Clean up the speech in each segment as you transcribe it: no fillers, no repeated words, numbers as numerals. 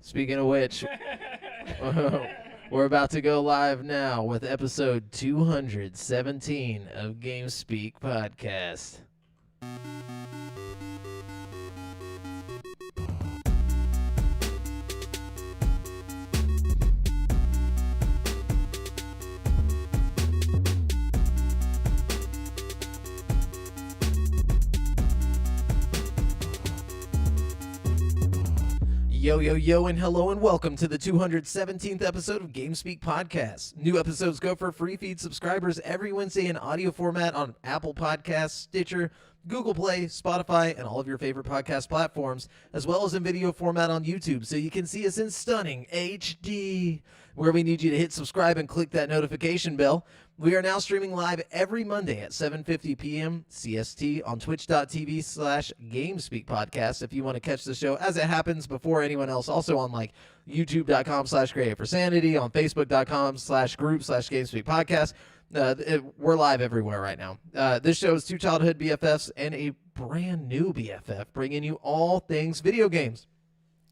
Speaking of which, we're about to go live now with episode 217 of GameSpeak Podcast. Yo, yo, yo, and hello, and welcome to the 217th episode of GameSpeak Podcast. New episodes go for free feed subscribers every Wednesday in audio format on Apple Podcasts, Stitcher, Google Play, Spotify, and all of your favorite podcast platforms, as well as in video format on YouTube, so you can see us in stunning HD, where we need you to hit subscribe and click that notification bell. We are now streaming live every Monday at 7:50 p.m. CST on twitch.tv/GameSpeakPodcast if you want to catch the show as it happens before anyone else. Also on like youtube.com/CreateForSanity, on Facebook.com/group/GameSpeakPodcast. We're live everywhere right now. This show is two childhood BFFs and a brand new BFF, bringing you all things video games.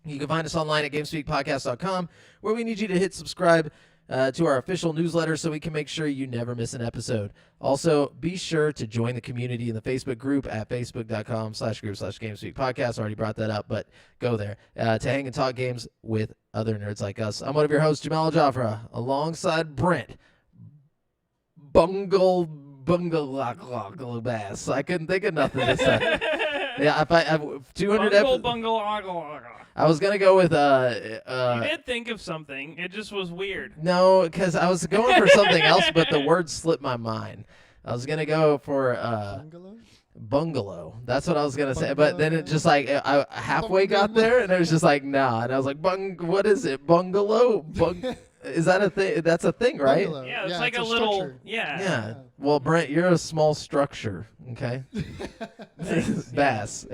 You can find us online at GameSpeakPodcast.com, where we need you to hit subscribe to our official newsletter so we can make sure you never miss an episode. Also, be sure to join the community in the Facebook group at facebook.com/group/GameSpeakPodcast. Already brought that up, but go there to hang and talk games with other nerds like us. I'm one of your hosts, Jamal Jafra, alongside Brent Bungle Bass. I couldn't think of nothing this time. Yeah, if I have 200 episodes. I was gonna go with You did think of something. It just was weird. No, because I was going for something else, but the word slipped my mind. I was gonna go for bungalow. That's what I was gonna say, but then it just like I halfway got there, and it was just like nah, and I was like what is it? Bungalow? Is that a thing? That's a thing, right? Bungalow. Yeah, it's like a little structure. Yeah. Well, Brent, you're a small structure, okay? Bass.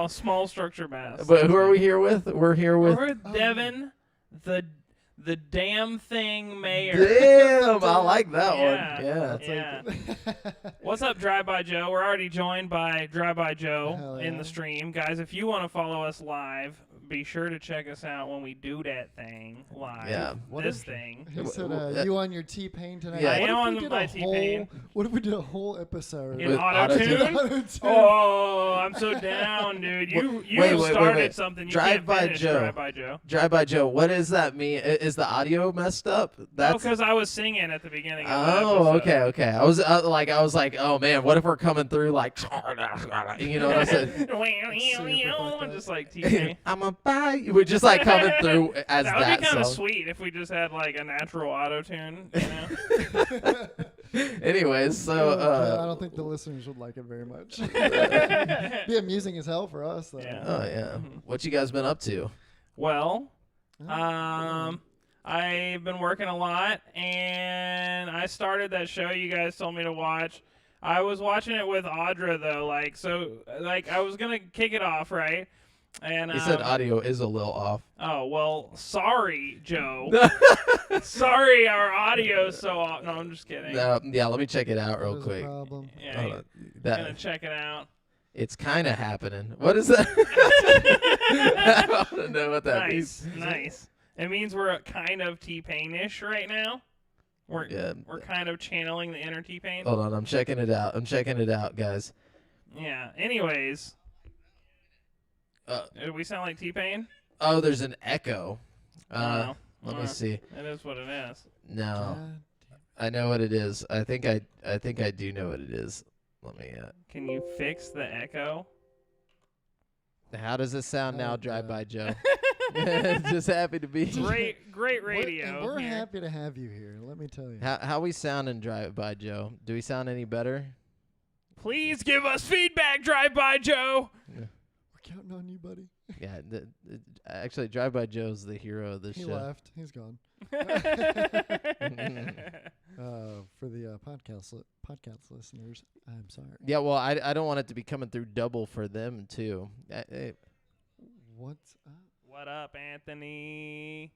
small structure bass. But who are we here with? We're here with We're Devin, the damn thing mayor. Damn, I like that Yeah. one. Yeah. What's up, Drive By Joe? We're already joined by Drive By Joe Hell in yeah. the stream. Guys, if you want to follow us live, be sure to check us out when we do that thing live. Yeah. Thing. He said, you on your T-Pain tonight? Yeah. I am What on if we did my a T-Pain. What if we did a whole episode? In With auto-tune? Auto-tune. Oh, I'm so down, dude. You Wait, started something. You Drive can't By finish Joe. Drive By Joe. Drive By Joe. What does that mean? Is the audio messed up? That's because I was singing at the beginning of the Oh, episode. okay. I was like, oh man, what if we're coming through like, you know what I said? Just like T-Pain. I'm a buy you. We're just like coming through as That would that be kind of song. sweet if we just had like a natural auto-tune, you know? Anyways, so I don't think the listeners would like it very much. Be amusing as hell for us, though. Yeah. oh yeah, what you guys been up to? Well, I've been working a lot, and I started that show you guys told me to watch. I was watching it with Audra, though, I was going to kick it off, right? And He said audio is a little off. Oh, well, sorry, Joe. Sorry, our audio's so off. No, I'm just kidding. Yeah, let me check it out real There's a quick. problem. Yeah, Hold you're on. gonna That check it out. it's kind of happening. What is that? I want to know what that means. Nice. It means we're kind of T-Pain-ish right now. We're kind of channeling the inner T-Pain. Hold on, I'm checking it out. Guys. Yeah. Anyways. Do we sound like T-Pain? Oh, there's an echo. No. Let me see. It is what it is. No, God. I know what it is. I think I do know what it is. Let me. Can you fix the echo? How does it sound now, Oh, Drive By God. Joe? Just happy to be. Great radio. We're here. happy to have you here. Let me tell you. How we sound in Drive By Joe? Do we sound any better? Please give us feedback, Drive By Joe. We're counting on you, buddy. Yeah. Actually, Drive By Joe's the hero of this He show. left. He's gone. For the podcast listeners, I'm sorry. Yeah. Well, I don't want it to be coming through double for them too. What's up? What up, Anthony?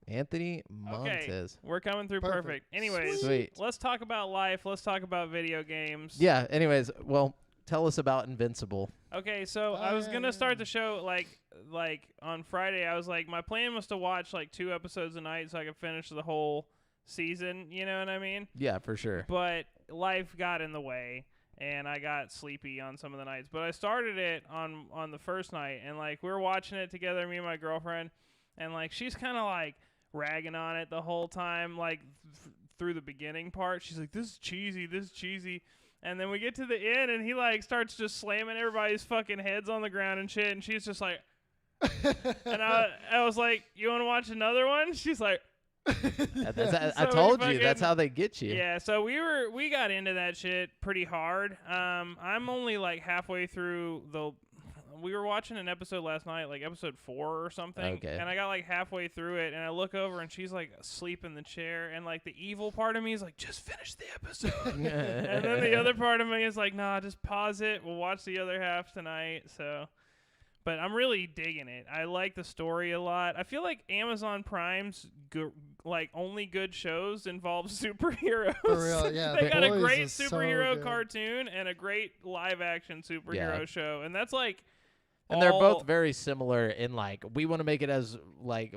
Anthony Montez. We're coming through perfect. Anyways, Sweet. let's talk about life. Let's talk about video games. Yeah. Anyways, well, tell us about Invincible. Okay, so I was gonna start the show like on Friday. I was like, my plan was to watch like 2 episodes a night so I could finish the whole season. You know what I mean? Yeah, for sure. But life got in the way, and I got sleepy on some of the nights. But I started it on the first night, and like we were watching it together, me and my girlfriend, and like she's kind of like ragging on it the whole time, like through the beginning part. She's like, this is cheesy. And then we get to the end, and he like starts just slamming everybody's fucking heads on the ground and shit. And she's just like, and I was like, you want to watch another one? She's like, I told you that's how they get you. yeah. So we got into that shit pretty hard. I'm only like halfway through we were watching an episode last night, like episode 4 or something. Okay. And I got like halfway through it, and I look over, and she's like asleep in the chair, and like the evil part of me is like, just finish the episode. And then the other part of me is like, nah, just pause it. We'll watch the other half tonight. So, but I'm really digging it. I like the story a lot. I feel like Amazon Prime's like only good shows involve superheroes. For real, yeah. They got a Boys great is so superhero good. cartoon and a great live action superhero show, and that's like. And they're both very similar in like we want to make it as like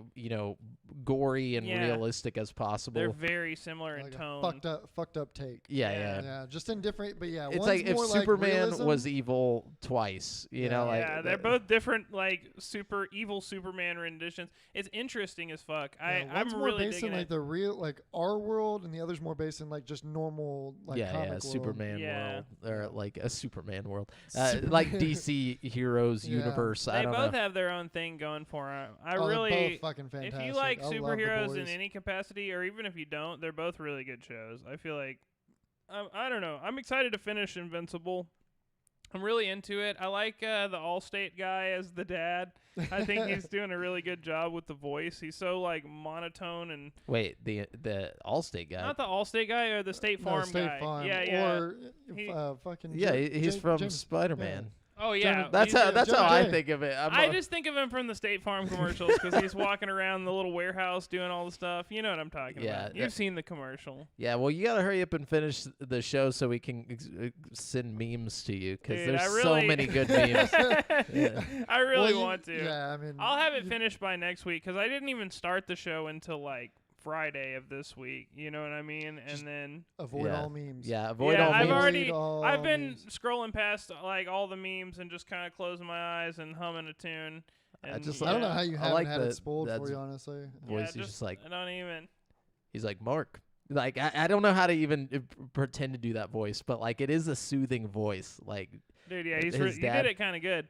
gory and realistic as possible. They're very similar in Like tone. a fucked up take. Yeah. Yeah, just in different, but yeah. It's one's like if more Superman realism. was evil twice, you know, like yeah, they're both different, like super evil Superman renditions. It's interesting as fuck. Yeah, I'm one's more really based digging in like it. the real, like our world, and the other's more based in like just normal, like comic world. Superman world or like a Superman world, Superman. like DC Heroes Yeah. universe. They I don't both know. have their own thing going for them. I Oh, they're really, both fucking fantastic. if you like I love The superheroes in Boys. any capacity, or even if you don't, they're both really good shows. I feel like, I don't know. I'm excited to finish Invincible. I'm really into it. I like the Allstate guy as the dad. I think he's doing a really good job with the voice. He's so like monotone and Wait, the Allstate guy. not the Allstate guy or the State No, Farm State guy. Farm. Yeah. Or He- fucking. Yeah, he's from James, Spider-Man. Oh yeah. That's he's how a- that's how Joe I J. think of it. I just think of him from the State Farm commercials because he's walking around the little warehouse doing all the stuff. You know what I'm talking Yeah, about. You've seen the commercial. Yeah, well, you gotta hurry up and finish the show so we can send memes to you because Dude, there's I so really- many good memes. Yeah. I really Well, want to. Yeah, I mean. I'll have it finished by next week because I didn't even start the show until like Friday of this week. You know what I mean? And Just then Avoid Yeah. all memes. Yeah, avoid Yeah, all I've memes. already- Avoid I've all been memes. scrolling past like all the memes and just kind of closing my eyes and humming a tune. And, just I don't know yeah. how you I haven't like had the- it spoiled for that's- you, honestly. voice. Yeah, He's just like I don't even. he's like Mark. Like I don't know how to even pretend to do that voice, but like it is a soothing voice. Like, Dude, yeah, His you dad- did it kind of good.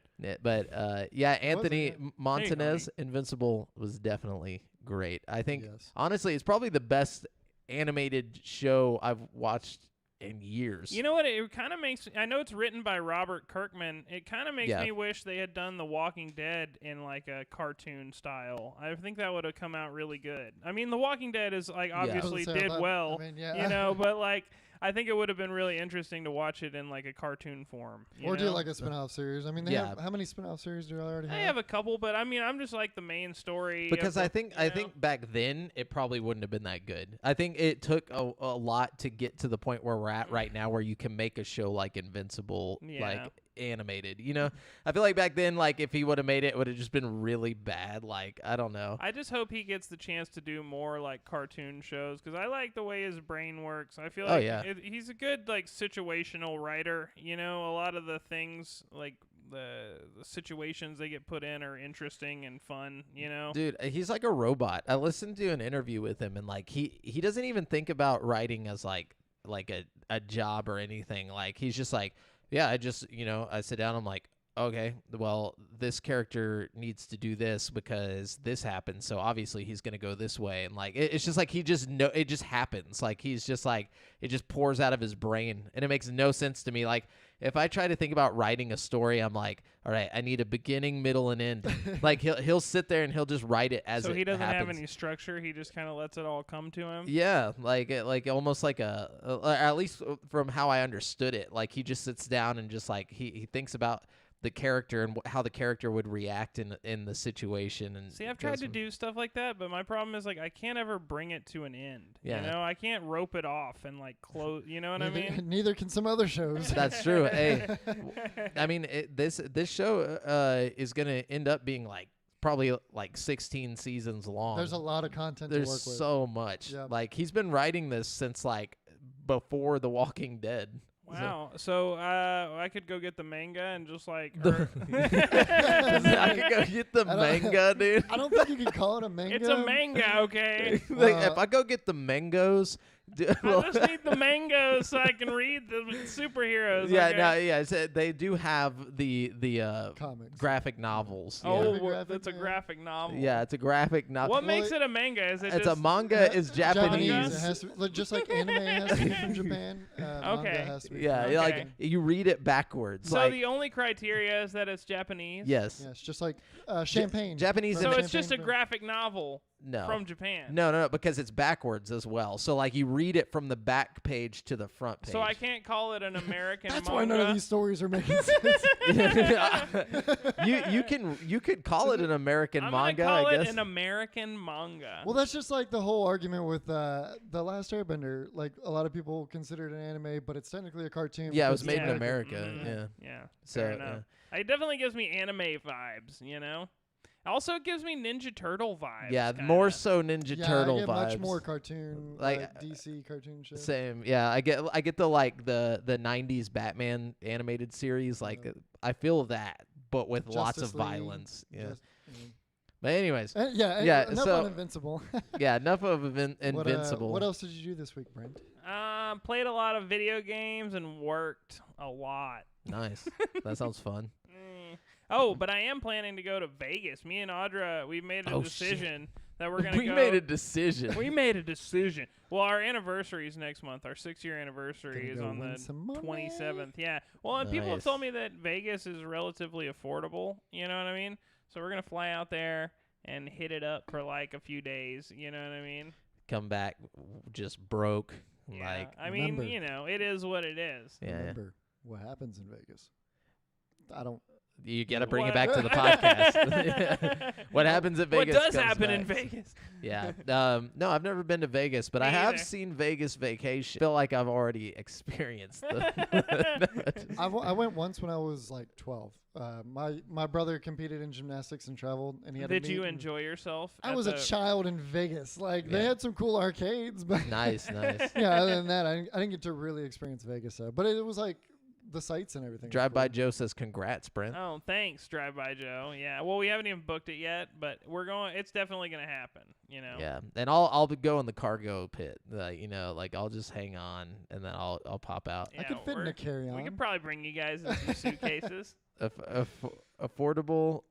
yeah, Anthony it? Montanez, Invincible was definitely great. I think Yes. honestly, it's probably the best animated show I've watched in years. You know what? It kind of makes. I know it's written by Robert Kirkman. It kind of makes Yeah. me wish they had done The Walking Dead in like a cartoon style. I think that would have come out really good. I mean, The Walking Dead is like I was obviously gonna say, I did thought- well, I mean, yeah. you know, but like I think it would have been really interesting to watch it in like a cartoon form. Or do know? like a spin-off series. I mean, they Yeah. have, how many spin-off series do they already have? I have a couple, but I mean, I'm just like the main story. because of I the- think you know? back then it probably wouldn't have been that good. I think it took a lot to get to the point where we're at right now, where you can make a show like Invincible, Yeah. like animated. You know, I feel like back then, like if he would have made it, it would have just been really bad. Like I don't know. I just hope he gets the chance to do more like cartoon shows because I like the way his brain works. I feel Oh, like yeah. he's a good like situational writer. You know, a lot of the things like the situations they get put in are interesting and fun. You know, Dude, he's like a robot. I listened to an interview with him, and like he doesn't even think about writing as like a job or anything. Like he's just like, yeah, I just I sit down. I'm like, okay, well, this character needs to do this because this happened, so obviously he's gonna go this way, and like it's just like he just it just happens. Like he's just like it just pours out of his brain, and it makes no sense to me. Like if I try to think about writing a story, I'm like, all right, I need a beginning, middle, and end. Like he'll sit there and he'll just write it as so it he doesn't happens. have any structure. He just kind of lets it all come to him. Yeah, like almost like at least from how I understood it, like he just sits down and just like he thinks about the character and how the character would react in the situation. And See, I've tried to do stuff like that, but my problem is like I can't ever bring it to an end. Yeah. You know, I can't rope it off and like close. You know what I mean? Neither can some other shows. That's true. Hey, I mean, this show is gonna end up being like probably like 16 seasons long. There's a lot of content There's to work with. so much. Yep. Like he's been writing this since like before The Walking Dead. Wow. So I could go get the manga and just like. I could go get the I don't- manga, dude. I don't think you can call it a manga. It's a manga, okay? Like, if I go get the mangoes, I just need the mangoes so I can read the superheroes. yeah, okay? no, yeah, they do have the Comics. graphic novels. Oh, Yeah. yeah. Graphic, that's a yeah. graphic novel. Yeah, it's a graphic novel. What Well, makes it a manga? Is it It's just a manga is Japanese. It has to, like, just like anime has to be from Japan. Okay. Manga has to be Yeah, from yeah, like Okay. you read it backwards. So like, the only criteria is that it's Japanese. yes, Yeah, it's just like champagne. Japanese So and it's just a Champagne graphic novel no. from Japan. No, because it's backwards as well. So like you read it from the back page to the front page. So I can't call it an American That's manga. why none of these stories are making sense. you could call it an American I'm manga, gonna call I it guess. an American manga. Well, that's just like the whole argument with The Last Airbender. Like, a lot of people consider it an anime, but it's technically a cartoon. Yeah, it was because made in it's America. Mhm. Yeah. Yeah. So, Fair enough. It definitely gives me anime vibes, you know? Also, it gives me Ninja Turtle vibes. Yeah, kinda. more so Ninja Yeah, Turtle I get vibes. much more cartoon, Like, like DC cartoon shit. Same. Yeah, I get the like the 90s Batman animated series. Like Yeah. I feel that, but with lots Justice of League, violence. Yeah. Just- But anyways, yeah, enough so- on Invincible. yeah, enough of What, Invincible. what else did you do this week, Brent? Played a lot of video games and worked a lot. Nice. That sounds fun. Oh, but I am planning to go to Vegas. Me and Audra, we've made a Oh, shit. decision that we're gonna We go. made a decision. We made a decision. Well, our anniversary is next month. Our 6-year anniversary Gonna is go on win the some money. 27th. Yeah. Well, and people have Nice. told me that Vegas is relatively affordable. You know what I mean? So we're gonna fly out there and hit it up for like a few days. You know what I mean? Come back just broke. Yeah. Like I mean, remember. you know, it is what it is. yeah. Remember what happens in Vegas. I don't. You got to bring it What? back to the podcast. What happens at Vegas? What does comes happen in back. Vegas? Yeah. No, I've never been to Vegas, but I Me have either. seen Vegas Vacation. Feel like I've already experienced the. I went once when I was like 12. My brother competed in gymnastics and traveled, and he had. Did to meet you and- enjoy yourself? I at was the- a child in Vegas. Like they Yeah. had some cool arcades, but Nice. yeah. Other than that, I didn't get to really experience Vegas. But it was like the sights and everything. Drive by cool. Joe says, "Congrats, Brent." Oh, thanks, Drive By Joe. Yeah. Well, we haven't even booked it yet, but we're going. It's definitely gonna happen. You know. Yeah, and I'll go in the cargo pit. Like I'll just hang on, and then I'll pop out. Yeah, I could fit in we're- a carry-on. We could probably bring you guys in some suitcases. Affordable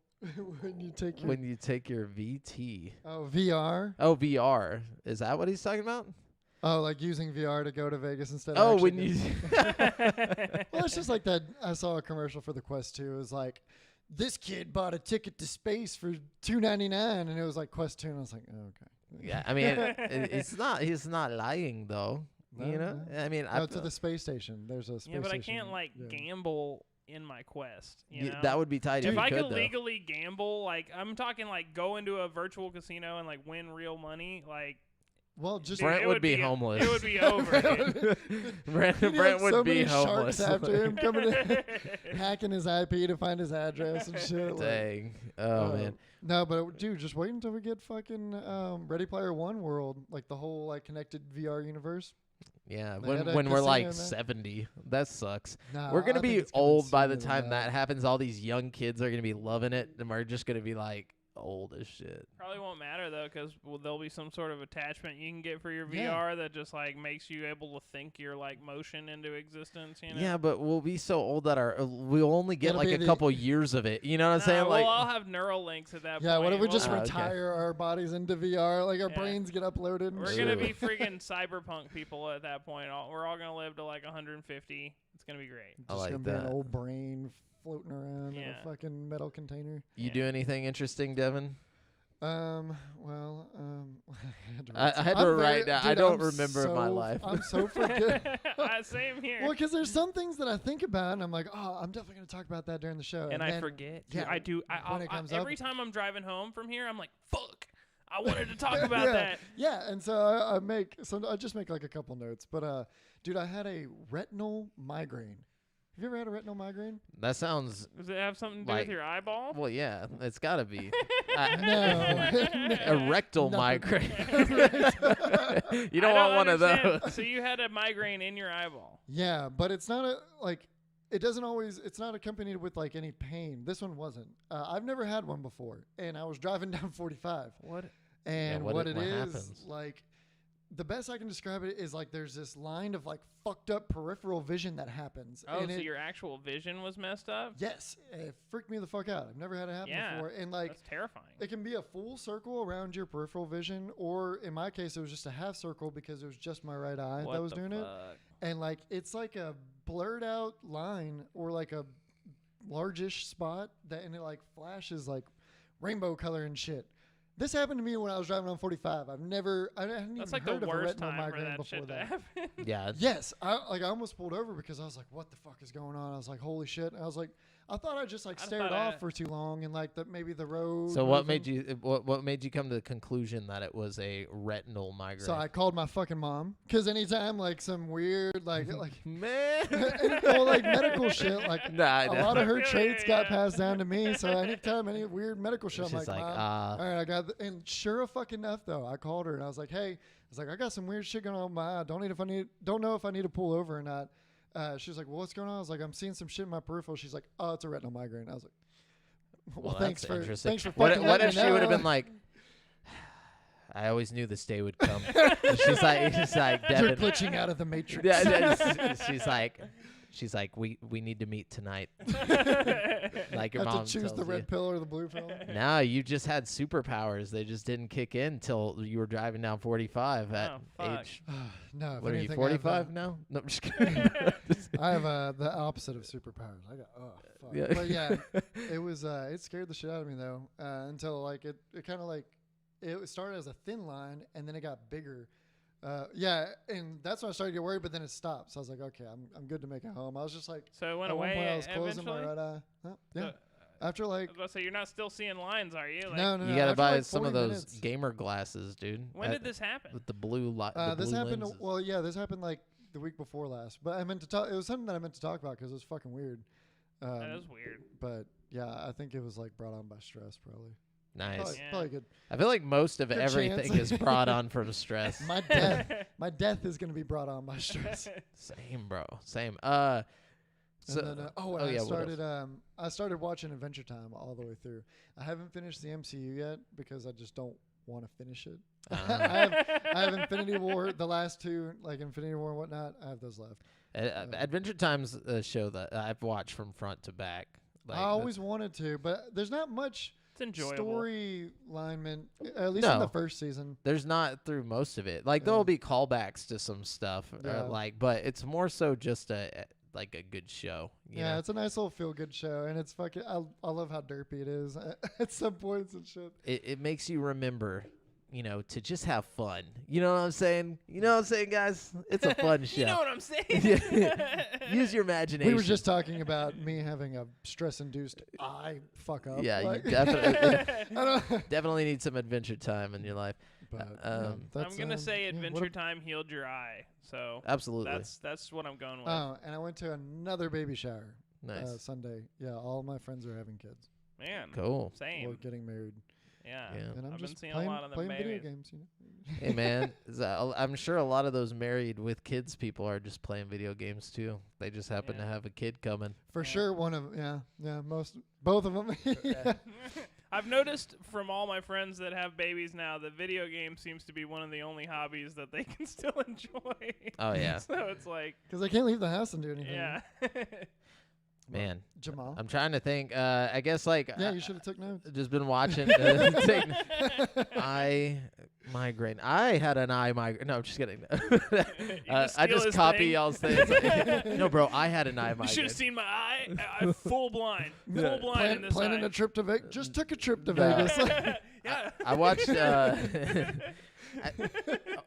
when you take your when you take your VT. VR. Oh, VR. Is that what he's talking about? Oh, like using VR to go to Vegas instead. Oh, of when actually you. Well, it's just like that. I saw a commercial for the Quest 2. It was like, this kid bought a ticket to space for $2.99, and it was like Quest 2, and I was like, oh, okay. Yeah, I mean, it's not. He's not lying though. You know, No. I mean, No, to the space station. There's a space Yeah, but I station. can't like yeah. gamble in my Quest. You know? that would be tight if if I you could though. legally gamble, like I'm talking like go into a virtual casino and like win real money, like Well, just dude, Brent it would be be homeless. It would be over. dude. Brent He'd have would so be many homeless. sharks after him coming in, hacking his IP to find his address and shit. like, Dang. Oh man. No, but dude, just wait until we get fucking Ready Player One world, like the whole like connected VR universe. Yeah. They had a When we're casino like in there. 70, that sucks. Nah, We're I gonna think be it's coming old by the sooner time than that happens. All these young kids are gonna be loving it, and we're just gonna be like old as shit. Probably won't matter though, because there'll be some sort of attachment you can get for your Yeah. VR that just like makes you able to think your like motion into existence. You know? Yeah, but we'll be so old that we'll only get It'll like be a the- couple years of it. You know what I'm Nah, saying? Like, we'll all have neural links at that Yeah, point. what if we just Oh, okay. retire our bodies into VR? Like our Yeah. brains get uploaded. And We're shit. gonna Ooh. be freaking cyberpunk people at that point. We're all gonna live to like 150. It's gonna be great. I Just like gonna be that. an old brain floating around in Yeah. a fucking metal container. you Yeah. do anything interesting, Devin? Well, I had to write down. I don't remember in my life. I'm so forget. Same here. Well, because there's some things that I think about, and I'm like, oh, I'm definitely going to talk about that during the show. and I then- forget. yeah, Dude, I do. when it comes up- every time I'm driving home from here, I'm like, fuck. I wanted to talk about yeah. that. Yeah, and so I just make like a couple notes. But dude, I had a retinal migraine. Have you ever had a retinal migraine? That sounds. Does it have something to do Like- with your eyeball? Well, yeah, it's got to be. No. A rectal Nothing. migraine. You I don't want one of understand. those. So you had a migraine in your eyeball. Yeah, but it's not it doesn't always, it's not accompanied with like any pain. This one wasn't. I've never had one before, and I was driving down 45. What? And what what it- it what is, happens? like, the best I can describe it is like there's this line of like fucked up peripheral vision that happens. Oh, and so it, your actual vision was messed up? yes, it freaked me the fuck out. I've never had it happen Yeah, before. And like, That's terrifying. it can be a full circle around your peripheral vision, or in my case, it was just a half circle because it was just my right eye What that was the doing it. fuck? And like, it's like a blurred out line or like a largish spot that, and it like flashes like rainbow color and shit. This happened to me when I was driving on 45. I hadn't That's even like heard the of a worst retinal time for migraine that before shit to that. happen. Yeah. Yes, I almost pulled over because I was like, "What the fuck is going on?" I was like, "Holy shit!" And I was like, I thought I just like I stared thought off I- for too long and like that maybe the road. So what moving. made you what made you come to the conclusion that it was a retinal migraine? So I called my fucking mom because anytime like some weird like Man. well like medical shit like Nah, I a know. lot of her Yeah, traits yeah. got passed down to me. So anytime any weird medical shit, I'm She's like, like, Mom, all right, I got. And sure fucking enough though, I called her and I was like, hey, I got some weird shit going on with my eye. Don't know if I need to pull over or not. She was like, well, what's going on? I was like, I'm seeing some shit in my peripheral. She's like, oh, it's a retinal migraine. I was like, well, thanks that's for interesting. thanks for What, fucking what letting if me she would have know. been like, I always knew this day would come. she's like, You're Devin. glitching out of the matrix. Yeah, she's like, we need to meet tonight. Like your Have mom to choose tells the red you. pill or the blue pill. No, you just had superpowers. They just didn't kick in till you were driving down 45 at Oh, fuck. age. No, if What are you, anything, 45 now? No, I'm just kidding. I have the opposite of superpowers. I got fuck. Yeah. But yeah, it was it scared the shit out of me though until like it kind of like it started as a thin line and then it got bigger. Yeah, and that's when I started to get worried. But then it stopped. So I was like, okay, I'm good to make it home. I was just like, So it went at one point I away was closing eventually? my right eye. Oh, yeah. So- After I like was about to say, you're not still seeing lines, are you? Like, no, You gotta after buy like some of 40 those minutes. gamer glasses, dude. When did this happen? With the blue light. This happened. lenses. Well, yeah, this happened like the week before last. But I meant to talk. It was something that I meant to talk about because it was fucking weird. That is weird. But yeah, I think it was like brought on by stress, probably. Nice. Probably, Yeah. probably good. I feel like most of Good everything chance. is brought on from stress. My death is gonna be brought on by stress. Same, bro. Same. And then, yeah, I what started. I started watching Adventure Time all the way through. I haven't finished the MCU yet because I just don't want to finish it. I have Infinity War, the last two, like Infinity War and whatnot. I have those left. Adventure Time's a show that I've watched from front to back. Like, I always wanted to, but there's not much It's enjoyable. story alignment, at least in No. the first season. there's not through most of it. Like Yeah. there'll be callbacks to some stuff, Yeah. but it's more so just a good show. You Yeah, know? it's a nice little feel good show, and it's fucking. I love how derpy it is at some points and shit. It makes you remember, to just have fun. You know what I'm saying? You know what I'm saying, guys? It's a fun show. You know what I'm saying? Use your imagination. We were just talking about me having a stress-induced eye fuck up. Yeah, like, you definitely I don't. definitely need some Adventure Time in your life. But, Um, that's, I'm gonna say yeah, what Adventure a- Time healed your eye. So Absolutely. that's what I'm going with. Oh, and I went to another baby shower Nice. Sunday. Yeah, all my friends are having kids Man, Cool. or same. getting married, Yeah. Yeah. and I'm I've been just seeing playing, a lot of them playing video babies. games. You know. Hey man, I'm sure a lot of those married with kids people are just playing video games too. They just happen to Yeah. have a kid coming. For Yeah. sure, both of them. Yeah. I've noticed from all my friends that have babies now that video games seems to be one of the only hobbies that they can still enjoy. Oh yeah, So it's like, Because I can't leave the house and do anything. yeah. man. Jamal. I'm trying to think. I guess like Yeah, you should have took notes. just been watching. Eye migraine. I had an eye migraine. No, I'm just kidding. just I steal just his copy thing. y'all's things. No, bro, I had an eye You should migraine. have seen my eye. I'm full blind. Yeah. Full blind in this Planning eye. a trip to Vegas. Just took a trip to Yeah. Vegas. Yeah. I watched.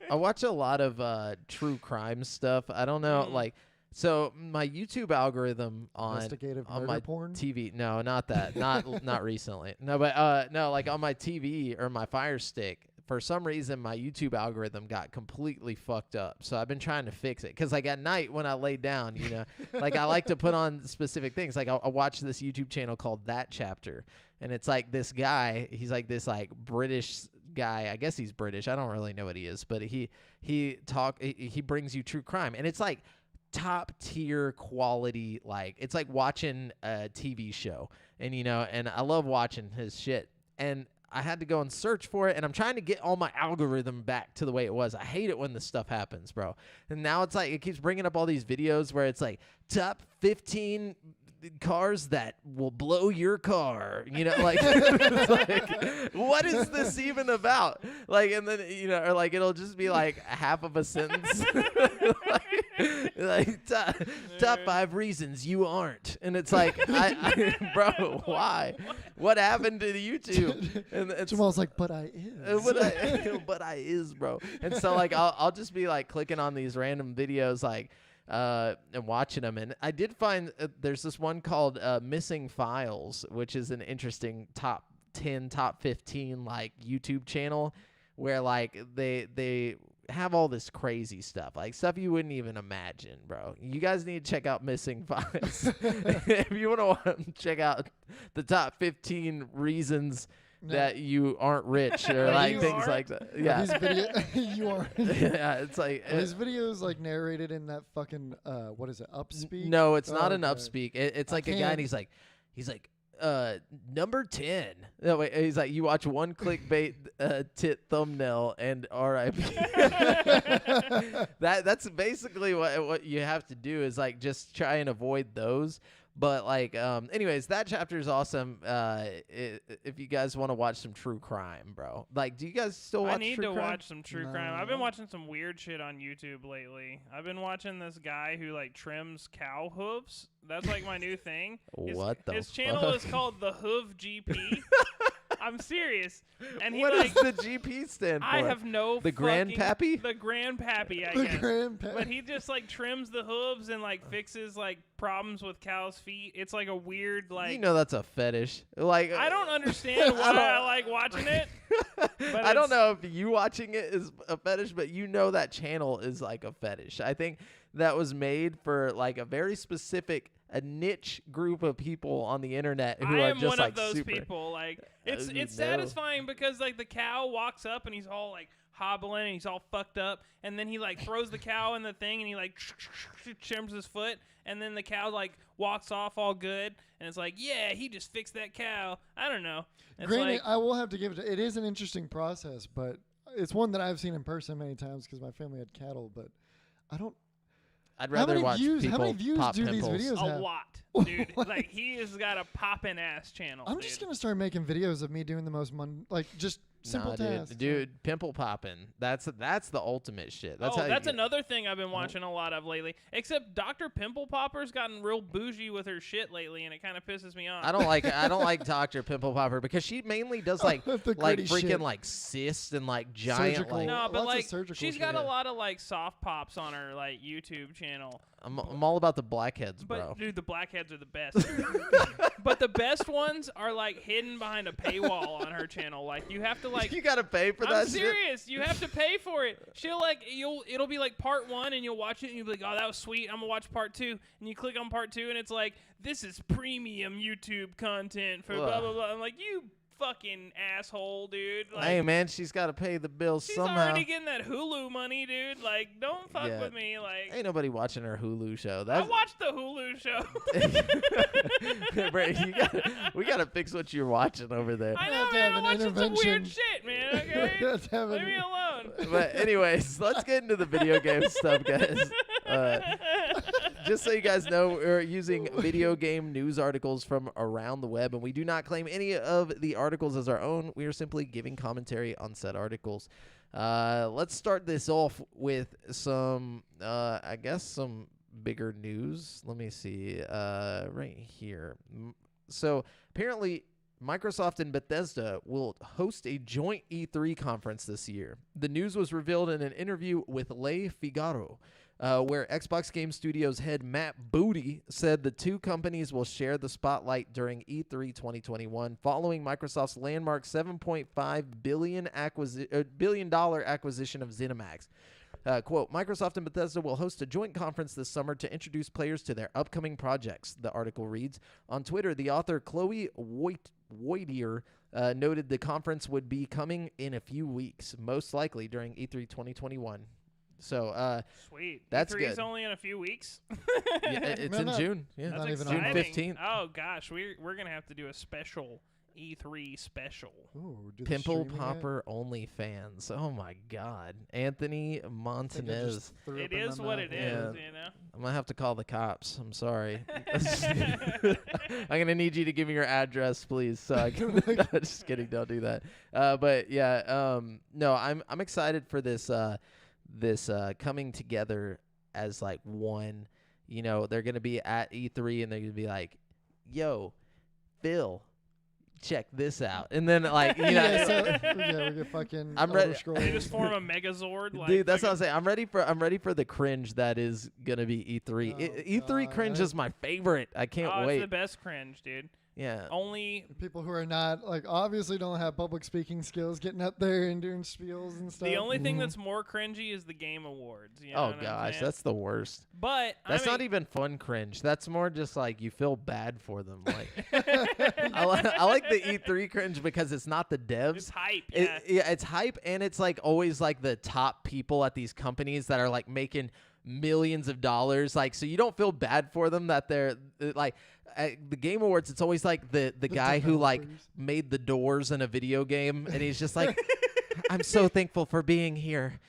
I watch a lot of true crime stuff. I don't know, like. So my YouTube algorithm Investigative on murder my porn? TV, no, not that, not recently, no, but no, like on my TV or my Fire Stick, for some reason my YouTube algorithm got completely fucked up. So I've been trying to fix it because like at night when I lay down, you know, like I like to put on specific things. Like I'll watch this YouTube channel called That Chapter, and it's like this guy, he's like this like British guy. I guess he's British. I don't really know what he is, but he brings you true crime, and it's like top tier quality. Like it's like watching a TV show, and you know, and I love watching his shit. And I had to go and search for it, and I'm trying to get all my algorithm back to the way it was. I hate it when this stuff happens, bro. And now it's like it keeps bringing up all these videos where it's like top 15 cars that will blow your car, you know, like, it's like, what is this even about? Like, and then, you know, or like it'll just be like half of a sentence. like top 5 reasons you aren't, and it's like, bro, why? What happened to YouTube? And it's Jamal's like, but I is. but I is, bro. And so like I'll just be like clicking on these random videos, like and watching them. And I did find there's this one called Missing Files, which is an interesting top 10, top 15 like YouTube channel where like they have all this crazy stuff, like stuff you wouldn't even imagine, bro. You guys need to check out Missing Files. If you want to check out the top 15 reasons that you aren't rich or like things like that. Yeah. You are. Yeah, it's like Are these videos like narrated in that fucking what is it, Upspeak? No, it's not an okay. Upspeak. It's like a guy, and he's like number 10. No, wait, he's like, you watch one clickbait tit thumbnail and RIP. That's basically what you have to do, is like just try and avoid those. But like, anyways, That Chapter is awesome. If you guys want to watch some true crime, bro, like, do you guys still watch? I need true to crime? watch some true crime. I've been watching some weird shit on YouTube lately. I've been watching this guy who like trims cow hooves. That's like my new thing. His channel is called The Hoof GP. I'm serious. And he what like, does the GP stand for? I have no The Grandpappy? The Grandpappy, I The guess. Grandpappy. But he just like trims the hooves and like fixes like problems with cows' feet. It's like a weird like, you know, that's a fetish. Like, I don't understand why I like watching it. But I don't know if you watching it is a fetish, but you know that channel is like a fetish. I think that was made for like a very specific, a niche group of people on the internet who I are am just one like of those super. people. Like it's No. satisfying because like the cow walks up and he's all like hobbling and he's all fucked up, and then he like throws the cow in the thing and he like trims his foot, and then the cow like walks off all good, and it's like, yeah, he just fixed that cow. I don't know. It's Granted, like, I will have to give it. It is an interesting process, but it's one that I've seen in person many times because my family had cattle. But I don't. I'd rather watch people How many views pop do pimples. these videos a have? lot, dude. Like he has got a poppin' ass channel. I'm dude. just gonna start making videos of me doing the most like just simple Nah, tasks. dude, pimple popping. That's the ultimate shit. That's That's another thing I've been watching a lot of lately. Except Dr. Pimple Popper's gotten real bougie with her shit lately, and it kind of pisses me off. I don't like Dr. Pimple Popper because she mainly does like The like gritty freaking shit. like cysts and like giant Surgical. like. No, but Lots of like surgical she's shit. got a lot of like soft pops on her like YouTube channel. I'm all about the blackheads, But bro. dude, the blackheads are the best. But the best ones are like hidden behind a paywall on her channel. Like you have to like. You gotta pay for that I'm shit. serious. You have to pay for it. She'll like it'll be like part 1 and you'll watch it and you'll be like, oh, that was sweet. I'm gonna watch part 2, and you click on part 2 and it's like, this is premium YouTube content for blah blah blah. I'm like, you fucking asshole, dude. Like, Hey man, she's got to pay the bills she's somehow. already getting that Hulu money, dude. Like, don't fuck Yeah. with me. Like, Ain't nobody watching her Hulu show. I That's watched the Hulu show. Bro, we gotta fix what you're watching over there. I We know, have to man. have I'm an watching some weird intervention. shit, man. Okay, We have to have leave an- me alone. But anyways, let's get into the video game stuff, guys. Just so you guys know, we're using video game news articles from around the web, and we do not claim any of the articles as our own. We are simply giving commentary on said articles. Let's start this off with some, I guess, some bigger news. Let me see, right here. So apparently, Microsoft and Bethesda will host a joint E3 conference this year. The news was revealed in an interview with Le Figaro, where Xbox Game Studios head Matt Booty said the two companies will share the spotlight during E3 2021 following Microsoft's landmark $7.5 billion acquisition of ZeniMax. Quote, Microsoft and Bethesda will host a joint conference this summer to introduce players to their upcoming projects, the article reads. On Twitter, the author Chloe Woitier noted the conference would be coming in a few weeks, most likely during E3 2021. So, sweet. That's E3 is good. only in a few weeks. Yeah, it's No, in no. June. Yeah, Not That's even June on exciting. 15th. Oh gosh, we're gonna have to do a special E3 special. Ooh, do the Pimple streaming Popper OnlyFans. Oh my God, Anthony yet? I think I Montanez. just threw It up in is my what mouth. it is, Yeah. you know. I'm gonna have to call the cops. I'm sorry. I'm gonna need you to give me your address, please. So I can. Just kidding. Don't do that. But yeah. No, I'm excited for this. This coming together as like one. You know, they're gonna be at E3 and they're gonna be like, "Yo, Phil, check this out," and then like you know. Yeah, so, yeah, we get fucking. I'm ready- They Scrolls. just form a Megazord. Like, Dude, that's what I'm fucking- saying. I'm ready for the cringe that is gonna be E3. Oh, E3 cringe God. is my favorite. I can't Oh, wait. it's the best cringe, dude. Yeah. Only People who are not like obviously don't have public speaking skills, getting up there and doing spiels and stuff. the only thing Mhm. that's more cringy is the Game Awards. You know Oh what I'm gosh, saying? that's the worst. But That's I not mean, even fun cringe. That's more just like you feel bad for them. Like I like the E3 cringe because it's not the devs. it's hype. It- Yeah. it's hype, and it's like always like the top people at these companies that are like making millions of dollars. Like, so you don't feel bad for them that they're like at the Game Awards. It's always like the guy who like developers. made the doors in a video game, and he's just like, I'm so thankful for being here.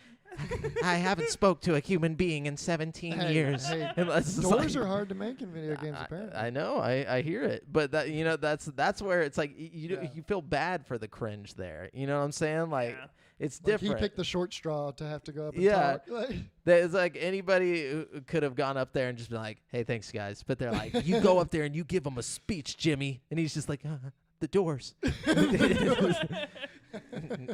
I haven't spoke to a human being in 17 Hey, years. hey, And it's just doors like- are hard to make in video games. Apparently, I know, I hear it, but that you know that's where it's like you Yeah. you feel bad for the cringe there. You know what I'm saying? Like Yeah. it's like different. he picked the short straw to have to go up and Yeah. talk. Like, There's like anybody who could have gone up there and just been like, "Hey, thanks guys," but they're like, "You go up there and you give him a speech, Jimmy," and he's just like, "The doors."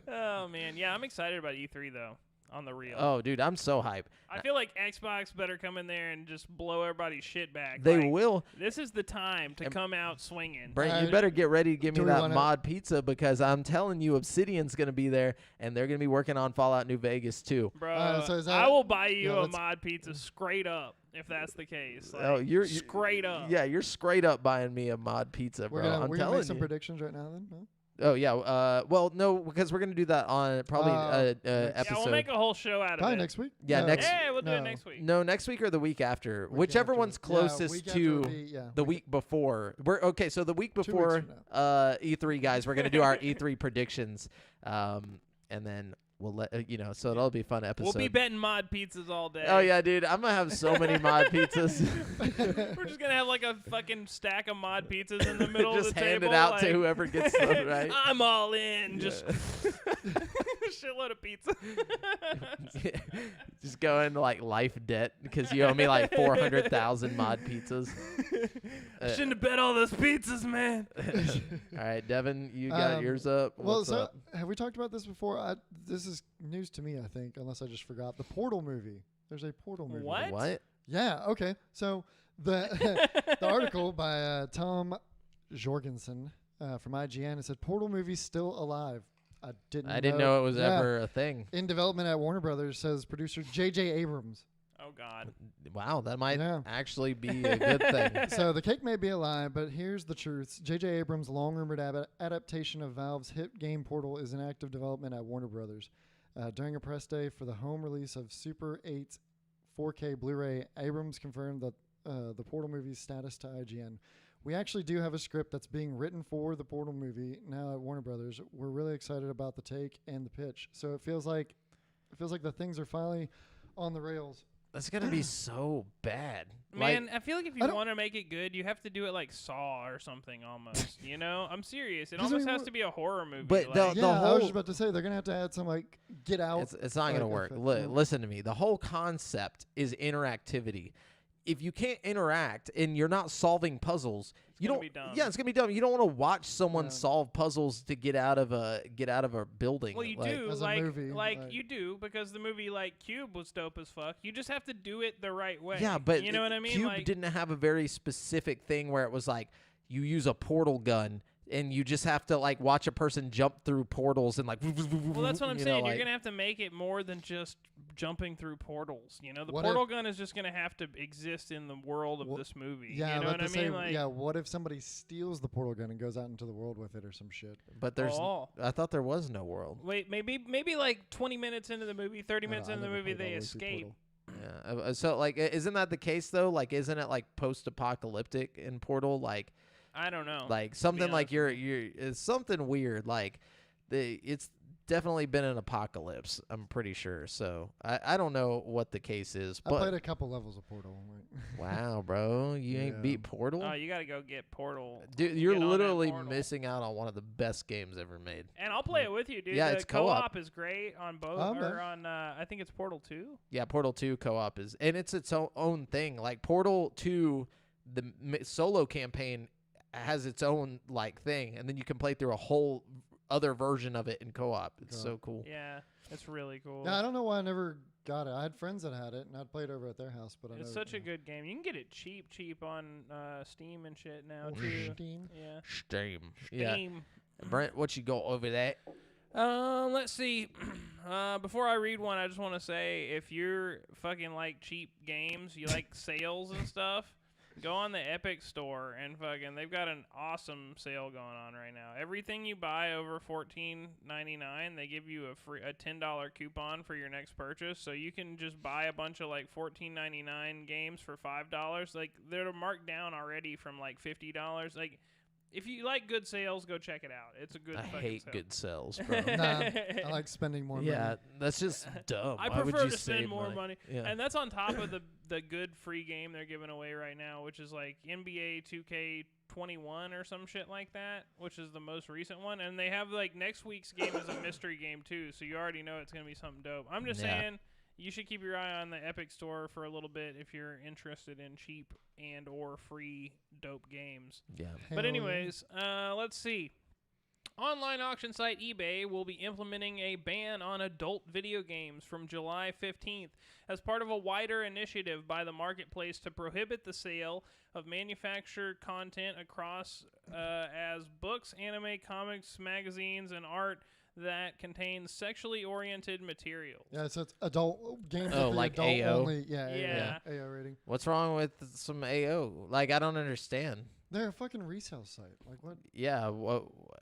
Oh man, yeah, I'm excited about E3 though. On the real. Oh, dude, I'm so hype. I feel like Xbox better come in there and just blow everybody's shit back. They Like, will. This is the time to And- come out swinging. Brent, you Uh, better get ready to give do me we that wanna- mod pizza because I'm telling you, Obsidian's gonna be there and they're gonna be working on Fallout New Vegas too. Bro, so is I that- will buy you yeah, a let's- mod pizza straight up if that's the case. Like, Oh, you're straight up. Yeah, you're straight up buying me a mod pizza, bro. we're gonna I'm make telling some you. predictions right now. Then no? Oh yeah. Well, no, because we're gonna do that on probably next- Yeah, episode. we'll make a whole show out of Probably it. next week. Yeah, No. next- Yeah, we'll do No. it next week. No, next week or the week after, Week whichever after. one's Yeah, closest week after to would be- yeah, the week before. We're okay. So the week weeks before from now. E3, guys, we're gonna do our E3 predictions, and then we'll let you know. So it'll be a fun episode. We'll be betting mod pizzas all day. Oh yeah, dude, I'm gonna have so many mod pizzas. We're just gonna have like a fucking stack of mod pizzas in the middle Just of the hand table. it out like, to whoever gets them right. I'm all in. Yeah. Just shitload of pizza. Just go into like life debt because you owe me like 400,000 mod pizzas. Shouldn't have bet all those pizzas, man. All right, Devin, you got yours up. Well, What's so up? have we talked about this before? This is news to me, I think, unless I just forgot. The Portal movie. There's a Portal movie. What? What? Yeah. Okay. So the the article by Tom Jorgensen from IGN, it said Portal movie still alive. I didn't know it was yeah. ever a thing. In development at Warner Brothers, says producer J.J. Abrams. Oh God. Wow, that might Yeah. actually be a good thing. So the cake may be alive, but here's the truth. J.J. Abrams' long-rumored adaptation of Valve's hit game Portal is in active development at Warner Brothers. During a press day for the home release of Super 8 4K Blu-ray, Abrams confirmed that the Portal movie's status to IGN. We actually do have a script that's being written for the Portal movie now at Warner Brothers. We're really excited about the take and the pitch. So it feels like the things are finally on the rails. That's gonna be so bad. Man, I feel like if I you don't- want to make it good, you have to do it like Saw or something almost. You know? I'm serious. It Because I almost mean, has to be a horror movie. But like, the Yeah, I whole- was just about to say they're gonna have to add some like Get Out. it's not gonna like, work. effect, yeah. Listen to me. The whole concept is interactivity. if you can't interact and you're not solving puzzles, you gonna don't. be dumb. Yeah, it's gonna be dumb. You don't want to watch someone Yeah. solve puzzles to get out of a building. Well, you like, do, As a like, movie, like like- you do, because the movie like Cube was dope as fuck. You just have to do it the right way. Yeah, but you know what I mean. Cube Like, didn't have a very specific thing where it was like you use a portal gun and you just have to like watch a person jump through portals and like. well, that's what I'm you saying. know, You're like- gonna have to make it more than just jumping through portals. You know, the What portal gun is just gonna have to exist in the world of Wha- this movie. Yeah, you know about what I to say, mean? Like, yeah. What if somebody steals the portal gun and goes out into the world with it or some shit? But there's. Oh. I thought there was no world. Wait, maybe like 20 minutes into the movie, 30 minutes I into the never movie, played they all those through escape. Portal. Yeah. So like, isn't that the case though? Like, isn't it like post-apocalyptic in Portal? I don't know. Like something like honest you're it's something weird. Like, it's definitely been an apocalypse. I'm pretty sure. So I don't know what the case is. I played But a couple levels of Portal. wow, bro, you ain't Yeah. beat Portal. Oh, you gotta go get Portal. Dude, you're get on that literally Portal. missing out on one of the best games ever made. And I'll play it with you, dude. Yeah, the it's co-op. co-op is great on both. Oh, man. Or on, I think it's Portal 2. Yeah, Portal 2 co-op is, and it's its own thing. Like Portal 2, the solo campaign has its own like thing, and then you can play through a whole other version of it in co-op. It's so cool. Yeah, it's really cool. Yeah, I don't know why I never got it. I had friends that had it, and I'd played over at their house. But I It's know, such a yeah. good game. You can get it cheap on Steam and shit now Or too. Steam. Yeah. Steam. Yeah. Steam. Brent, what you go over that? Let's see. Before I read one, I just want to say if you're fucking like cheap games, you like sales and stuff, go on the Epic Store and fucking they've got an awesome sale going on right now. Everything you buy over $14.99, they give you a $10 coupon for your next purchase. So you can just buy a bunch of like $14.99 games for $5. Like they're marked down already from like $50. Like if you like good sales, go check it out. It's a good. I fucking hate sale. good sales, bro. Nah, I like spending more yeah, money. that's just dumb. I Why would prefer you to spend save more money. Yeah. And that's on top of the good free game they're giving away right now, which is like NBA 2K21 or some shit like that, which is the most recent one. And they have like next week's game is a mystery game too, so you already know it's gonna be something dope. I'm just Yeah. saying you should keep your eye on the Epic Store for a little bit if you're interested in cheap and or free dope games. yeah. But Hell yeah. anyways, let's see. Online auction site eBay will be implementing a ban on adult video games from July 15th as part of a wider initiative by the marketplace to prohibit the sale of manufactured content across as books, anime, comics, magazines, and art that contains sexually oriented materials. Yeah, so it's adult games. Oh, with the like adult AO? Only, yeah, Yeah. AO rating. What's wrong with some AO? Like, I don't understand. They're a fucking resale site. Like what? Yeah,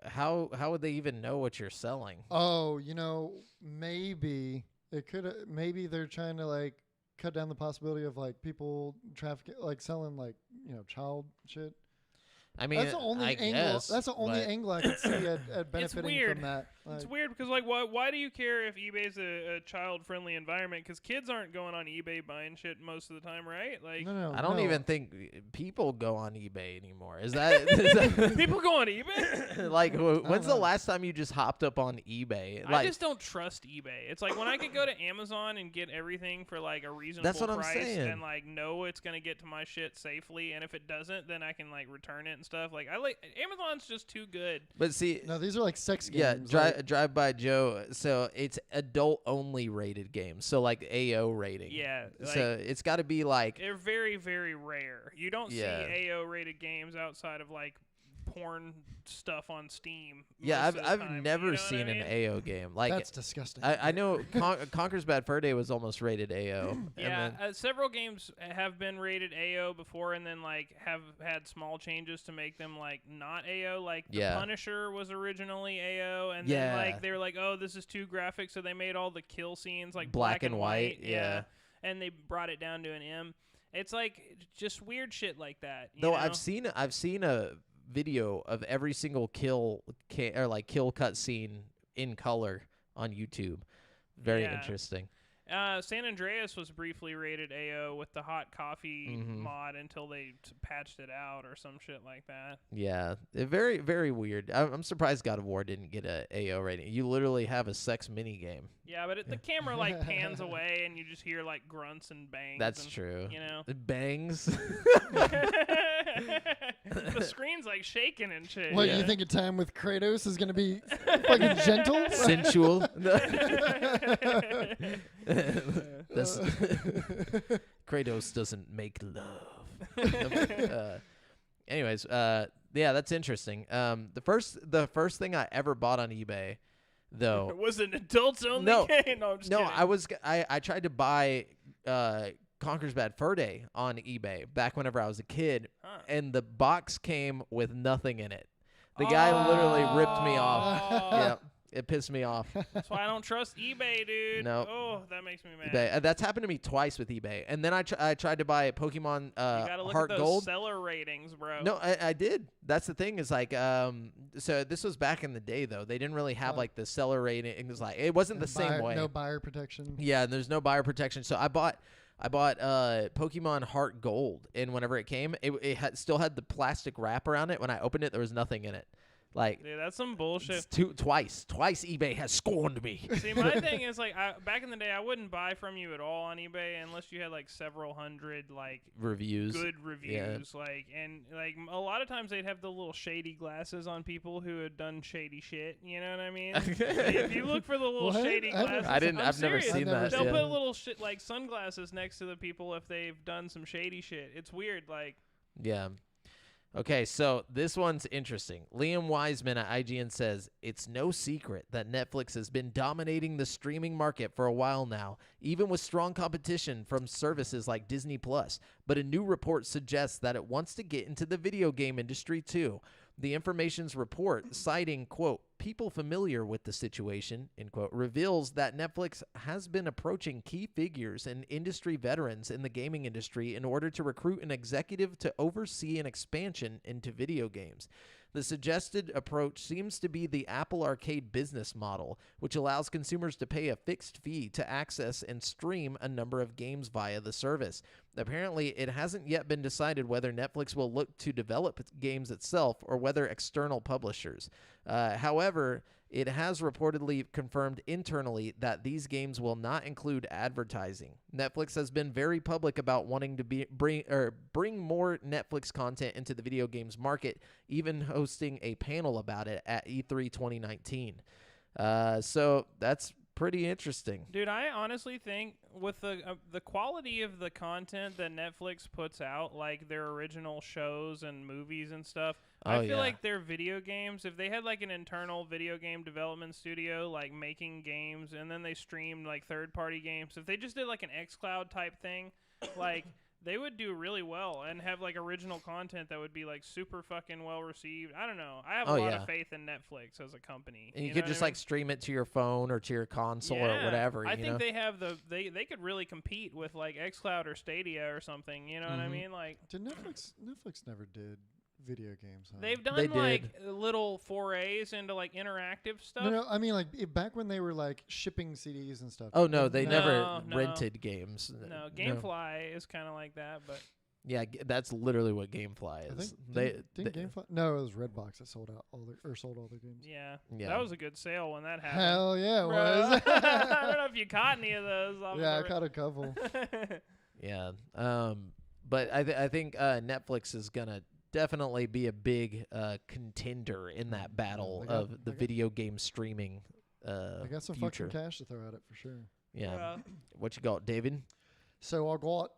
how would they even know what you're selling? Oh, you know, maybe it could. Maybe they're trying to like cut down the possibility of like people trafficking, like selling like child shit. I mean, That's the only I angle. guess, That's the only but- angle I could see at benefiting weird. from that. It's Like, weird because, like, why do you care if eBay's a child-friendly environment? Because kids aren't going on eBay buying shit most of the time, right? Like, no, I don't no. even think people go on eBay anymore. Is that people go on eBay? like when's the know. last time you just hopped up on eBay? I Like just don't trust eBay. It's like when I could go to Amazon and get everything for like a reasonable That's what I'm price saying. and like know it's gonna get to my shit safely, and if it doesn't, then I can like return it and stuff. Like Amazon's just too good. but see, No, these are like sex games. yeah, like- Drive by Joe. So it's adult only rated games. So like AO rating. Yeah, like, So it's got to be like they're very, very rare. You don't Yeah. see AO rated games outside of like porn stuff on Steam. yeah. most of the I've time, never you know what seen I mean? an AO game. Like That's disgusting. I know Conker's Bad Fur Day was almost rated AO. Yeah, And then, several games have been rated AO before, and then like have had small changes to make them like not AO. Like The Yeah. Punisher was originally AO, and Yeah. then like they were like, oh, this is too graphic, so they made all the kill scenes like Black and white, yeah. and they brought it down to an M. It's like just weird shit like that. You though know? I've seen a video of every single kill cut scene in color on YouTube. Very Yeah. interesting. San Andreas was briefly rated AO with the hot coffee mod until they patched it out or some shit like that. Yeah, very, very weird. I'm surprised God of War didn't get a AO rating. You literally have a sex mini game. Yeah, but the camera like pans away and you just hear like grunts and bangs. That's and, true. You know, It bangs. the screen's like shaking and shit. What, Yeah. you think a time with Kratos is going to be fucking gentle? Sensual. Kratos doesn't make love. Anyways, yeah, that's interesting. The first thing I ever bought on eBay, though. It was an adults only No. game. No, I'm just kidding. I tried to buy Conker's Bad Fur Day on eBay back whenever I was a kid, and the box came with nothing in it. The guy literally ripped me off. Oh. Yeah, it pissed me off. That's why I don't trust eBay, dude. Nope. Oh, that makes me mad. eBay. That's happened to me twice with eBay. And then I tried to buy Pokemon You gotta look Heart at those Gold. seller ratings, bro. No, I did. That's the thing is like, so this was back in the day though. They didn't really have like the seller rating. It was like, it wasn't the same way. No buyer protection. Yeah, and there's no buyer protection. So I bought Pokemon Heart Gold, and whenever it came, it still had the plastic wrap around it. When I opened it, there was nothing in it. Like, Dude, that's some bullshit. twice eBay has scorned me. See, my thing is like, back in the day, I wouldn't buy from you at all on eBay unless you had like several hundred like Reviews. good reviews. Like, and like a lot of times they'd have the little shady glasses on people who had done shady shit. You know what I mean? If you look for the little What? shady glasses, I've never serious. seen I've never that. They'll yeah. put little shit like sunglasses next to the people if they've done some shady shit. It's weird. Like, Yeah. Okay, so this one's interesting. Liam Wiseman at IGN says, it's no secret that Netflix has been dominating the streaming market for a while now, even with strong competition from services like Disney Plus. But a new report suggests that it wants to get into the video game industry too. The Information's report, citing, quote, people familiar with the situation, end quote, reveals that Netflix has been approaching key figures and industry veterans in the gaming industry in order to recruit an executive to oversee an expansion into video games. The suggested approach seems to be the Apple Arcade business model, which allows consumers to pay a fixed fee to access and stream a number of games via the service. Apparently, it hasn't yet been decided whether Netflix will look to develop games itself or whether external publishers. However, it has reportedly confirmed internally that these games will not include advertising. Netflix has been very public about wanting to bring more Netflix content into the video games market, even hosting a panel about it at E3 2019. So that's pretty interesting. dude, I honestly think with the quality of the content that Netflix puts out, like their original shows and movies and stuff, I feel like their video games, if they had like an internal video game development studio, like making games, and then they streamed like third-party games, if they just did like an xCloud type thing, like they would do really well and have like original content that would be like super fucking well received. I don't know. I have a lot of faith in Netflix as a company. And you know could what just I mean? like stream it to your phone or to your console or Yeah, whatever. I you think know? they have they could really compete with like xCloud or Stadia or something. You know what I Mhm. mean? Like Did Netflix never did video games? Huh? they've done They like did. little forays into like interactive stuff. No, I mean like back when they were like shipping CDs and stuff. Oh no, they No, never no. rented games. No, GameFly is kind of like that, but Yeah, that's literally what GameFly I is. think They, didn't GameFly? No, it was Redbox that sold all their games. yeah, Yeah. that was a good sale when that happened. Hell yeah, it Bro. was. I don't know if you caught any of those. off Yeah, I the- caught a couple. yeah. But I think Netflix is gonna definitely be a big contender in that battle They got- of the they got- video game streaming. I got some future. fucking cash to throw at it for sure. Yeah. What you got, David? So I got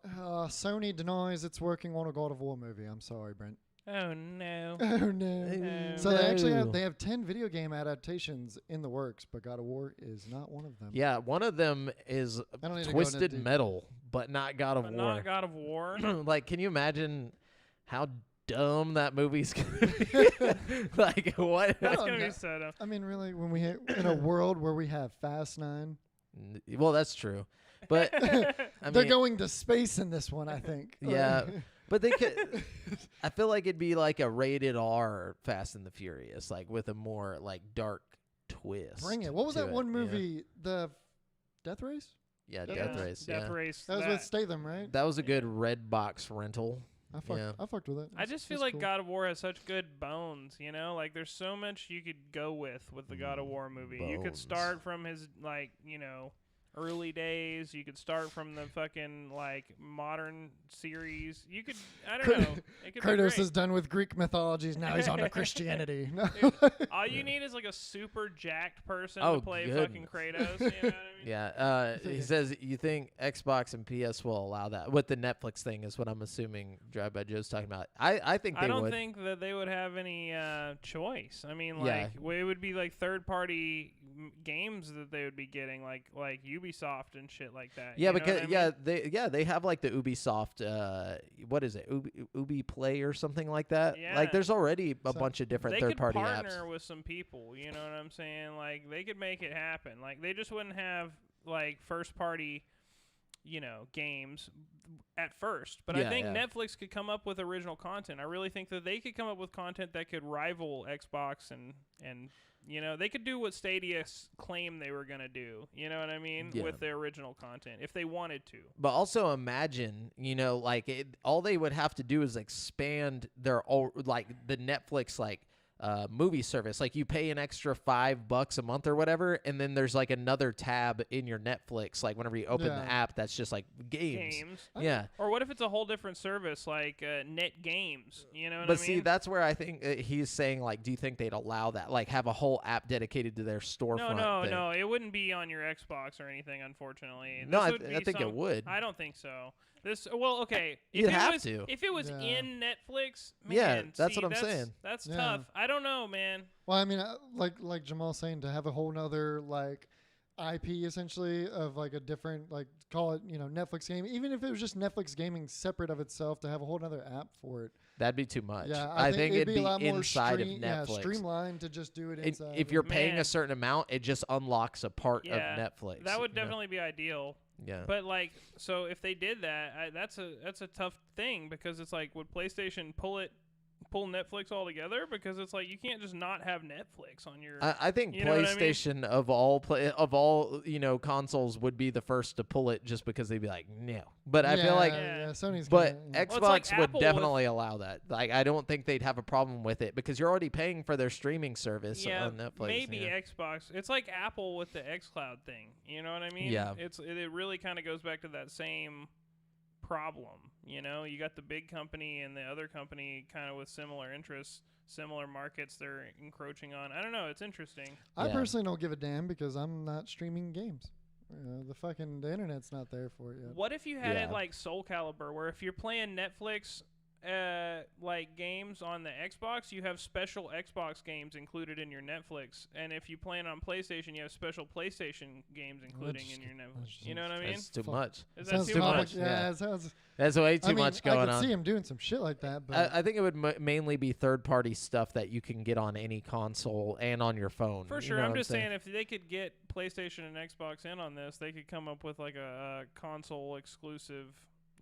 Sony denies it's working on a God of War movie. I'm sorry, Brent. Oh no. Oh no. So they actually have 10 video game adaptations in the works, but God of War is not one of them. Yeah, one of them is I don't need to go into Twisted deep- Metal, but not God of But War. not God of War. Like, can you imagine how dumb that movie's gonna be? Like, what? That's don't gonna know. be so dumb. I mean, really, when we in a world where we have Fast 9, Well, that's true, but I they're mean, going to space in this one, I think. Yeah. but they could. I feel like it'd be like a rated R Fast and the Furious, like with a more like dark twist. Bring it. What was to that one you know? movie? The Death Race? Yeah, Death Death Race. Race. Death Yeah. Race. That was with Statham, right? That was a good red box rental. Yeah. I fucked with it. I just feel like God of War has such good bones, you know? Like, there's so much you could go with the God of War movie. You could Bones. start from his, like, you know, early days. You could start from the fucking, like, modern series. You could, I don't know. It could be Kratos great. is done with Greek mythologies. Now he's on to Christianity. Dude, all you need is, like, a super jacked person Oh, to play goodness. fucking Kratos, you know what I mean? Yeah. He says you think Xbox and PS will allow that with the Netflix thing is what I'm assuming Drive by Joe's talking about. I think they I don't would. think that they would have any choice. I mean, Yeah. like, it would be like third-party games that they would be getting, like Ubisoft and shit like that. Yeah, you know because what I mean? they have like the Ubisoft what is it? Ubi Play or something like that. Yeah. Like there's already a So bunch of different They third could party partner apps. with some people. You know what I'm saying? Like, they could make it happen. Like, they just wouldn't have like first-party, you know, games at first. But I Yeah, think yeah. Netflix could come up with original content. I really think that they could come up with content that could rival Xbox and you know, they could do what Stadia claimed they were going to do. You know what I mean? Yeah. With their original content, if they wanted to. But also imagine, you know, like all they would have to do is expand their like the Netflix movie service. Like you pay an extra $5 a month or whatever, and then there's like another tab in your Netflix. Like whenever you open the Yeah. app, that's just like games. Yeah. Or what if it's a whole different service like Net Games? You know what But I see, mean? that's where I think he's saying, like, do you think they'd allow that? Like, have a whole app dedicated to their storefront thing? No, it wouldn't be on your Xbox or anything, unfortunately. No, This I would be think it some- would. I don't think so. Okay. You'd If it have was, to. If it was Yeah. in Netflix, man, Yeah, that's see, what I'm saying. That's Yeah. tough. I don't know, man. Well, I mean, like Jamal's saying, to have a whole nother like IP essentially of like a different, like, call it, you know, Netflix game. Even if it was just Netflix gaming separate of itself, to have a whole nother app for it. That'd be too much. Yeah, I think it'd a be lot more inside of Yeah, Netflix. streamlined to just do it And inside. if of you're it. paying Man. a certain amount, it just unlocks a part Yeah, of Netflix. That would you know? definitely be ideal. Yeah. But like, so if they did that, that's a tough thing, because it's like, would PlayStation pull Netflix altogether? Because it's like, you can't just not have Netflix on your. I think You know what I mean? PlayStation of all you know consoles would be the first to pull it, just because they'd be like no. But I feel like, Yeah. Sony's. but kinda, Well, it's like Xbox would Apple definitely allow that. Like I don't think they'd have a problem with it, because you're already paying for their streaming service yeah, on Netflix. maybe you know? Xbox. It's like Apple with the xCloud thing. You know what I mean? Yeah. It really kind of goes back to that same problem. You know, you got the big company and the other company kind of with similar interests, similar markets they're encroaching on. I don't know. It's interesting. I Yeah. personally don't give a damn because I'm not streaming games. The internet's not there for it yet. What if you had Yeah. it like Soul Calibur, where if you're playing Netflix like games on the Xbox, you have special Xbox games included in your Netflix, and if you play it on PlayStation, you have special PlayStation games including in your Netflix. You know what I mean? That's too Fuck. much. Is that Sounds too too much? much. Yeah. it sounds. That's way too I mean, much I going could on. see him doing some shit like that, but I think it would mainly be third-party stuff that you can get on any console and on your phone. For You sure. know I'm what just saying? saying, if they could get PlayStation and Xbox in on this, they could come up with like a console exclusive,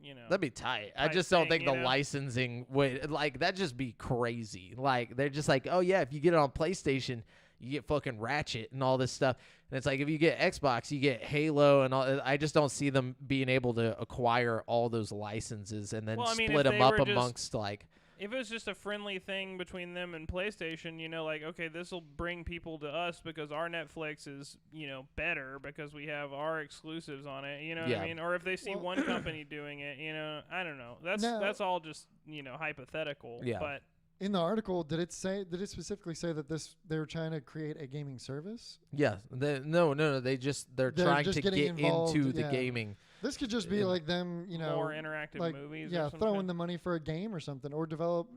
you know. That'd be tight. I type just don't thing, think you the know? licensing would, like, that'd just be crazy. Like, they're just like, oh yeah, if you get it on PlayStation, you get fucking Ratchet and all this stuff. And it's like, if you get Xbox, you get Halo and all. I just don't see them being able to acquire all those licenses and then Well, I mean, split if them they up were just- amongst, like, If it was just a friendly thing between them and PlayStation, you know, like, okay, this will bring people to us because our Netflix is, you know, better because we have our exclusives on it, you know what Yeah. I mean? Or if they see Well- one company doing it, you know, I don't know. That's No. that's all just, you know, hypothetical. Yeah. But in the article, did it specifically say that they were trying to create a gaming service? yeah. No. They're They're trying just to getting get involved, into the yeah. gaming. This could just be Yeah. like them, you know, more interactive like movies. yeah, or some throwing shit. the money for a game or something, or develop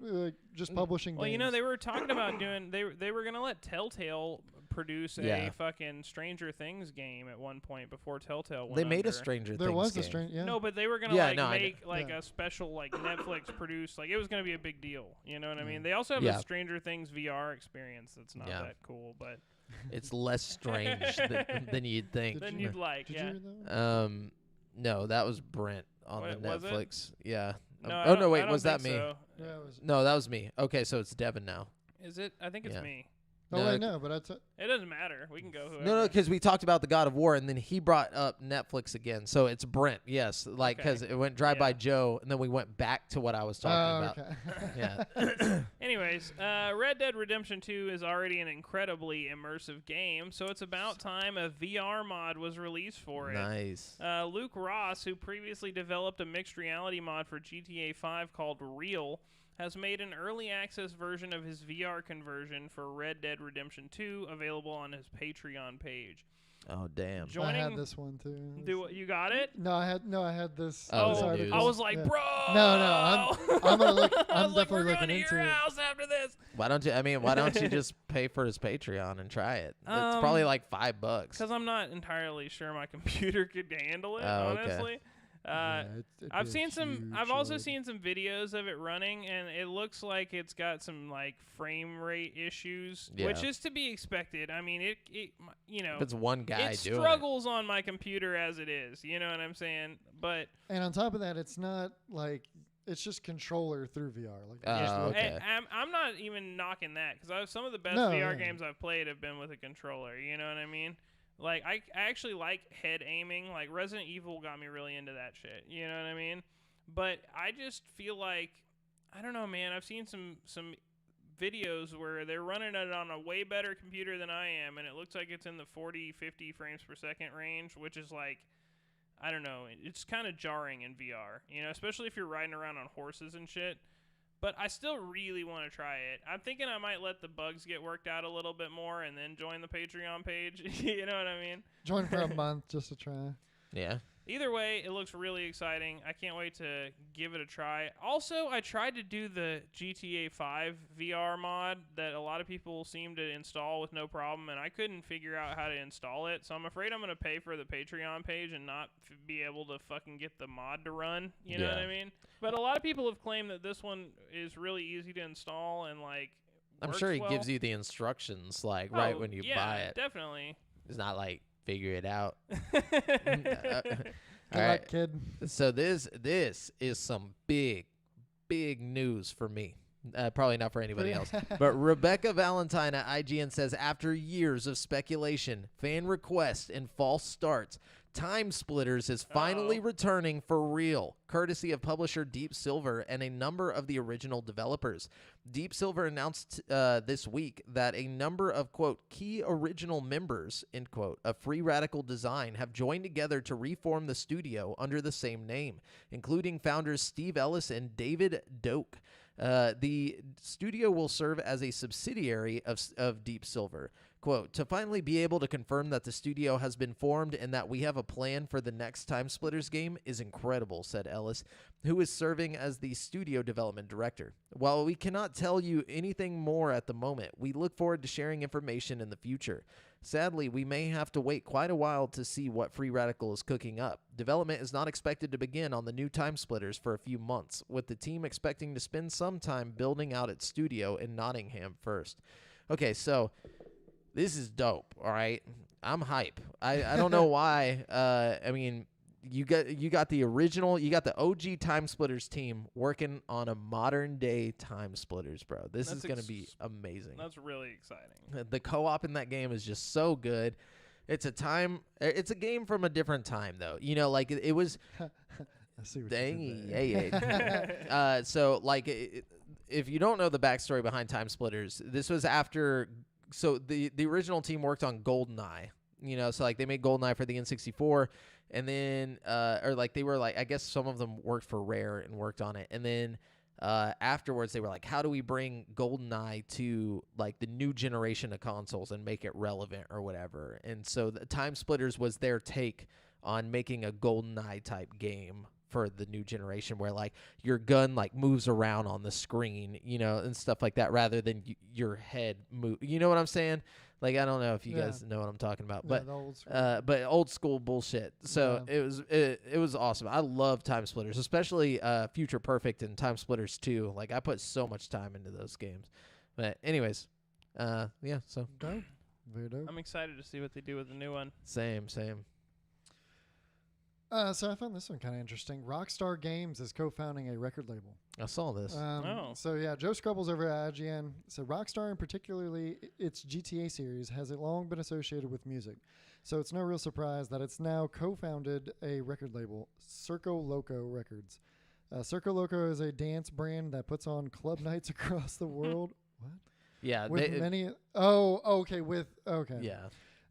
just publishing. Well, you games. know, they were talking about doing. They were gonna let Telltale produce Yeah. a fucking Stranger Things game at one point before Telltale went They made under. a Stranger there Things was game. a strange. Yeah. No, but they were gonna Yeah, like no, I know. make like Yeah. a special like Netflix produced, like it was gonna be a big deal. You know what I mean? They also have Yeah. a Stranger Things VR experience that's not Yeah. that cool, but It's less strange than you'd think. Did then you- you'd like, Did yeah. you read that one? No, that was Brent on Wait, the was it? Netflix. Yeah. No, I oh no, don't- I wait, don't was that think me? so. Yeah, it was. No, that was me. Okay, so it's Devin now. Is it? I think it's Yeah. me. Oh, No, wait, no, but It doesn't matter. We can go whoever. No, because we talked about the God of War, and then he brought up Netflix again. So it's Brent, yes, like because it went Drive by Yeah. Joe, and then we went back to what I was talking about. Okay. Yeah, Anyways, Red Dead Redemption 2 is already an incredibly immersive game, so it's about time a VR mod was released for it. nice. Luke Ross, who previously developed a mixed reality mod for GTA 5 called Real, has made an early access version of his VR conversion for Red Dead Redemption 2 available on his Patreon page. Oh damn. I had this one too. You got it? No, I had this. Oh, this the article. news. I was like, Yeah. bro. No, I'm gonna look. I I'm was like, definitely we're looking going to into your it. house after this. Why don't you? I mean, why don't you just pay for his Patreon and try it? It's probably like $5. Because I'm not entirely sure my computer could handle it, Oh, okay. honestly. Yeah, it'd I've be a seen some. huge I've also load. seen some videos of it running, and it looks like it's got some like frame rate issues, which Yeah. is to be expected. I mean, it you know, If it's one guy it doing struggles on my computer as it is. You know what I'm saying? But And on top of that, it's not like it's just controller through VR. Like Oh, just look- okay. I'm not even knocking that because some of the best No, VR yeah. games I've played have been with a controller. You know what I mean? Like I actually like head aiming. Like Resident Evil got me really into that shit. You know what I mean? But I just feel like I don't know, man. I've seen some videos where they're running it on a way better computer than I am, and it looks like it's in the 40, 50 frames per second range, which is like I don't know. It's kind of jarring in VR. You know, especially if you're riding around on horses and shit. But I still really want to try it. I'm thinking I might let the bugs get worked out a little bit more and then join the Patreon page. You know what I mean? join for a month just to try. Yeah. Either way, it looks really exciting. I can't wait to give it a try. Also, I tried to do the GTA 5 VR mod that a lot of people seem to install with no problem, and I couldn't figure out how to install it. So I'm afraid I'm going to pay for the Patreon page and not be able to fucking get the mod to run. You know what Yeah. I mean? But a lot of people have claimed that this one is really easy to install and, like, I'm works sure he well. gives you the instructions like right Oh, when you yeah, buy it. Definitely. It's not like figure it out. Good All luck, right. kid. So this is some big news for me. Probably not for anybody else. But Rebecca Valentine at IGN says after years of speculation, fan requests, and false starts, Time Splitters is finally returning for real, courtesy of publisher Deep Silver and a number of the original developers. Deep Silver announced this week that a number of, quote, key original members, end quote, of Free Radical Design have joined together to reform the studio under the same name, including founders Steve Ellis and David Doak. The studio will serve as a subsidiary of Deep Silver. Quote, to finally be able to confirm that the studio has been formed and that we have a plan for the next Time Splitters game is incredible, said Ellis, who is serving as the studio development director. While we cannot tell you anything more at the moment, we look forward to sharing information in the future. Sadly, we may have to wait quite a while to see what Free Radical is cooking up. Development is not expected to begin on the new Time Splitters for a few months, with the team expecting to spend some time building out its studio in Nottingham first. Okay, so this is dope, all right? I'm hype. I don't know why. I mean, you got the original, you got the OG Time Splitters team working on a modern day Time Splitters, bro. This is going to be amazing. That's really exciting. The co-op in that game is just so good. It's a game from a different time though. You know, like it was I see what you dang, did there. yeah. So like if you don't know the backstory behind Time Splitters, this was after so the original team worked on GoldenEye, you know, so like they made GoldenEye for the N64 and then or like they were like I guess some of them worked for Rare and worked on it. And then afterwards they were like, how do we bring GoldenEye to like the new generation of consoles and make it relevant or whatever? And so the Time Splitters was their take on making a GoldenEye type game for the new generation where like your gun like moves around on the screen, you know, and stuff like that rather than your head move. You know what I'm saying? Like I don't know if you Yeah. guys know what I'm talking about, Yeah, but the old school. but old school bullshit. So it was awesome. I love Time Splitters, especially Future Perfect and Time Splitters 2. Like I put so much time into those games. But anyways, yeah, so Dope. Very dope. I'm excited to see what they do with the new one. same. So I found this one kind of interesting. Rockstar Games is co-founding a record label. I saw this. So yeah, Joe Scrubbles over at IGN said Rockstar, and particularly its GTA series, has long been associated with music. So it's no real surprise that it's now co-founded a record label, Circo Loco Records. Circo Loco is a dance brand that puts on club nights across the world. What? Yeah. With many. Oh, okay. Okay. Yeah.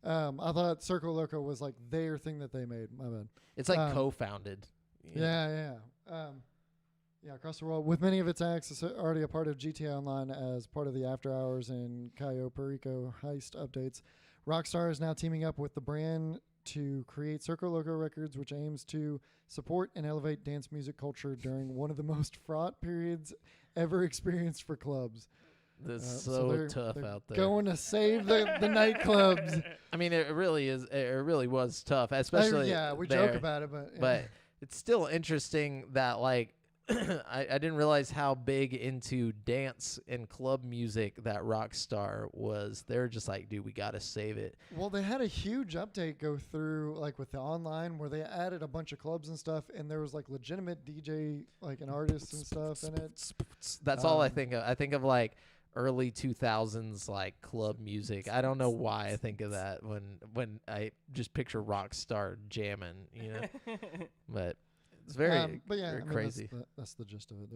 I thought Circo Loco was like their thing that they made. My bad. It's like co-founded. Yeah. Across the world, with many of its acts is already a part of GTA Online as part of the After Hours and Cayo Perico heist updates. Rockstar is now teaming up with the brand to create Circo Loco Records, which aims to support and elevate dance music culture during one of the most fraught periods ever experienced for clubs. That's they're tough out there. Going to save the nightclubs. I mean, it really is. It really was tough, especially. We there. joke about it, but But it's still interesting that like I didn't realize how big into dance and club music that Rockstar was. They're just like, dude, we gotta save it. Well, they had a huge update go through, like with the online, where they added a bunch of clubs and stuff, and there was like legitimate DJ, like an artist and stuff in it. That's all I think of. I think of like early 2000s like club music. I don't know why I think of that when I just picture Rockstar jamming, you know. But it's very crazy. That's the gist of it.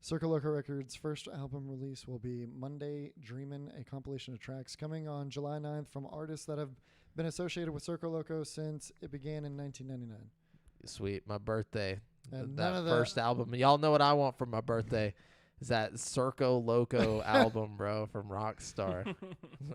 Circo Loco Records' first album release will be Monday Dreamin', a compilation of tracks coming on July 9th from artists that have been associated with Circo Loco since it began in 1999. Sweet, my birthday. And that first album. Y'all know what I want for my birthday. Is that Circo Loco album, bro, from Rockstar.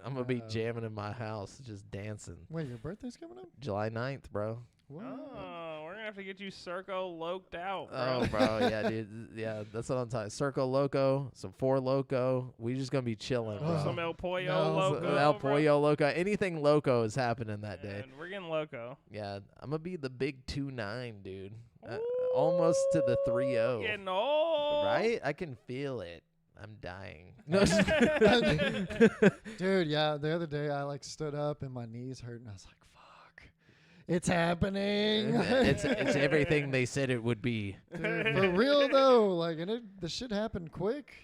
I'm going to be jamming in my house, just dancing. Wait, your birthday's coming up? July 9th, bro. What? Oh, we're going to have to get you Circo Loked out, bro. Oh, bro, yeah, dude. Yeah, that's what I'm talking. Circo Loco, some Four Loco. We just going to be chilling, bro. Some El Pollo No. Loco. El bro. Pollo Loco. Anything Loco is happening that day. And we're getting loco. Yeah, I'm going to be the big 2-9, dude. Almost to the 3-0. Getting old. Right? I can feel it. I'm dying. Dude, yeah, the other day I like stood up and my knees hurt and I was like, fuck. It's happening. it's everything they said it would be. Dude, for real though, like, and the shit happened quick.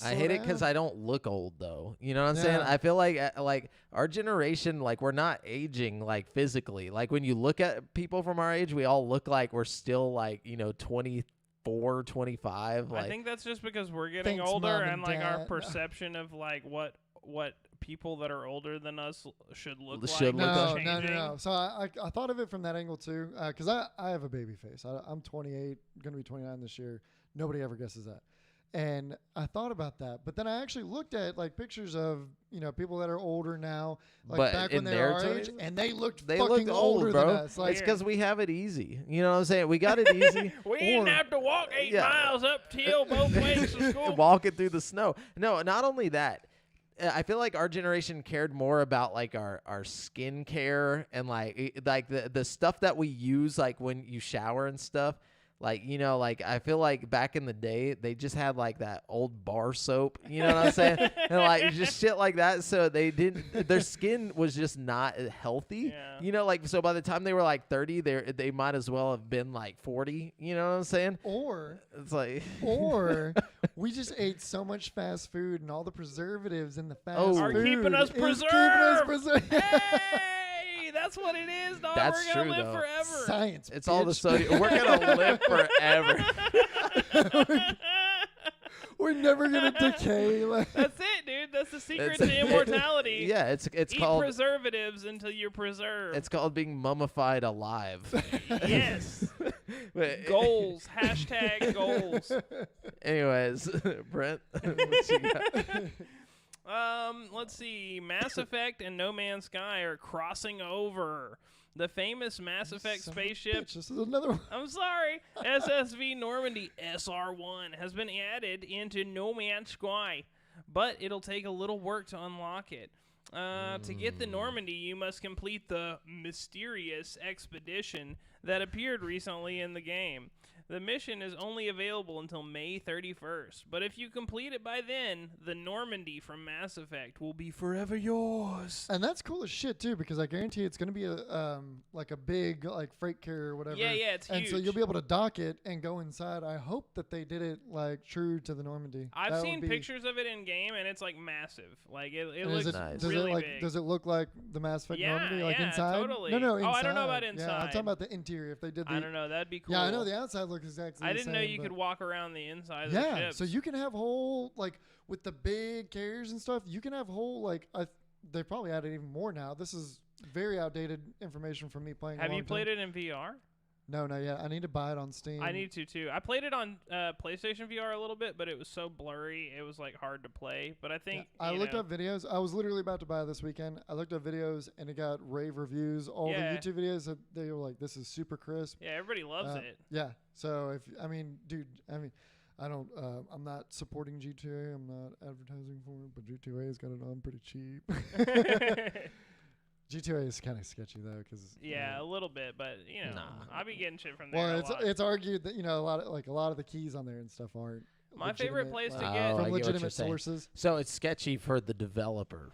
I hate it because I don't look old though. You know what I'm saying? I feel like our generation, like we're not aging like physically. Like when you look at people from our age, we all look like we're still like 24, 25. Like, I think that's just because we're getting Thanks, older Mom and and like our Dad. perception of like what people that are older than us should look Should like. look is No. changing. So I thought of it from that angle too, because I have a baby face. I'm 28, going to be 29 this year. Nobody ever guesses that. And I thought about that, but then I actually looked at like pictures of people that are older now, like But back in when they their were our age, time, and they looked they fucking look old, older bro. than us. Like, It's because we have it easy. You know what I'm saying? We got it easy. We didn't have to walk 8 miles uphill both ways to school. Walking through the snow. No, not only that. I feel like our generation cared more about like our skin care and like the stuff that we use like when you shower and stuff. Like, like I feel like back in the day, they just had like that old bar soap, you know what I'm saying? And like just shit like that. So their skin was just not healthy, Yeah. like, so by the time they were like 30, they might as well have been like 40, you know what I'm saying? or It's like, we just ate so much fast food and all the preservatives in the fast Are food keeping us is keeping us preserved. Hey, that's what it is, dog. That's We're gonna true, live though. forever. Science. it's all the bitch. sodium. We're going to live forever. We're never gonna decay. Like, That's it, dude. That's the secret It's- to immortality. Yeah, it's Eat called preservatives until you're preserved. it's called being mummified alive. Yes. But- Goals. Hashtag goals. Anyways, Brent, what you got? Let's see. Mass Effect and No Man's Sky are crossing over. The famous Mass Effect son of a spaceship. bitch, this is another one. I'm sorry. SSV Normandy SR1 has been added into No Man's Sky, but it'll take a little work to unlock it. To get the Normandy, you must complete the mysterious expedition that appeared recently in the game. The mission is only available until May 31st, but if you complete it by then, the Normandy from Mass Effect will be forever yours. And that's cool as shit too, because I guarantee it's going to be a like a big like freight carrier or whatever. Yeah, it's and huge. so you'll be able to dock it and go inside. I hope that they did it like true to the Normandy. I've That seen would be- pictures of it in game, and it's like massive. Like it and looks Nice. does really it like big. does it look like the Mass Effect Yeah, Normandy like yeah, inside? totally. No, Oh, I don't know about Yeah, I'm inside. talking about the interior. If they did the I don't know. That'd be cool. Yeah, I know the outside looks exactly I the didn't know same, you but- could walk around the inside of the Yeah, ship. so you can have whole like with the big carriers and stuff. You can have whole like they probably added even more now. This is very outdated information from me playing. Have you played it in VR? No, not yet. I need to buy it on Steam. I need to too. I played it on PlayStation VR a little bit, but it was so blurry, it was like hard to play. But I think I you looked know, up videos. I was literally about to buy it this weekend. I looked up videos and it got rave reviews. All Yeah. the YouTube videos, they were like, "This is super crisp." Yeah, everybody loves it. Yeah. So dude, I don't. I'm not supporting G2A. I'm not advertising for it, but G2A has got it on pretty cheap. G2A is kind of sketchy though, because Yeah, a little bit, but you know, Nah. I'll be getting shit from there. well, a lot. it's argued that a lot of the keys on there and stuff aren't. My favorite legitimate, place to like, get- Oh, I from get what you're legitimate saying. sources. So it's sketchy for the developer.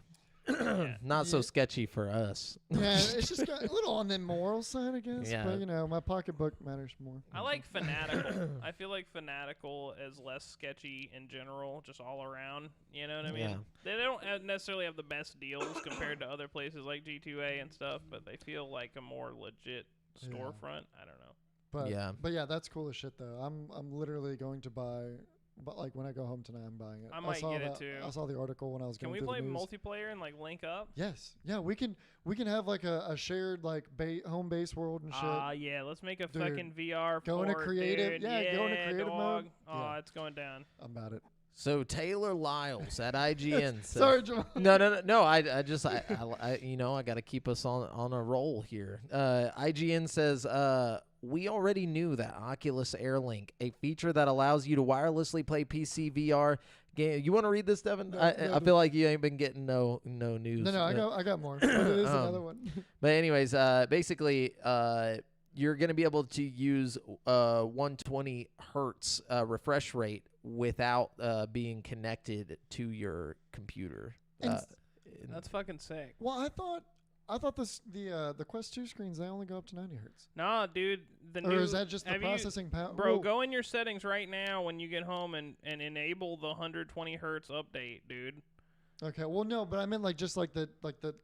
Yeah. Not so Yeah. sketchy for us. Yeah, it's just got a little on the moral side, I guess. Yeah. But my pocketbook matters more. I like Fanatical. I feel like Fanatical is less sketchy in general, just all around. You know what I mean? Yeah. They don't necessarily have the best deals compared to other places like G2A and stuff, but they feel like a more legit Yeah. storefront. I don't know. But yeah, that's cool as shit though. I'm literally going to buy. But like when I go home tonight, I'm buying it. I might saw get it that- too. I saw the article when I was Can going we through play the news. multiplayer and like link up? Yes, yeah, we can have like a shared like home base world and shit. Yeah, let's make a Dude, fucking VR. go into fort, creative- dude. yeah, go into creative dog. mode. Oh, Yeah. it's going down. I'm about it. So Taylor Lyles at IGN said, Sorry, Jamal. No. I got to keep us on a roll here. IGN says, we already knew that Oculus Air Link, a feature that allows you to wirelessly play PC VR game. You want to read this, Devin? No, I feel like you ain't been getting no news. No, I got more. But it is another one. But anyways, basically, you're going to be able to use 120 hertz refresh rate without being connected to your computer. And That's fucking sick. Well, I thought the Quest 2 screens, they only go up to 90 hertz. Nah, dude. The Or new, is that just the have you- processing power? Bro, go in your settings right now when you get home and enable the 120 hertz update, dude. Okay, well, no, but I meant like just like the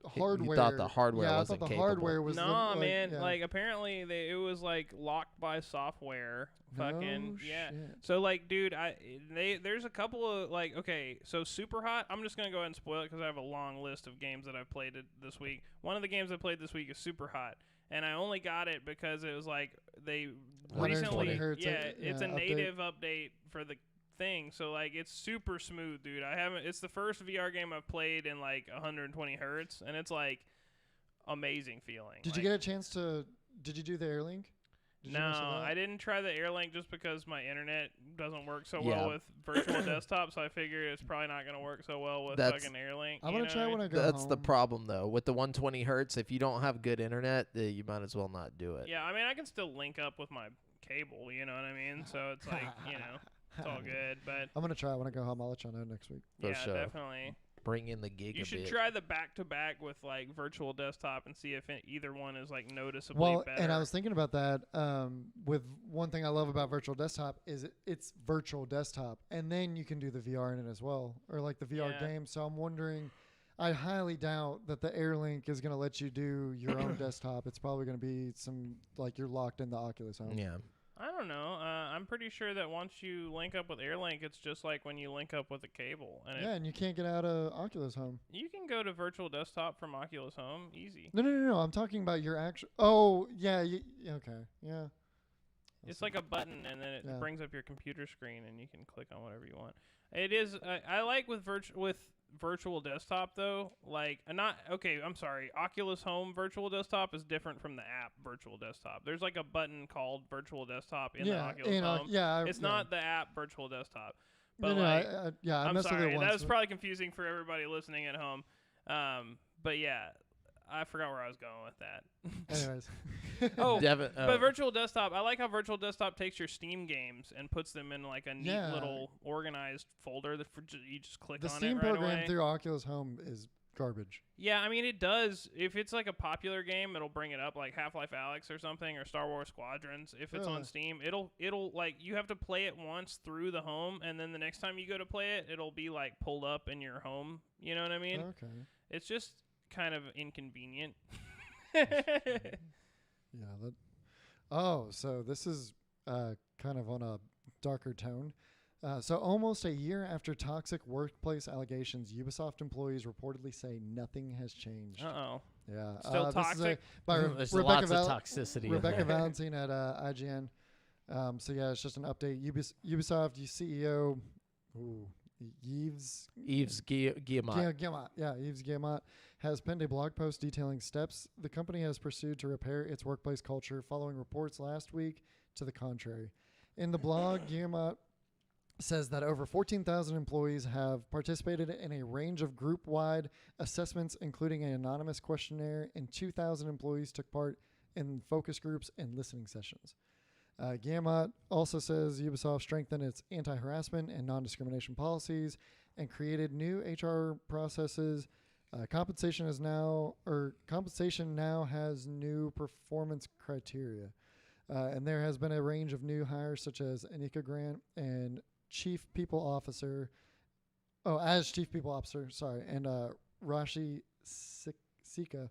hardware. thought the hardware yeah, wasn't I thought the capable. hardware was. Nah, man. yeah. Like apparently it was like locked by software. Fucking No yeah. shit. So like, dude, there's a couple of like, okay, so Super Hot. I'm just gonna go ahead and spoil it because I have a long list of games that I've played this week. One of the games I played this week is Super Hot, and I only got it because it was like they 120 recently, hertz, it's a update. native update for the thing. So like, it's super smooth, dude. It's the first VR game I've played in like 120 hertz, and it's like amazing feeling. Did you Like, get a chance to? Did you do the AirLink? Did you No, mess with that? I didn't try the AirLink just because my internet doesn't work so Yeah. well with virtual desktop, so I figured it's probably not going to work so well with That's- fucking AirLink. I'm you gonna know try what I when mean? I go That's the home. problem, though. With the 120 hertz, if you don't have good internet, you might as well not do it. Yeah, I mean, I can still link up with my cable, you know what I mean? So it's like, it's all good, but I'm gonna try when I go home. I'll let y'all know next week. For yeah, sure. definitely. Bring in the gigabit. You should try the back-to-back with like virtual desktop and see if either one is like noticeably Well, better. and I was thinking about that. With one thing I love about virtual desktop is it's virtual desktop, and then you can do the VR in it as well, or like the VR Yeah. game. So I'm wondering. I highly doubt that the AirLink is gonna let you do your own desktop. It's probably gonna be some like you're locked in the Oculus Home. Yeah. I don't know. I'm pretty sure that once you link up with AirLink, it's just like when you link up with a cable, and Yeah, and you can't get out of Oculus Home. you can go to virtual desktop from Oculus Home easy. No. I'm talking about your actual. Oh, yeah. Okay. Yeah. It's like a button, and then it Yeah. brings up your computer screen, and you can click on whatever you want. It is. I like with virtual desktop though. Like not okay. I'm sorry. Oculus Home virtual desktop is different from the app virtual desktop. There's like a button called virtual desktop in the Oculus Home. It's not the app virtual desktop. But No, like, I I'm messed with sorry. it once. That was probably confusing for everybody listening at home. But yeah, I forgot where I was going with that. Anyways. Oh, Devin, but Virtual Desktop, I like how Virtual Desktop takes your Steam games and puts them in like a neat Yeah. little organized folder that you just click The on Steam it right program away. through Oculus Home is garbage. Yeah, I mean it does. If it's like a popular game, it'll bring it up, like Half-Life Alyx or something, or Star Wars Squadrons. If it's on Really? Steam, it'll like you have to play it once through the home, and then the next time you go to play it, it'll be like pulled up in your home. You know what I mean? Okay. It's just kind of inconvenient. Yeah. Oh, so this is kind of on a darker tone. So almost a year after toxic workplace allegations, Ubisoft employees reportedly say nothing has changed. Uh-oh. Yeah. Still this toxic? Is by There's Rebecca, lots of toxicity. in Rebecca there. Valentine at IGN. So yeah, it's just an update. Ubisoft CEO, Yves Guillemot. Guillemot. Yeah, Yves Guillemot has penned a blog post detailing steps the company has pursued to repair its workplace culture following reports last week to the contrary. In the blog, Guillemot says that over 14,000 employees have participated in a range of group-wide assessments, including an anonymous questionnaire, and 2,000 employees took part in focus groups and listening sessions. Guillemot also says Ubisoft strengthened its anti-harassment and non-discrimination policies and created new HR processes. Compensation now has new performance criteria. And there has been a range of new hires such as Anika Grant and Chief People Officer, and Rashi Sika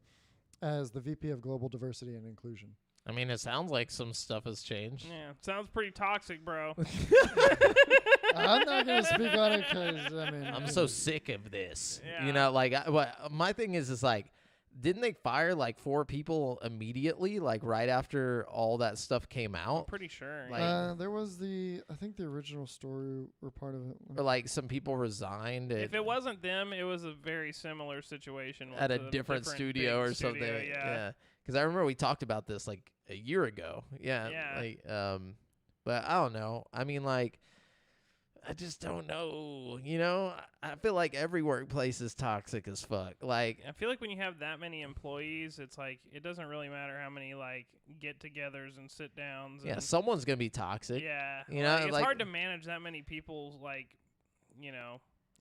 as the VP of Global Diversity and Inclusion. I mean, it sounds like some stuff has changed. Yeah, sounds pretty toxic, bro. I'm not going to speak on it because, I mean... I'm so sick of this. Yeah. You know, like, my thing is like, didn't they fire like 4 people immediately, like right after all that stuff came I'm out? pretty sure. Like- there was I think the original story or part of it. Or like some people resigned if it wasn't them, it was a very similar situation at with a different studio big or something. studio, yeah. Because I remember we talked about this like a year ago. Yeah. Yeah. Like, but I don't know. I mean, like, I just don't know. You know, I feel like every workplace is toxic as fuck. Like, I feel like when you have that many employees, it's like it doesn't really matter how many like get-togethers and sit-downs. yeah, and, someone's gonna be toxic. yeah. You know, it's like- hard to manage that many people's like,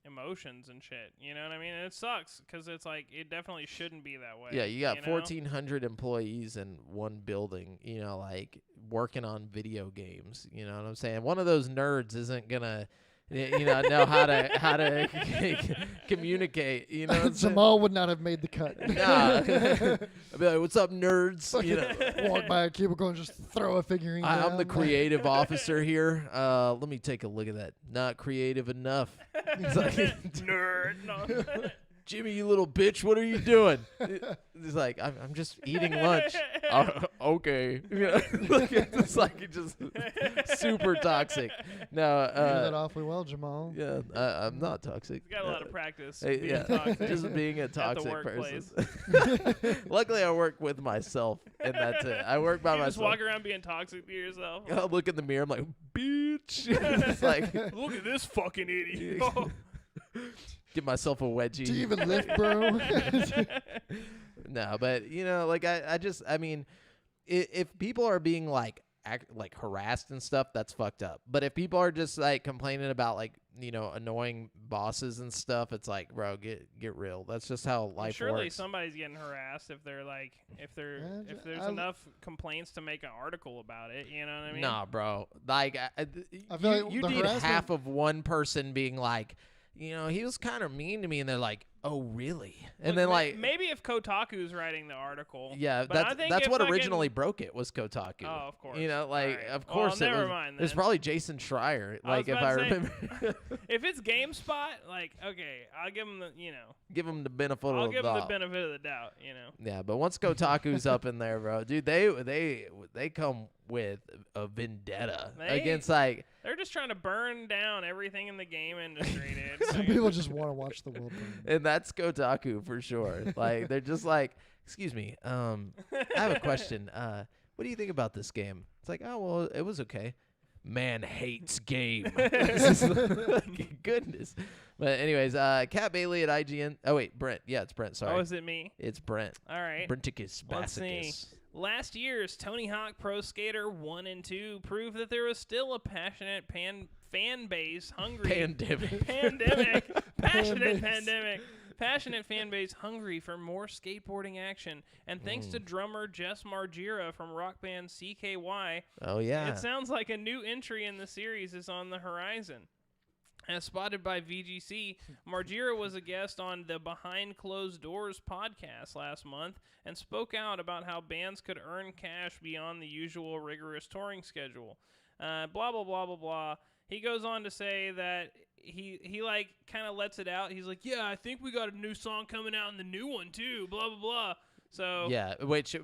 emotions and shit. You know what I mean? And it sucks because it's like it definitely shouldn't be that way. Yeah, you got know? 1,400 employees in one building, you know, like working on video games. You know what I'm saying? One of those nerds isn't gonna, know how to communicate. You know, what I'm saying? Jamal would not have made the cut. Nah. I'd be like, "What's up, nerds?" You know, Walk by a cubicle and just throw a figurine I'm the down. creative officer here. Let me take a look at that. Not creative enough. It's like, Nerd. No. Jimmy, you little bitch, what are you doing? It's like, I'm just eating lunch. Okay. You know, like, it's like it's just super toxic. No, You do that awfully well, Jamal. yeah, I'm not toxic. Got a lot of practice. Hey, being yeah, toxic. just being a the toxic workplace. person. Luckily, I work with myself, and that's it. I work by You just myself. walk around being toxic to yourself. I look in the mirror. I'm like, bitch. It's like, Look at this fucking idiot. give myself a wedgie. Do you even lift, bro? No, but like I mean, if people are being like harassed and stuff, that's fucked up. But if people are just like complaining about like annoying bosses and stuff, it's like, bro, get real. That's just how life Surely works. somebody's getting harassed if there's I- enough complaints to make an article about it. You know what I mean? Nah, bro. Like I feel like you the need harassment- half of one person being like, he was kind of mean to me, and they're like, oh really? And Look, then like. maybe if Kotaku's writing the article. Yeah, but I think that's if what fucking- originally broke it was Kotaku. Oh, of course. Like, Alright. of Well, course it never was. mind It was then. probably Jason Schreier. I Like, was if about I to say- remember, If it's GameSpot, like, okay, I'll give him the, give him the benefit I'll of give the him the doubt. benefit of the doubt. Yeah, but once Kotaku's up in there, bro, dude, they come with a vendetta against like. They're just trying to burn down everything in the game industry, dude. Some people just want to watch the world burn. And that's Kotaku for sure. Like they're just like, excuse me, I have a question. What do you think about this game? It's like, oh well, it was okay. man hates game. This is goodness. But anyways, Kat Bailey at IGN. Oh wait, Brent. Yeah, it's Brent. Sorry. Oh, is it me? It's Brent. All right. Brenticus Let's see. Bassicus. Last year's Tony Hawk Pro Skater 1 and 2 proved that there was still a passionate fan base hungry. Pandemic. Passionate pandemic. Passionate fan base hungry for more skateboarding action. And thanks to drummer Jess Margira from rock band CKY, Oh yeah. it sounds like a new entry in the series is on the horizon. As spotted by VGC, Margira was a guest on the Behind Closed Doors podcast last month and spoke out about how bands could earn cash beyond the usual rigorous touring schedule. Blah, blah, blah, blah, blah. He goes on to say that he like kind of lets it out. He's like, yeah, I think we got a new song coming out in the new one too, blah, blah, blah. So Yeah, which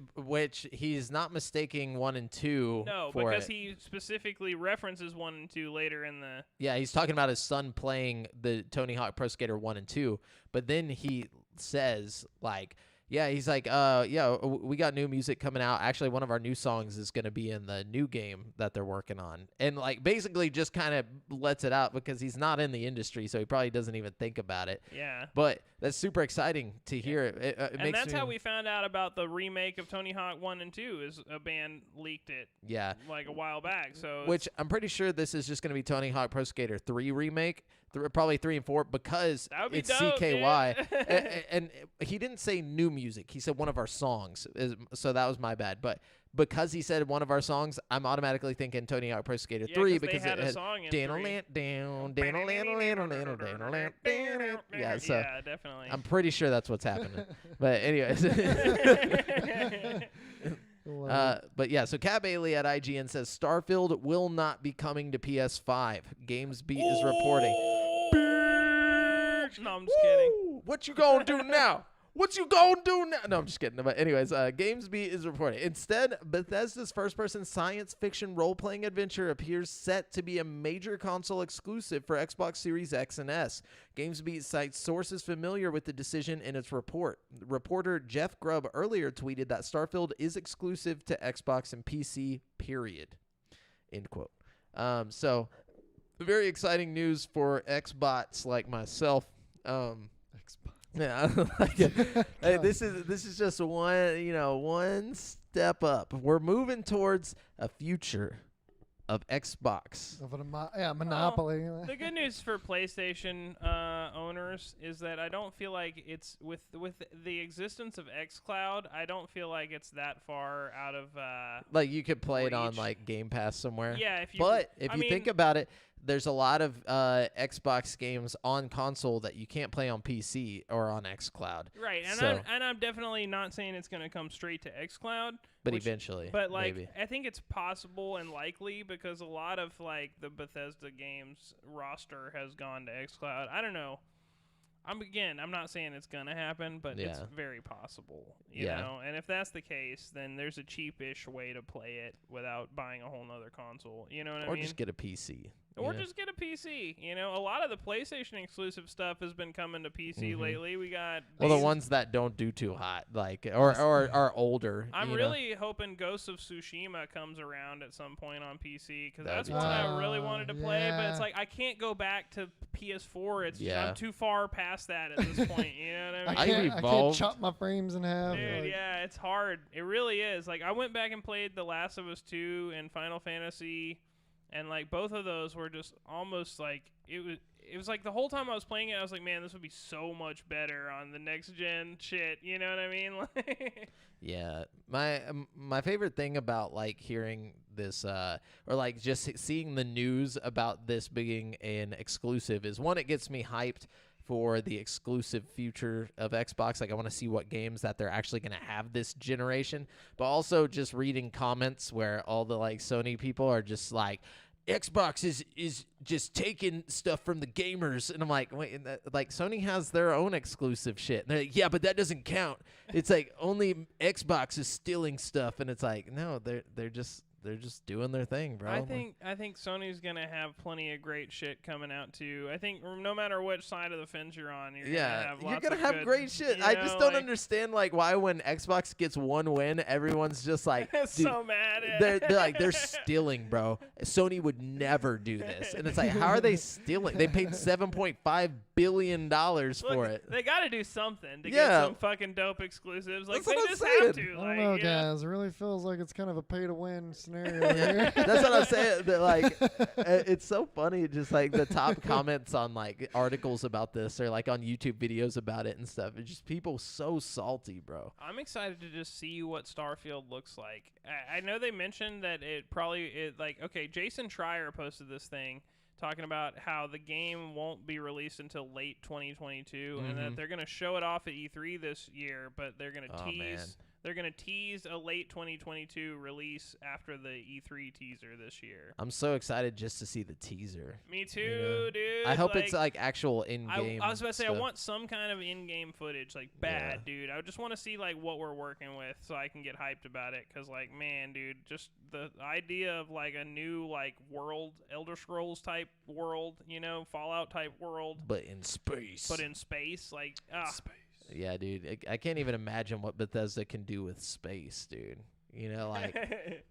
he's not mistaking 1 and 2 no, for because it. he specifically references 1 and 2 later in the... Yeah, he's talking about his son playing the Tony Hawk Pro Skater 1 and 2, but then he says like, yeah, he's like, we got new music coming out. Actually, one of our new songs is going to be in the new game that they're working on. And like basically just kind of lets it out because he's not in the industry, so he probably doesn't even think about it. Yeah. But that's super exciting to hear. It And makes that's me, how we found out about the remake of Tony Hawk 1 and 2 is a band leaked it yeah. like a while back. So Which I'm pretty sure this is just going to be Tony Hawk Pro Skater 3 remake, probably 3 and 4 because That would be it's dope, CKY. dude. and he didn't say new music. He said one of our songs. So that was my bad. But because he said one of our songs, I'm automatically thinking Tony Hawk Pro Skater 3 'cause because they had it a had song in yeah, so yeah, definitely. I'm pretty sure that's what's happening. But anyways. But yeah, so Kat Bailey at IGN says Starfield will not be coming to PS5. GamesBeat is reporting. No, I'm just kidding. Woo! What you gonna do now? What you gonna do now? No, I'm just kidding. But anyways, GamesBeat is reporting. Instead, Bethesda's first-person science fiction role-playing adventure appears set to be a major console exclusive for Xbox Series X and S. GamesBeat cites sources familiar with the decision in its report. Reporter Jeff Grubb earlier tweeted that Starfield is exclusive to Xbox and PC, period. End quote. So, very exciting news for Xbots like myself. Yeah, hey, this is just one step up. We're moving towards a future of Xbox. Of a monopoly. The good news for PlayStation owners is that I don't feel like it's with the existence of xCloud. I don't feel like it's that far out of Like you could play it on reach. like Game Pass somewhere. Yeah, if you. But I if you mean, think about it, there's a lot of Xbox games on console that you can't play on PC or on xCloud. right, and so- I'm definitely not saying it's going to come straight to xCloud. But which- eventually, But like, maybe. I think it's possible and likely because a lot of like the Bethesda games roster has gone to xCloud. I don't know. I'm not saying it's gonna happen, but it's Yeah. very possible. You Yeah. know, and if that's the case, then there's a cheapish way to play it without buying a whole nother console. You know what I Or mean? just get a PC. Or you know? just get a PC. You know, a lot of the PlayStation exclusive stuff has been coming to PC Mhm. lately. We got Well, the Days- ones that don't do too hot, like or are older. I'm you know? really hoping Ghost of Tsushima comes around at some point on PC because That'd that's be one tight. I really wanted to play. But it's Yeah. like I can't go back to PS4. It's just, Yeah. I'm too far past that at this point. You know what I mean? I can't evolved. chop my frames in half. Dude, like- yeah, it's hard. It really is. Like I went back and played The Last of Us 2 and Final Fantasy, and like both of those were just almost like it was like the whole time I was playing it, I was like, man, this would be so much better on the next gen shit. You know what I mean? Like, Yeah, my favorite thing about like hearing this or like just seeing the news about this being an exclusive is one, it gets me hyped for the exclusive future of Xbox. Like I want to see what games that they're actually going to have this generation, but also just reading comments where all the like Sony people are just like, Xbox is just taking stuff from the gamers, and I'm like, wait, like Sony has their own exclusive shit. And they're like, yeah, but that doesn't count. It's like only Xbox is stealing stuff, and it's like, no, they're just doing their thing, bro. I think Sony's gonna have plenty of great shit coming out too. I think no matter which side of the fence you're on, you're gonna have great shit. I just don't understand why when Xbox gets one win, everyone's just like, dude, so mad. they're stealing, bro. Sony would never do this, and it's like, how are they stealing? They paid $7.5 billion for it. They got to do something to get some fucking dope exclusives. Like That's what they I'm just have saying. to. I don't know, guys. It really feels like it's kind of a pay-to-win scenario here. That's what I'm saying. But like, it's so funny. Just like the top comments on like articles about this or like on YouTube videos about it and stuff. It's just people so salty, bro. I'm excited to just see what Starfield looks like. I know they mentioned that Jason Schreier posted this thing talking about how the game won't be released until late 2022 and that they're going to show it off at E3 this year, but they're going to tease a late 2022 release after the E3 teaser this year. I'm so excited just to see the teaser. Me too, dude. I hope it's like actual in-game. I was about to say stuff. I want some kind of in-game footage, like dude. I just want to see like what we're working with so I can get hyped about it. Cause like, man, dude, just the idea of like a new like world, Elder Scrolls type world, Fallout type world, but in space. Like space. Yeah, dude. I can't even imagine what Bethesda can do with space, dude. Like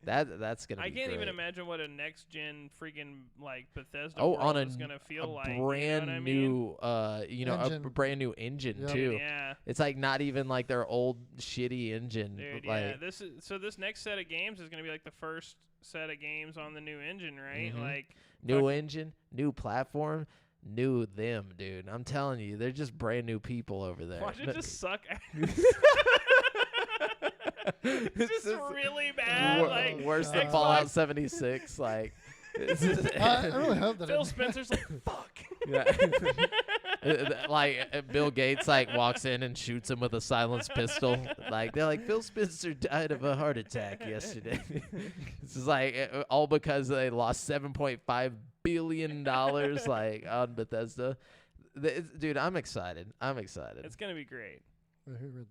that's gonna be I can't great. even imagine what a next gen freaking like Bethesda on is gonna feel like. Brand new engine. a brand new engine too. Yeah. It's like not even like their old shitty engine. Dude, like, this next set of games is gonna be like the first set of games on the new engine, right? Like new engine, new platform. Knew them, dude. I'm telling you, they're just brand new people over there. Watch it just suck ass. It's just really bad. Worse than Xbox. Fallout 76. Like, I really hope that Phil Spencer's like, fuck. Like Bill Gates like walks in and shoots him with a silenced pistol. Like they're like, Phil Spencer died of a heart attack yesterday. This is like all because they lost $7.5 billion like on Bethesda. Dude, I'm excited. It's gonna be great. Wait, who read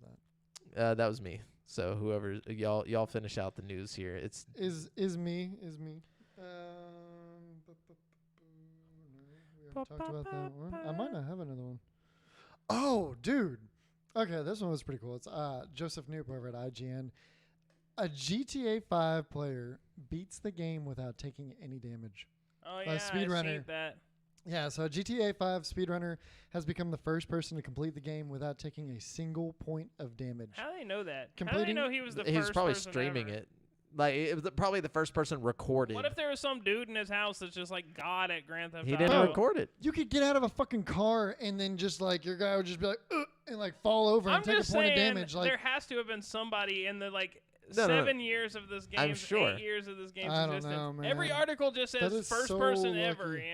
that? That was me. So whoever y'all finish out the news here. It's is me. We haven't talked about that one. I might not have another one. Oh, dude. Okay, this one was pretty cool. It's Joseph Noop over at IGN. A GTA 5 player beats the game without taking any damage. Oh yeah, speedrunner. I've seen that. Yeah, so a GTA 5 speedrunner has become the first person to complete the game without taking a single point of damage. How do they know that? How do Completing- they know he was the He's first probably person streaming ever? it. Like it was probably the first person recorded. What if there was some dude in his house that's just like God at Grand Theft He Auto? didn't record it. You could get out of a fucking car and then just like your guy would just be like, and like fall over I'm and take a just point saying, of damage. Like there has to have been somebody in the like No, 7 years of this game, I'm sure. 8 years of this game's I don't existence. know, man. Every article just That says is first so person ever, lucky.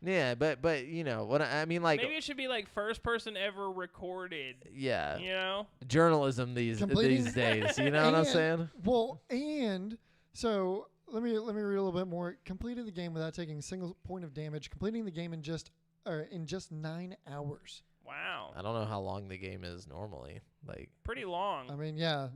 Yeah, but what I mean, like, Maybe it should be like first person ever recorded. yeah, journalism these days. You know what I'm saying? Well, and so let me read a little bit more. Completed the game without taking a single point of damage. Completing the game in just 9 hours. Wow, I don't know how long the game is normally. Like, pretty long. I mean, yeah.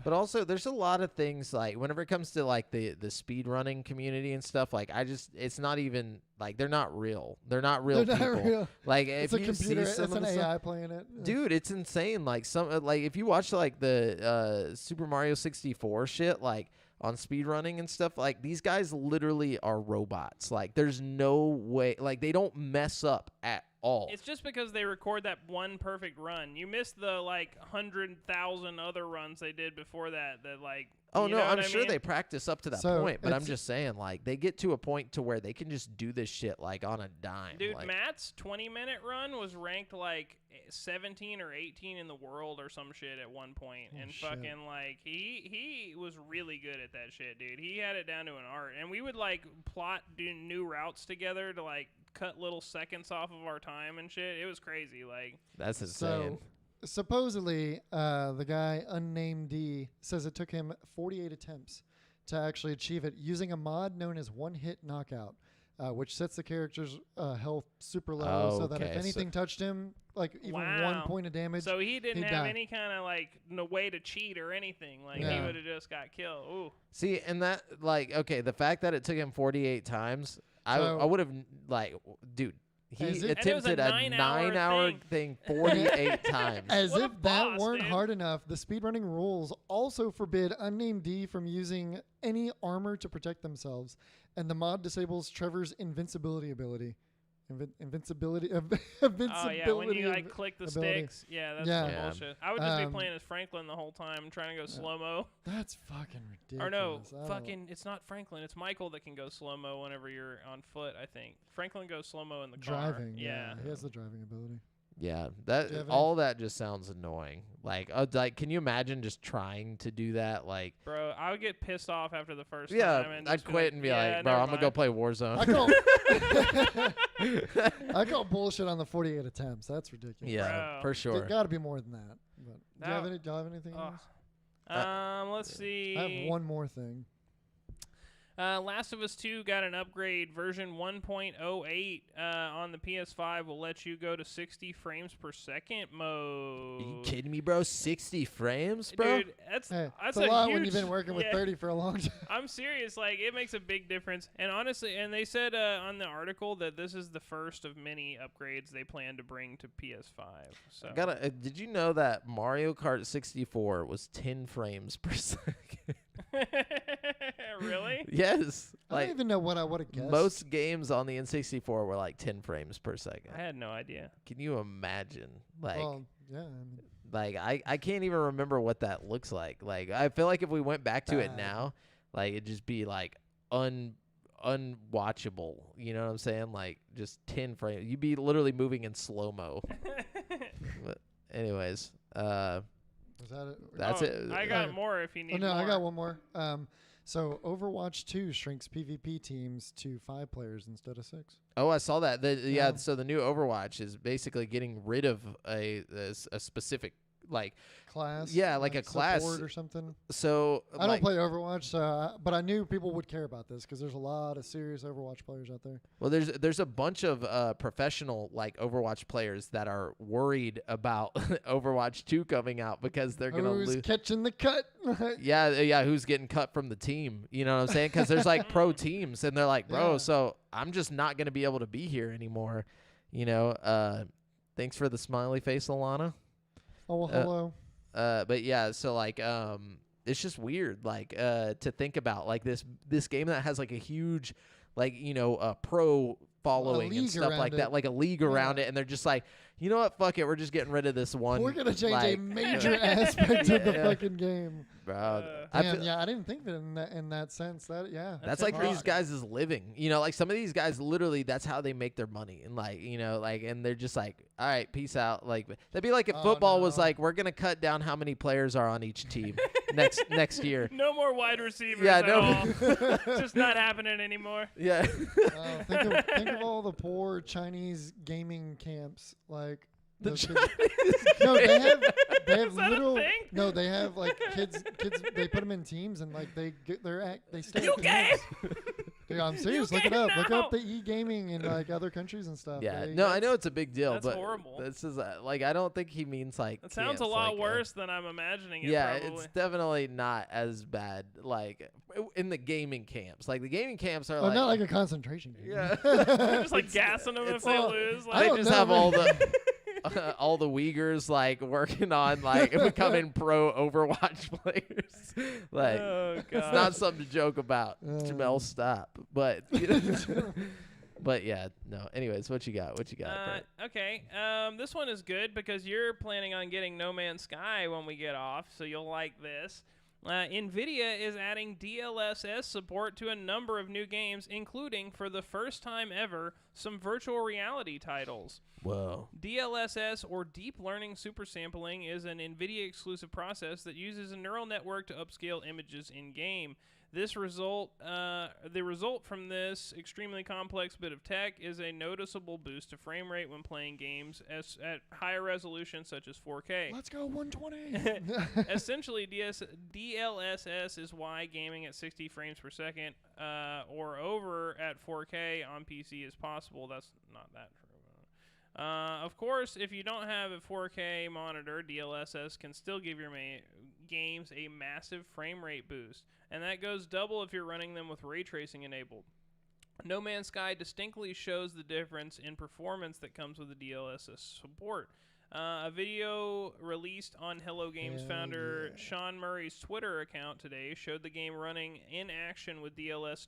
but also there's a lot of things like whenever it comes to like the speed running community and stuff. Like, it's not even like they're not real. They're not real They're people. not real. Like, It's if a you computer. see some It's of an the AI stuff, playing it. dude, it's insane. Like like if you watch like the Super Mario 64 shit, like on speedrunning and stuff, like these guys literally are robots. Like there's no way, like they don't mess up at all. It's just because they record that one perfect run. You missed the like 100,000 other runs they did before that. That like. Oh you no, know I'm what I sure mean? they practice up to that So, point, but I'm it's- just saying, like they get to a point to where they can just do this shit like on a dime. Dude, like, Matt's 20-minute run was ranked like 17 or 18 in the world or some shit at one point, Oh, and shit. fucking like he was really good at that shit, dude. He had it down to an art, and we would like plot new routes together to like cut little seconds off of our time and shit. It was crazy, like. that's insane. So supposedly, the guy unnamed D says it took him 48 attempts to actually achieve it using a mod known as One Hit Knockout. which sets the character's health super low, so that if Okay, so- anything touched him, like even Wow. 1 point of damage, So he didn't he'd have die. any kind of like no way to cheat or anything. Like he Yeah. would have just got killed. Ooh. See, and that like okay, the fact that it took him 48 times, I So- would have like, dude, he As if- And it was a attempted a 9-hour 9-hour thing. thing 48 times. As What a if that boss, weren't dude. hard enough, the speedrunning rules also forbid unnamed D from using any armor to protect themselves, and the mod disables Trevor's invincibility ability. Invincibility. Oh yeah, when you like ab- click the ability. sticks. Yeah, that's Yeah. some Yeah. bullshit. I would just be Um, playing as Franklin the whole time, trying to go slow mo. That's fucking ridiculous. Or no, I don't- fucking, it's not Franklin. It's Michael that can go slow mo whenever you're on foot. I think Franklin goes slow mo in the car. driving. Yeah. He has the driving ability. Yeah, Do that you have all that just sounds annoying. Like can you imagine just trying to do that? Like, Bro, I would get pissed off after the first time. yeah, And I'd just be quit and be yeah, like, bro, never I'm gonna go mind." play Warzone. I call bullshit on the 48 attempts. That's ridiculous. yeah, Bro. for sure. There got to be more than that. But do you have anything Ugh. else? Let's see. I have one more thing. Last of Us 2 got an upgrade. Version 1.08 on the PS5 will let you go to 60 frames per second mode. Are you kidding me, bro? 60 frames, bro? Dude, that's Hey, that's it's a lot huge, when you've been working with yeah. 30 for a long time. I'm serious. Like, it makes a big difference. And honestly, and they said on the article that this is the first of many upgrades they plan to bring to PS5. So Did you know that Mario Kart 64 was 10 frames per second? Really? Yes. I Like don't even know what I would have guessed. most games on the N64 were like 10 frames per second. I had no idea. Can you imagine? Like Well, yeah. I mean, like I can't even remember what that looks like. Like I feel like if we went back to it Bad. now, like it'd just be like unwatchable. You know what I'm saying? Like just 10 frames. You'd be literally moving in slow-mo. But anyways, was that it? that's Oh, it. I got more if you need Oh, no, more. I got one more. So Overwatch 2 shrinks PvP teams to 5 players instead of 6. Oh, I saw that. Yeah, Yeah. so the new Overwatch is basically getting rid of a specific like Class. Yeah, like a class. support or something. so I don't like, play Overwatch, so but I knew people would care about this because there's a lot of serious Overwatch players out there. well there's a bunch of professional like Overwatch players that are worried about Overwatch 2 coming out because they're going to Who's lose. catching the cut? Yeah, who's getting cut from the team? You know what I'm saying? Because there's like pro teams, and they're like, bro, Yeah. so I'm just not going to be able to be here anymore. You know, thanks for the smiley face, Alana. Oh, well, hello. But yeah, so like, it's just weird, like, to think about like this game that has like a huge, like, you know, pro following and league stuff around like that, it. like a league around it, and they're just like, you know what, fuck it, we're just getting rid of this one. We're gonna change a like, major aspect of the Yeah. fucking game. bro. I I Damn, feel- yeah, I didn't think of it in that sense. That yeah, That's a like these lot. guys is living, you know, like some of these guys literally that's how they make their money, and like, you know, like, and they're just like, all right, peace out. Like that'd be like if Oh, football was no. like, we're gonna cut down how many players are on each team next year. No more wide receivers Yeah, at no. all. It's just not happening anymore. Yeah. think of all the poor Chinese gaming camps like. The those kids- Chinese No, they game. have Is that a literal. thing? No, they have like kids. They put them in teams and like they stay. You at game? games. Dude, I'm serious. Look it game up. Look now. up the e-gaming in like other countries and stuff. Yeah, They- no, I know it's a big deal, that's but horrible. this is like I don't think he means like. That sounds camps, a lot like, worse than I'm imagining it. Yeah, probably. it's definitely not as bad like in the gaming camps. Like the gaming camps are Oh, like, not like a concentration game. yeah. They're just like gassing them if it's- they well, lose. I They Like, don't just know, have all man. the all the Uyghurs like working on like becoming pro Overwatch players. Like oh it's god. not something to joke about. Jamel, stop. But you know, but yeah, no. Anyways, what you got? What you got? Brett? Okay. This one is good because you're planning on getting No Man's Sky when we get off, so you'll like this. NVIDIA is adding DLSS support to a number of new games, including, for the first time ever, some virtual reality titles. Whoa. DLSS, or Deep Learning Super Sampling, is an NVIDIA-exclusive process that uses a neural network to upscale images in-game. The result from this extremely complex bit of tech is a noticeable boost to frame rate when playing games at higher resolution, such as 4K. Let's go 120. Essentially, DLSS is why gaming at 60 frames per second or over at 4K on PC is possible. That's not that true. Of course, if you don't have a 4K monitor, DLSS can still give your games a massive frame rate boost, and that goes double if you're running them with ray tracing enabled. No Man's Sky distinctly shows the difference in performance that comes with the DLSS support. A video released on Hello Games founder Sean Murray's Twitter account today showed the game running in action with DLSS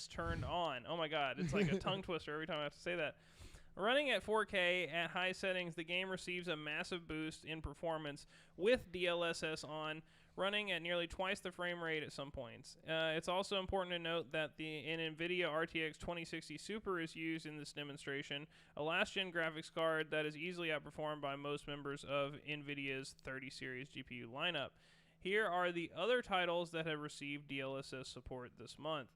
turned on. Oh my god, it's like a tongue twister every time I have to say that. Running at 4K at high settings, the game receives a massive boost in performance with DLSS on, running at nearly twice the frame rate at some points. It's also important to note that an NVIDIA RTX 2060 Super is used in this demonstration, a last-gen graphics card that is easily outperformed by most members of NVIDIA's 30 series GPU lineup. Here are the other titles that have received DLSS support this month.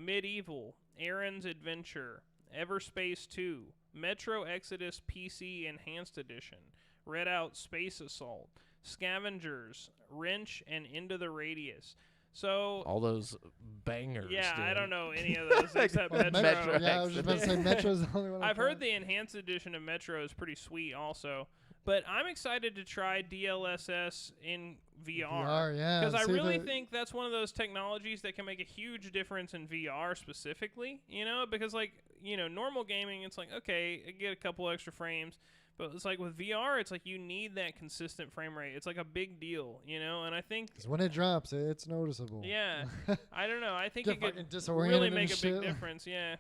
Medieval, Aaron's Adventure, Everspace 2, Metro Exodus PC Enhanced Edition, Redout Space Assault, Scavengers, Wrench, and Into the Radius. So all those bangers. Yeah, dude. I don't know any of those except Metro. Yeah, I was just about to say Metro's the only one. I've heard the Enhanced Edition of Metro is pretty sweet also. But I'm excited to try DLSS in VR. yeah. Because I really think that's one of those technologies that can make a huge difference in VR specifically. You know, because like, you know, normal gaming, it's like, okay, I get a couple extra frames. But it's like with VR, it's like you need that consistent frame rate. It's like a big deal, you know? And I think... 'cause when it drops, it's noticeable. Yeah. I don't know. I think Get it could fucking disoriented really and make a big shit. difference. Yeah.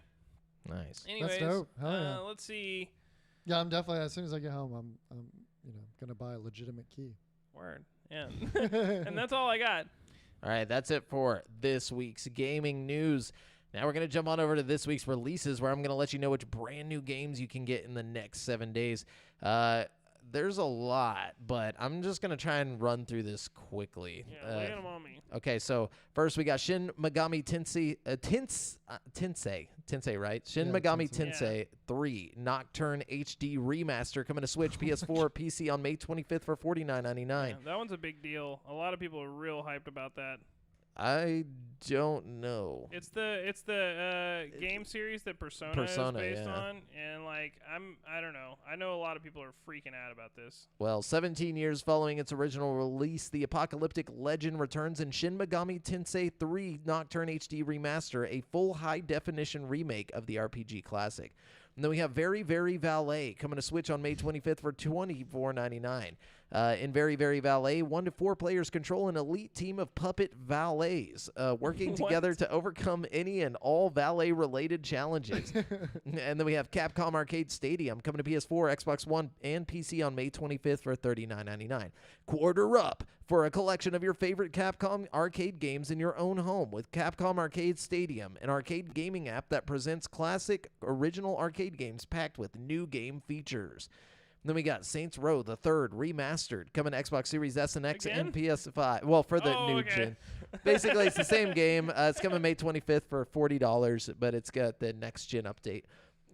Nice. Anyways, dope. Hell yeah. let's see. Yeah, I'm definitely, as soon as I get home, I'm gonna buy a legitimate key. Word. Yeah. And that's all I got. All right, that's it for this week's gaming news. Now we're going to jump on over to this week's releases, where I'm going to let you know which brand new games you can get in the next 7 days. There's a lot, but I'm just going to try and run through this quickly. Yeah, lay them on me. Okay, so first we got Shin Megami Tensei, Tensei, right? Shin Yeah, Megami Tensei. Tensei 3 Nocturne HD Remaster coming to Switch, PS4, PC on May 25th for $49.99. Yeah, that one's a big deal. A lot of people are real hyped about that. I don't know. It's the game series that Persona is based on, and like I don't know. I know a lot of people are freaking out about this. Well, 17 years following its original release, the apocalyptic legend returns in Shin Megami Tensei 3 Nocturne HD Remaster, a full high-definition remake of the RPG classic. And then we have Very Very Valet coming to Switch on May 25th for $24.99. In Very Very Valet, 1 to 4 players control an elite team of puppet valets working together to overcome any and all valet-related challenges. And then we have Capcom Arcade Stadium coming to PS4, Xbox One, and PC on May 25th for $39.99. Quarter up for a collection of your favorite Capcom arcade games in your own home with Capcom Arcade Stadium, an arcade gaming app that presents classic original arcade games packed with new game features. And then we got Saints Row the Third Remastered coming to Xbox Series S and X and PS5. Well, for the new gen. Basically, it's the same game. It's coming May 25th for $40, but it's got the next gen update.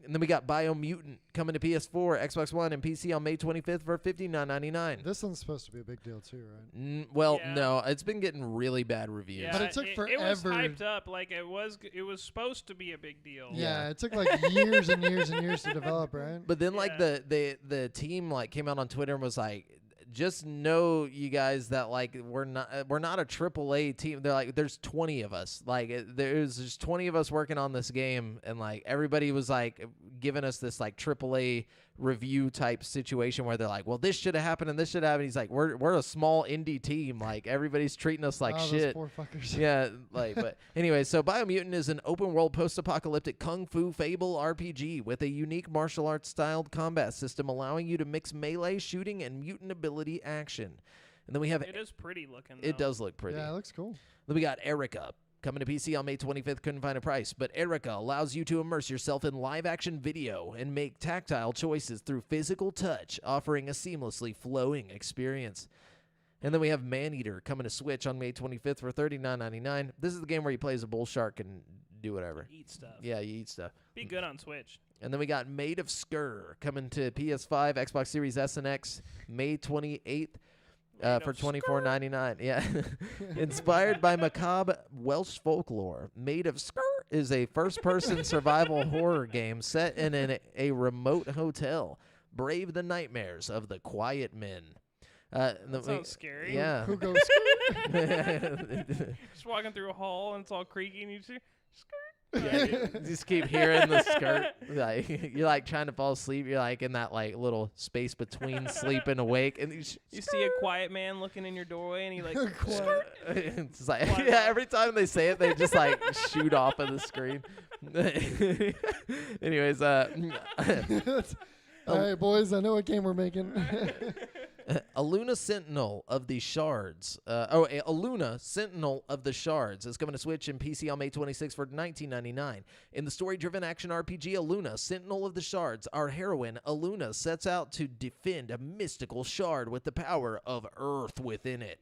And then we got Biomutant coming to PS4, Xbox One, and PC on May 25th for $59.99. This one's supposed to be a big deal too, right? No, it's been getting really bad reviews. Yeah, But it took It was forever. hyped up like it was supposed to be a big deal. Yeah, it took like years and years and years to develop, right? But then, like Yeah. the team like came out on Twitter and was like, "Just know, you guys, that like we're not a AAA team." They're like, "There's 20 of us. Like there's just 20 of us working on this game, and like everybody was like giving us this like AAA review type situation where they're like, well, this should have happened and this should have happened." He's like, we're a small indie team. Like everybody's treating us like Those shit. poor fuckers. Yeah, like, but anyway, so Biomutant is an open-world post-apocalyptic kung fu fable RPG with a unique martial arts-styled combat system allowing you to mix melee shooting and mutant ability action. And then we have It is pretty looking. it though. does look pretty. Yeah, it looks cool. Then we got Erica coming to PC on May 25th. Couldn't find a price, but Erica allows you to immerse yourself in live-action video and make tactile choices through physical touch, offering a seamlessly flowing experience. And then we have Maneater coming to Switch on May 25th for $39.99. This is the game where you play as a bull shark and do whatever. Eat stuff. Yeah, you eat stuff. Be good on Switch. And then we got Maid of Skur coming to PS5, Xbox Series S and X, May 28th. Made for of $24.99. Yeah. Inspired by macabre Welsh folklore, Made of Skirt is a first-person survival horror game set in a remote hotel. Brave the nightmares of the quiet men. That sounds scary. Yeah. Who goes? Just walking through a hall and it's all creaky and you see skirt. Yeah, you just keep hearing the skirt. Like you're like trying to fall asleep. You're like in that like little space between sleep and awake, and You see a quiet man looking in your doorway and he like Quiet. it's like Quiet. yeah. Every time they say it, they just like shoot off of the screen. Anyways, All right, boys. I know what game we're making. Aluna Sentinel of the Shards. Aluna Sentinel of the Shards is coming to Switch and PC on May 26 for $19.99. In the story-driven action RPG Aluna Sentinel of the Shards, our heroine Aluna sets out to defend a mystical shard with the power of Earth within it.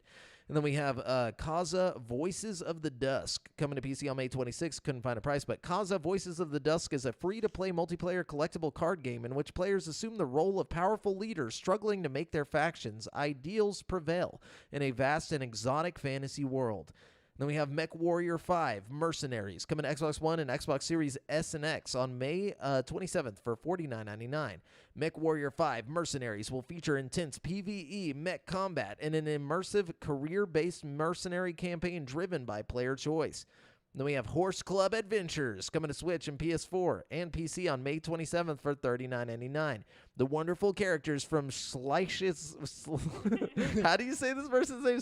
And then we have Kaza Voices of the Dusk coming to PC on May 26. Couldn't find a price, but Kaza Voices of the Dusk is a free-to-play multiplayer collectible card game in which players assume the role of powerful leaders struggling to make their factions' ideals prevail in a vast and exotic fantasy world. Then we have Mech Warrior 5 Mercenaries coming to Xbox One and Xbox Series S and X on May 27th for $49.99. Mech Warrior 5 Mercenaries will feature intense PvE mech combat and an immersive career-based mercenary campaign driven by player choice. Then we have Horse Club Adventures coming to Switch and PS4 and PC on May 27th for $39.99. The wonderful characters from Slice's... How do you say this person's name?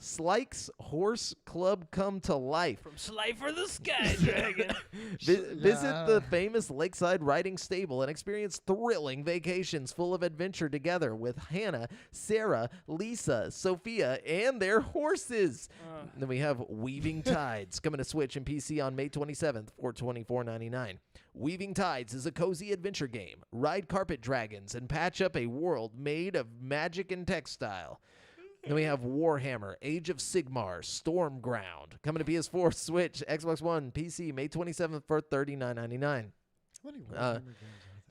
Slikes Horse Club come to life. from Slifer the Sky Dragon. Visit the famous lakeside riding stable and experience thrilling vacations full of adventure together with Hannah, Sarah, Lisa, Sophia, and their horses. Then we have Weaving Tides coming to Switch and PC on May 27th for $24.99. Weaving Tides is a cozy adventure game. Ride carpet dragons and patch up a world made of magic and textile. Then we have Warhammer, Age of Sigmar, Stormground, coming to PS4, Switch, Xbox One, PC, May 27th for $39.99. How many Warhammer games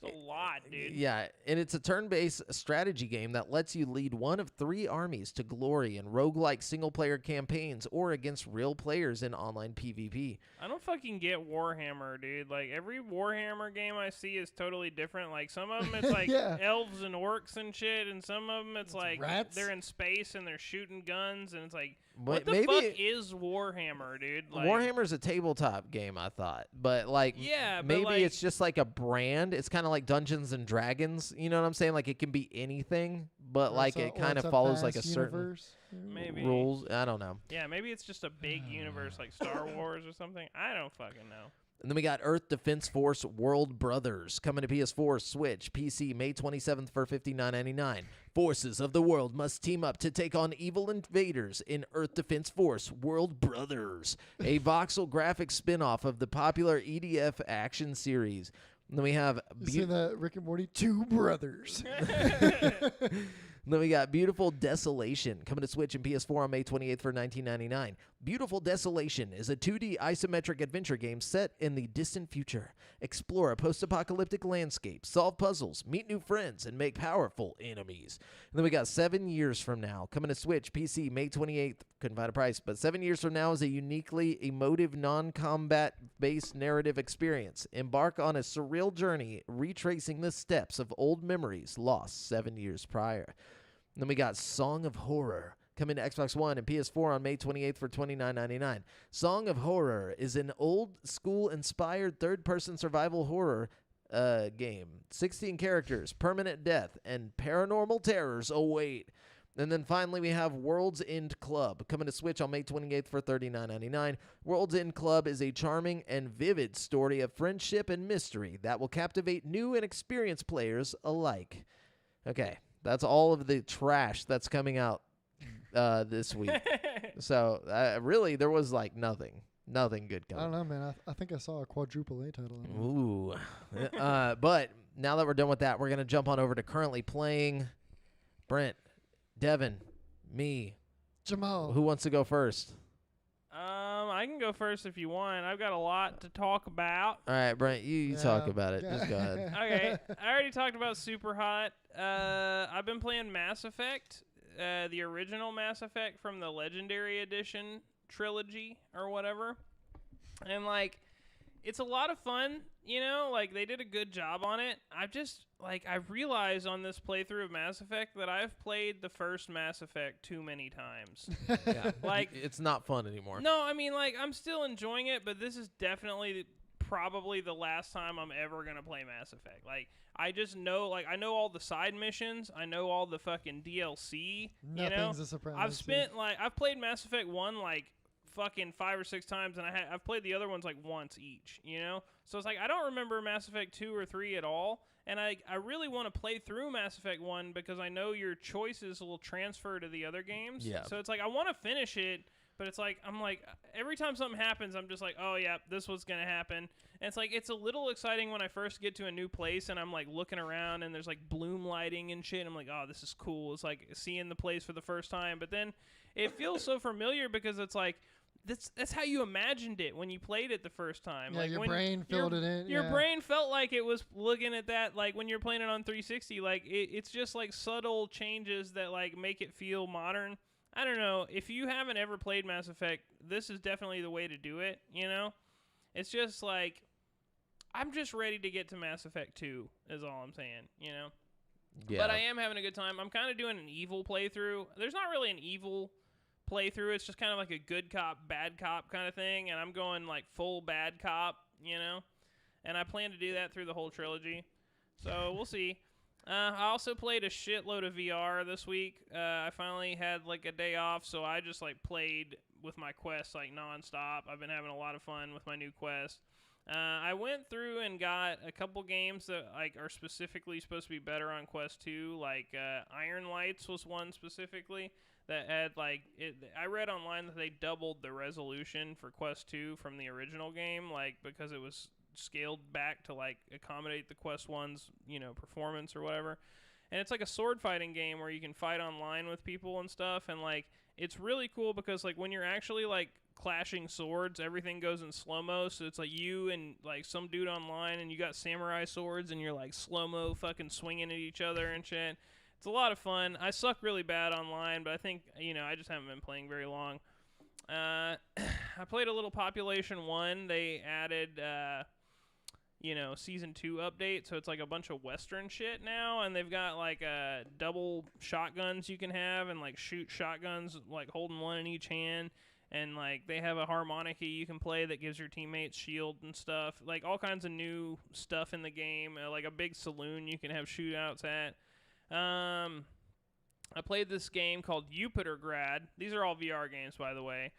It's a lot, dude. Yeah, and it's a turn-based strategy game that lets you lead one of 3 armies to glory in roguelike single-player campaigns or against real players in online PvP. I don't fucking get Warhammer, dude. Like, every Warhammer game I see is totally different. Like, some of them it's like Yeah. elves and orcs and shit, and some of them it's like rats. they're in space and they're shooting guns, and it's like, But what the maybe fuck is Warhammer, dude? Like, Warhammer's a tabletop game, I thought, but like Yeah, but, maybe like- it's just like a brand. It's kind of like Dungeons and Dragons. You know what I'm saying? Like it can be anything, but like it kind of follows like a certain universe. Maybe. rules. I don't know. Yeah, maybe it's just a big universe like Star Wars or something. I don't fucking know. And then we got Earth Defense Force World Brothers coming to PS4, Switch, PC, May 27th for $59.99. Forces of the world must team up to take on evil invaders in Earth Defense Force World Brothers, a voxel graphic spin-off of the popular EDF action series. And then we have You see that Rick and Morty? 2 brothers. Then we got Beautiful Desolation coming to Switch and PS4 on May 28th for $19.99. Beautiful Desolation is a 2D isometric adventure game set in the distant future. Explore a post-apocalyptic landscape, solve puzzles, meet new friends, and make powerful enemies. And then we got 7 Years From Now coming to Switch, PC, May 28th. Couldn't find a price, but 7 Years From Now is a uniquely emotive, non-combat-based narrative experience. Embark on a surreal journey retracing the steps of old memories lost 7 years prior. And then we got Song of Horror coming to Xbox One and PS4 on May 28th for $29.99. Song of Horror is an old-school-inspired third-person survival horror game. 16 characters, permanent death, and paranormal terrors await. And then finally, we have World's End Club coming to Switch on May 28th for $39.99. World's End Club is a charming and vivid story of friendship and mystery that will captivate new and experienced players alike. Okay, that's all of the trash that's coming out this week. So, really, there was like nothing good I coming. don't know, man. I think I saw a quadruple A title. In there. Ooh. But now that we're done with that, we're going to jump on over to currently playing. Brent, Devin, me. Jamal. Who wants to go first? I can go first if you want. I've got a lot to talk about. All right, Brent, you talk about it. Yeah. Just go ahead. Okay, I already talked about Super Hot. I've been playing Mass Effect, the original Mass Effect from the Legendary Edition trilogy or whatever. And, like, it's a lot of fun, you know? Like, they did a good job on it. I've realized on this playthrough of Mass Effect that I've played the first Mass Effect too many times. Yeah. Like, it's not fun anymore. no, I mean, like, I'm still enjoying it, but this is definitely probably the last time I'm ever going to play Mass Effect. Like, I just know, like, I know all the side missions. I know all the fucking DLC, you know? Nothing's a surprise. I've played Mass Effect 1, like, fucking 5 or 6 times, and I've played the other ones, like, once each, you know? So it's like, I don't remember Mass Effect 2 or 3 at all, and I really want to play through Mass Effect 1 because I know your choices will transfer to the other games. Yeah. So it's like, I want to finish it, but it's like, I'm like, every time something happens, I'm just like, oh, yeah, this was going to happen. And it's like, it's a little exciting when I first get to a new place and I'm like looking around and there's like bloom lighting and shit. I'm like, oh, this is cool. It's like seeing the place for the first time. But then it feels so familiar because it's like, that's how you imagined it when you played it the first time. Yeah, like your when brain filled it in. Your yeah. brain felt like it was looking at that, like when you're playing it on 360. Like it's just like subtle changes that like make it feel modern. I don't know. If you haven't ever played Mass Effect, this is definitely the way to do it, you know? It's just like, I'm just ready to get to Mass Effect 2, is all I'm saying, you know? Yeah. But I am having a good time. I'm kind of doing an evil playthrough. There's not really an evil playthrough. It's just kind of like a good cop, bad cop kind of thing, and I'm going like full bad cop, you know? And I plan to do that through the whole trilogy. So we'll see. I also played a shitload of VR this week. I finally had like a day off, so I just like played with my Quest like nonstop. I've been having a lot of fun with my new Quest. I went through and got a couple games that like are specifically supposed to be better on Quest 2. Like Iron Lights was one specifically that had like it. I read online that they doubled the resolution for Quest 2 from the original game, like because it was scaled back to like accommodate the Quest 1's, you know, performance or whatever. And it's like a sword fighting game where you can fight online with people and stuff, and like it's really cool because like when you're actually like clashing swords, everything goes in slow-mo, so it's like you and like some dude online and you got samurai swords and you're like slow-mo fucking swinging at each other and shit. It's a lot of fun. I suck really bad online, but I think, you know, I just haven't been playing very long. I played a little Population 1. They added you know, Season 2 update, so it's like a bunch of Western shit now, and they've got like double shotguns you can have, and like shoot shotguns like holding one in each hand, and like they have a harmonica you can play that gives your teammates shield and stuff, like all kinds of new stuff in the game, like a big saloon you can have shootouts at. I played this game called Jupitergrad. These are all VR games, by the way.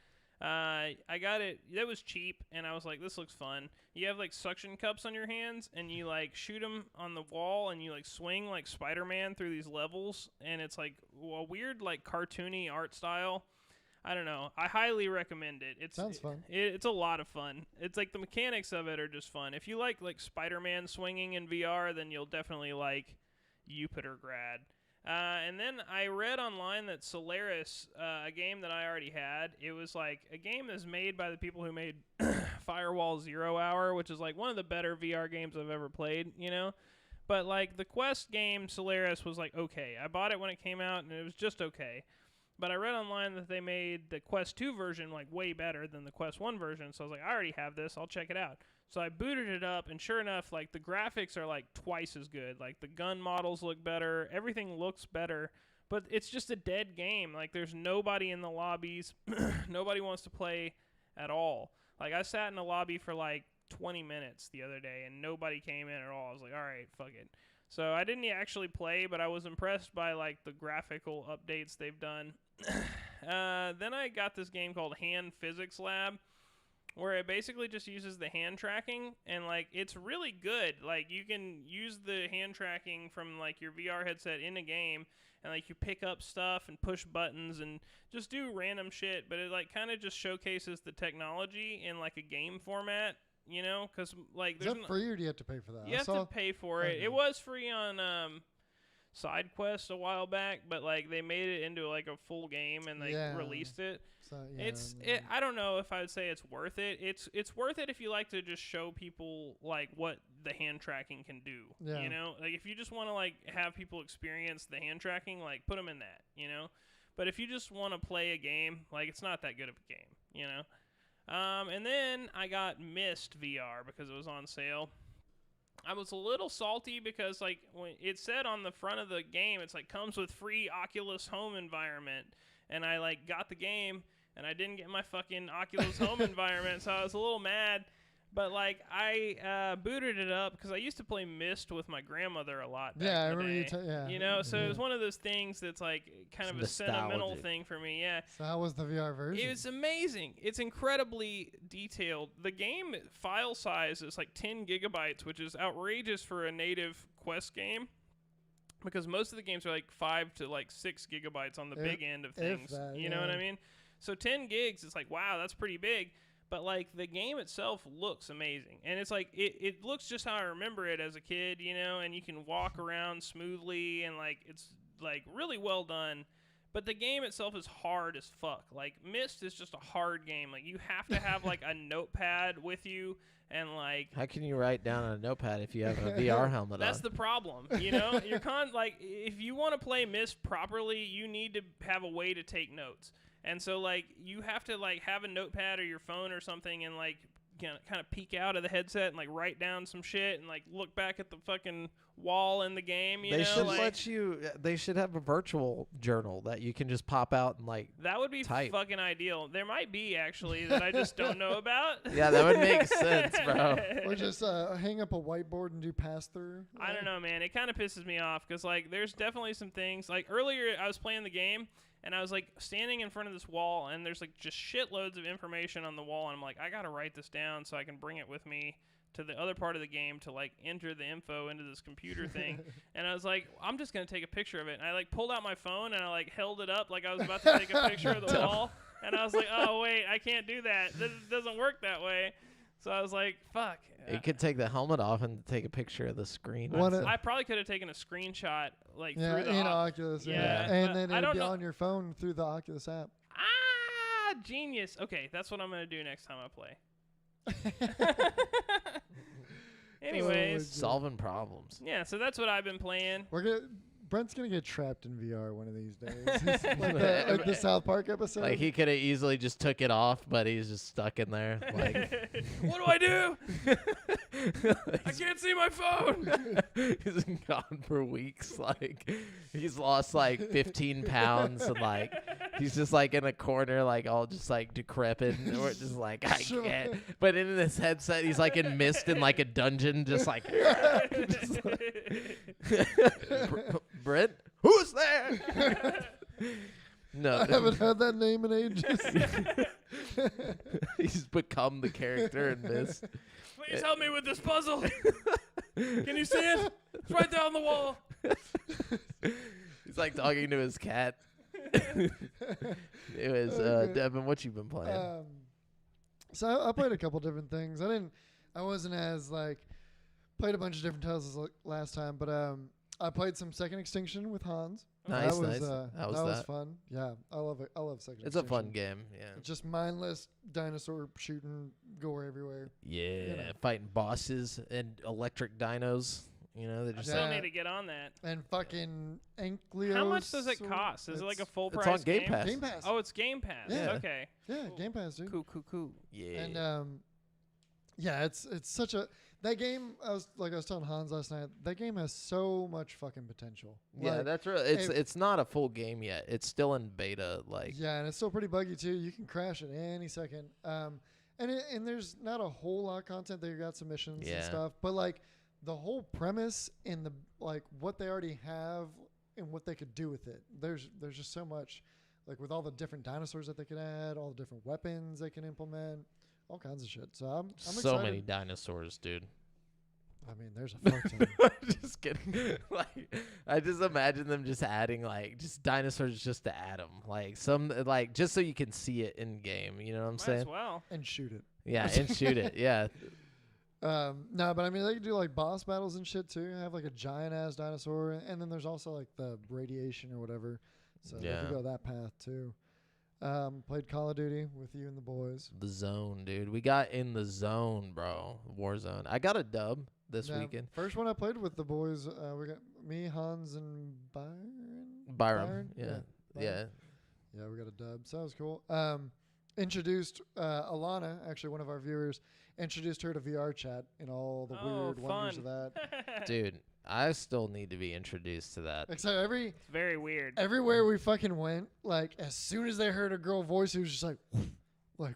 I got it. That was cheap, and I was like, this looks fun. You have, like, suction cups on your hands, and you, like, shoot them on the wall, and you, like, swing like Spider-Man through these levels, and it's, like, a weird, like, cartoony art style. I don't know. I highly recommend it. Sounds fun. It's a lot of fun. It's, like, the mechanics of it are just fun. If you like Spider-Man swinging in VR, then you'll definitely like Jupitergrad. And then I read online that Solaris, a game that I already had, it was like a game that's made by the people who made Firewall 0 Hour, which is like one of the better VR games I've ever played, you know? But like the Quest game, Solaris, was like okay. I bought it when it came out, and it was just okay. But I read online that they made the Quest 2 version like way better than the Quest 1 version, so I was like, I already have this, I'll check it out. So I booted it up, and sure enough, like the graphics are like twice as good. Like the gun models look better, everything looks better, but it's just a dead game. Like there's nobody in the lobbies, nobody wants to play at all. Like I sat in a lobby for like 20 minutes the other day, and nobody came in at all. I was like, all right, fuck it. So I didn't actually play, but I was impressed by like the graphical updates they've done. Then I got this game called Hand Physics Lab, where it basically just uses the hand tracking, and like it's really good. Like you can use the hand tracking from like your VR headset in a game, and like you pick up stuff and push buttons and just do random shit, but it like kind of just showcases the technology in like a game format, you know, because like Is that free or do you have to pay for that? You have to pay for it. It was free on SideQuest a while back, but like they made it into like a full game and they released it. So, yeah, I don't know if I would say it's worth it. It's worth it if you like to just show people like what the hand tracking can do. Yeah. You know, like if you just want to like have people experience the hand tracking, like put them in that. You know, but if you just want to play a game, like it's not that good of a game. You know. And then I got Myst VR because it was on sale. I was a little salty because like when it said on the front of the game, it's like comes with free Oculus Home environment, and I like got the game and I didn't get my fucking Oculus Home environment, so I was a little mad. But like I booted it up because I used to play Myst with my grandmother a lot. Back Yeah, I in the remember day. you. Yeah. You know, so Yeah. it was one of those things that's like kind of a It's sentimental nostalgic. thing for me. Yeah. So how was the VR version? It was amazing. It's incredibly detailed. The game file size is like 10 gigabytes, which is outrageous for a native Quest game. Because most of the games are like 5 to like 6 gigabytes on the If- big end of if things. that, You know what I yeah. mean? So 10 gigs, it's like, wow, that's pretty big. But like the game itself looks amazing. And it's like, it looks just how I remember it as a kid, you know, and you can walk around smoothly and like, it's like really well done. But the game itself is hard as fuck. Like Myst is just a hard game. Like you have to have like a notepad with you and like How can you write down on a notepad if you have a VR helmet that's on? the problem, you know. You're like if you want to play Myst properly, you need to have a way to take notes. And so like you have to like have a notepad or your phone or something and like kind of peek out of the headset and like write down some shit and like look back at the fucking wall in the game. You They know, should like, let you. They should have a virtual journal that you can just pop out and like. that would be type. fucking ideal. There might be actually that I just don't know about. Yeah, that would make sense, bro. Or just hang up a whiteboard and do pass through. I don't know, man. It kind of pisses me off because, like, there's definitely some things. Like, earlier I was playing the game, and I was, like, standing in front of this wall, and there's, like, just shitloads of information on the wall, and I'm like, I got to write this down so I can bring it with me to the other part of the game to, like, enter the info into this computer thing. And I was like, I'm just going to take a picture of it. And I, like, pulled out my phone, and I, like, held it up like I was about to take a picture of the wall. And I was like, oh, wait, I can't do that. This doesn't work that way. So I was like, fuck. You could take the helmet off and take a picture of the screen. One That's- of- I probably could have taken a screenshot like Yeah, through the in Oculus. Yeah, Yeah, but and then I it'd don't be know- on your phone through the Oculus app. genius. Okay, that's what I'm gonna do next time I play. Anyways, Oh, solving problems. yeah. So that's what I've been playing. Brent's gonna get trapped in VR one of these days. like the South Park episode. Like he could have easily just took it off, but he's just stuck in there. Like What do I do? I can't see my phone. he's been gone for weeks. Like he's lost like 15 pounds, and like he's just like in a corner, like all just like decrepit, and we're just like I Sure. can't. But in this headset, he's like in Myst in like a dungeon, just like. Brent, who's there? No, I haven't heard that name in ages. he's become the character in Myst. Please help me with this puzzle. Can you see it? It's right there on the wall. He's like talking to his cat. Anyways, Okay. Devin, what you been playing? So I played a couple different things. I wasn't as like played a bunch of different titles last time, but I played some Second Extinction with Hans. Nice, that was, nice. That How was was that? fun. Yeah, I love it. I love Second It's a Extinction. fun game. Yeah. Just mindless dinosaur shooting, gore everywhere. Yeah, know. fighting bosses and electric dinos. You know, they I just still Yeah. need to get on that. And fucking Ankleos. How much does it cost? Is it like a full it's price on Game game? Pass. Game Pass? Oh, it's Game Pass. Yeah. Okay. Yeah, Cool. Game Pass, dude. Cool. yeah. And yeah, it's such a that game. I was telling Hans last night. That game has so much fucking potential. Yeah, Like, that's right. It's not a full game yet. It's still in beta. Like yeah, and it's still pretty buggy too. You can crash at any second. And there's not a whole lot of content. They got submissions Yeah. and stuff, but like the whole premise and the like what they already have and what they could do with it. There's just so much, like with all the different dinosaurs that they could add, all the different weapons they can implement, all kinds of shit. So I'm so excited. many dinosaurs, dude. I mean, there's a fuck ton. Just kidding. Like I just imagine them just adding like just dinosaurs just to add them. Like some like just so you can see it in game. You know what I'm Might saying? as well. And shoot it. Yeah, and shoot it. Yeah. No, but I mean, they can do like boss battles and shit too. Have like a giant ass dinosaur, and then there's also like the radiation or whatever. So they Yeah. can go that path too. Played Call of Duty with you and the boys. The zone, dude. We got in the zone, bro. Warzone. I got a dub. this weekend. First one I played with the boys. We got me, Hans, and Byron. Yeah. Byron. Yeah. Yeah, we got a dub. So that was cool. Introduced Alana, actually one of our viewers, introduced her to VR chat and all the weird wonders of that. Dude, I still need to be introduced to that. Like, so It's very weird. everywhere we fucking went, like as soon as they heard a girl voice, it was just like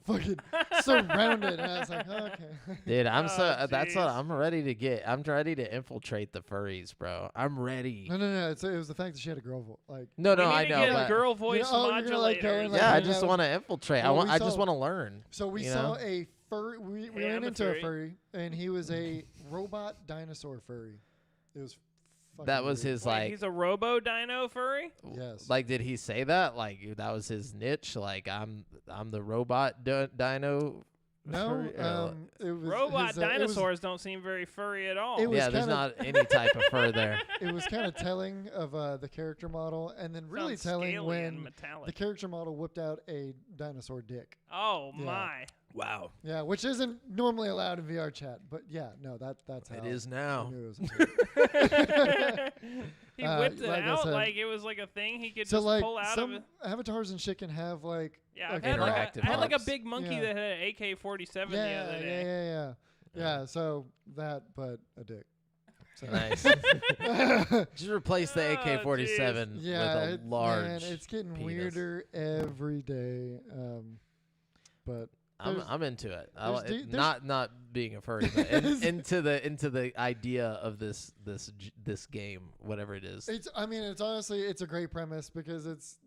fucking surrounded, and I was like, oh, okay. Dude, I'm Oh, that's what jeez. I'm ready to get. I'm ready to infiltrate the furries, bro. I'm ready. No. It was the fact that she had a girl voice. Like, No, We need I to know, get but girl voice oh, you're gonna, like, go modulators. and, like, yeah, I hang just out. want to infiltrate. Well, I just saw- want to learn. so we you saw know? a furry. We Hey, ran I'm a into furry. a furry, and he was a robot dinosaur furry. It was. That was weird. his Wait, like. he's a robo dino furry? Yes. Like, did he say that? Like, that was his niche. Like, I'm the robot dino. No, furry? it was Robot his, dinosaurs don't seem very furry at all. it was Yeah, there's kinda- not any type of fur there. It was kind of telling of the character model, and then really Sounds telling scaly when and metallic. the character model whipped out a dinosaur dick. Oh Yeah. my! Wow, Yeah, which isn't normally allowed in VR chat, but yeah, no, that's how it is I now. knew it was He Uh, whipped it like I out said- like it was like a thing he could so just like pull out of some it. avatars and shit can have like Yeah, like I've had like interactive I had like a pops. big monkey Yeah. that had an AK-47 the yeah, other day. yeah. So that, but a dick. So. Nice. Just replace the Oh, AK-47 Yeah, with a large. man, it's getting penis. weirder every day. But there's- I'm into it. there's de- Not being a furry, but into the idea of this game, whatever it is. it's honestly it's a great premise because it's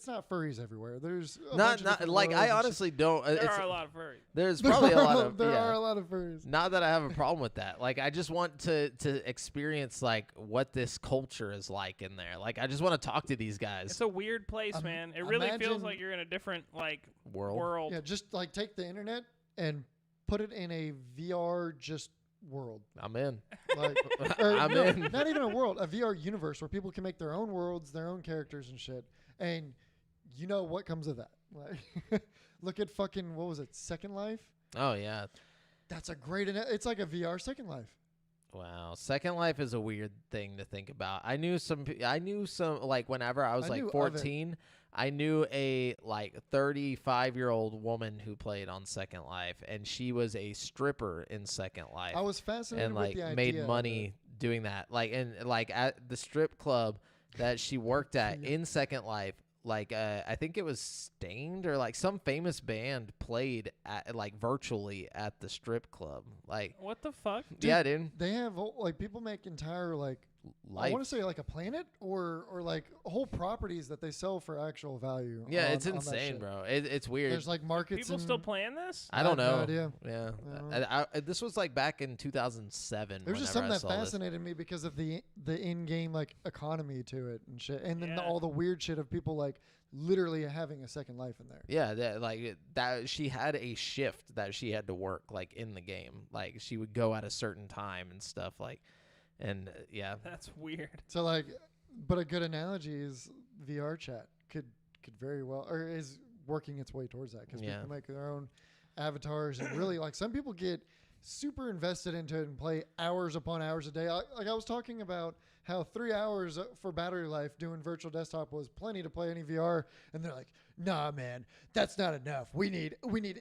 not furries everywhere. There's a bunch Not of not different like worlds I and shit. honestly don't. There it's, are a lot of furries. there's There probably a are lot of there yeah. are a lot of furries. Not that I have a problem with that. Like, I just want to experience like what this culture is like in there. Like, I just want to talk to these guys. It's a weird place, man. It really feels imagine- like you're in a different like World. world. Yeah, just like take the internet and put it in a VR just world. I'm in. Like, I'm in. Not even a world, a VR universe where people can make their own worlds, their own characters and shit. And you know what comes of that? Like, look at fucking what was it, Second Life? Oh yeah. That's a great. It's like a VR Second Life. Wow. Second Life is a weird thing to think about. I knew some like whenever I was I knew like of 14, I knew a like 35-year-old woman who played on Second Life, and she was a stripper in Second Life. I was fascinated and with like the idea made of money it. doing that. Like, and like at the strip club that she worked at in Second Life, like I think it was Stained or like some famous band played at like virtually at the strip club. Like, What the fuck? yeah, dude. They have like people make entire like I Life. want to say like a planet or like whole properties that they sell for actual value. Yeah, on- it's on that insane, shit. bro. It's weird. There's like markets. People and, still playing this? I don't I have know. no idea. Yeah, No. this was like back in 2007. There's just whenever something I that saw this. fascinated me because of the in-game like economy to it and shit, and then Yeah. all the weird shit of people like literally having a second life in there. Yeah, that she had a shift that she had to work like in the game. Like, she would go at a certain time and stuff like, and yeah, That's weird. So like, but a good analogy is VR chat could very well or is working its way towards that because Yeah. people make their own avatars and really like some people get super invested into it and play hours upon hours a day. Like I was talking about how 3 hours for battery life doing virtual desktop was plenty to play any VR, and they're like, "Nah, man, that's not enough. We need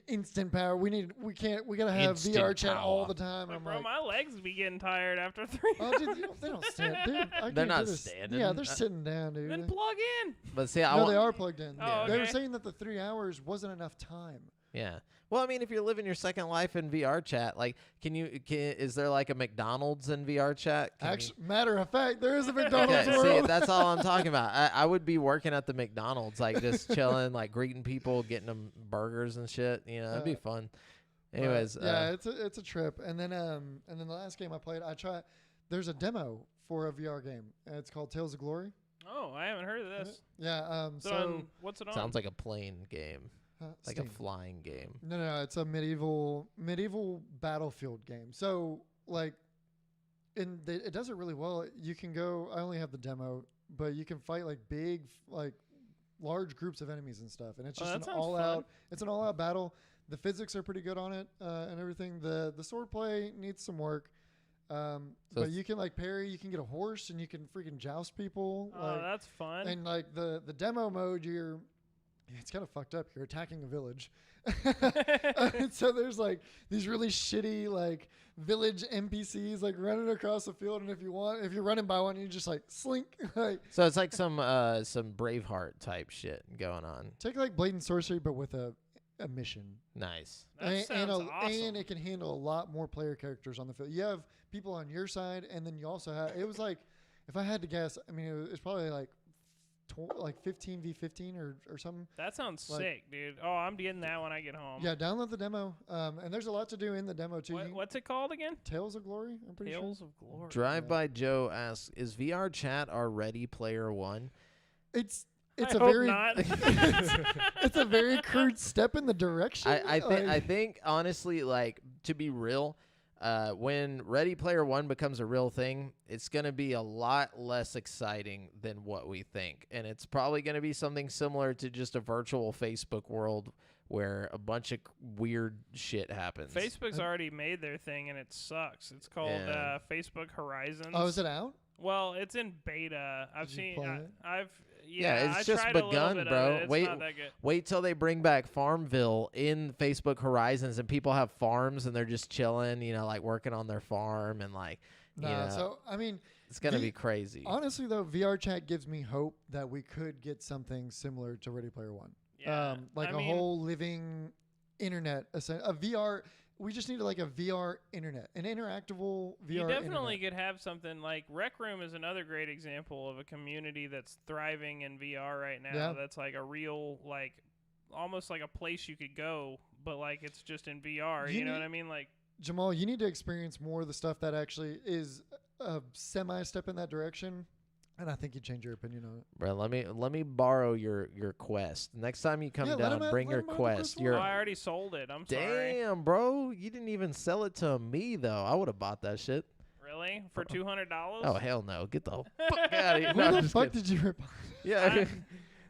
instant power. We gotta have Instant VR chat all power." the time." But I'm bro, like, my legs be getting tired after 3 "Oh, dude, they don't stand. Dude, I They're can't not do this. standing. Yeah, they're sitting down, dude. Then plug in. but see, No, they are plugged in. Oh, They were okay. saying that the 3 hours wasn't enough time. Yeah. Well, I mean, if you're living your second life in VR chat, like, is there like a McDonald's in VR chat? Can you- Actually, matter of fact, there is a McDonald's Okay, see, world. that's all I'm talking about. I would be working at the McDonald's, like just chilling, like greeting people, getting them burgers and shit. You know, it'd be fun. Anyways, yeah, it's a trip. And then the last game I played, there's a demo for a VR game. And it's called Tales of Glory. Oh, I haven't heard of this. Yeah. So, So what's it on? sounds like a plane game, like Steam. a flying game. No, it's a medieval battlefield game. So like, it does it really well. You can go. I only have the demo, but you can fight like big, like large groups of enemies and stuff. And it's Oh, just that an sounds all fun. out. It's an all out battle. The physics are pretty good on it and everything. The sword play needs some work. But you can like parry, you can get a horse, and you can freaking joust people. Oh, that's fun. And like the demo mode, it's kind of fucked up. You're attacking a village. So there's like these really shitty like village NPCs like running across the field, and if you're running by one, you just like slink. Like, So it's like some Braveheart type shit going on. take like Blatant Sorcery, but with a mission. Nice. That sounds awesome. And it can handle a lot more player characters on the field. You have people on your side, and then you also have. It was like, if I had to guess, I mean, it's probably like 15v15 or something. That sounds like- sick, dude. Oh, I'm getting that when I get home. Yeah, download the demo. And there's a lot to do in the demo too. What's it called again? Tales of Glory. I'm pretty sure. Tales of Glory. Drive by Joe asks, "Is VR chat our Ready Player One?" It's I a hope very not. it's a very crude step in the direction. I think honestly, like, to be real, when Ready Player One becomes a real thing, it's gonna be a lot less exciting than what we think, and it's probably gonna be something similar to just a virtual Facebook world where a bunch of weird shit happens. Facebook's already made their thing and it sucks. It's called Yeah. Facebook Horizons. Oh, is it out? Well, it's in beta. I've Did you seen. play it? Yeah, it's I just tried a little begun, bit bro. Of it. It's Wait- not that good. Wait till they bring back Farmville in Facebook Horizons, and people have farms and they're just chilling, like working on their farm, and like, No. you know, So I mean, it's gonna the- be crazy. honestly though, VR chat gives me hope that we could get something similar to Ready Player One. Yeah. Like I a mean, whole living internet, a VR. We just need like a VR internet, an interactable VR. You definitely internet. could have something like Rec Room is another great example of a community that's thriving in VR right now. Yeah. That's like a real, like, almost like a place you could go, but like it's just in VR. You You know need- what I mean? Like, Jamal, you need to experience more of the stuff that actually is a semi step in that direction, and I think you'd change your opinion on it. Bro, let me borrow your quest. Next time you come Yeah, let down, him bring let your him have the quest. quest Your oh, I already sold it. I'm sorry. damn, bro, you didn't even sell it to me though. I would have bought that shit. Really? For $200? Oh hell no, get the fuck out of here. No, Who I'm the just fuck kidding. did you rip? Yeah.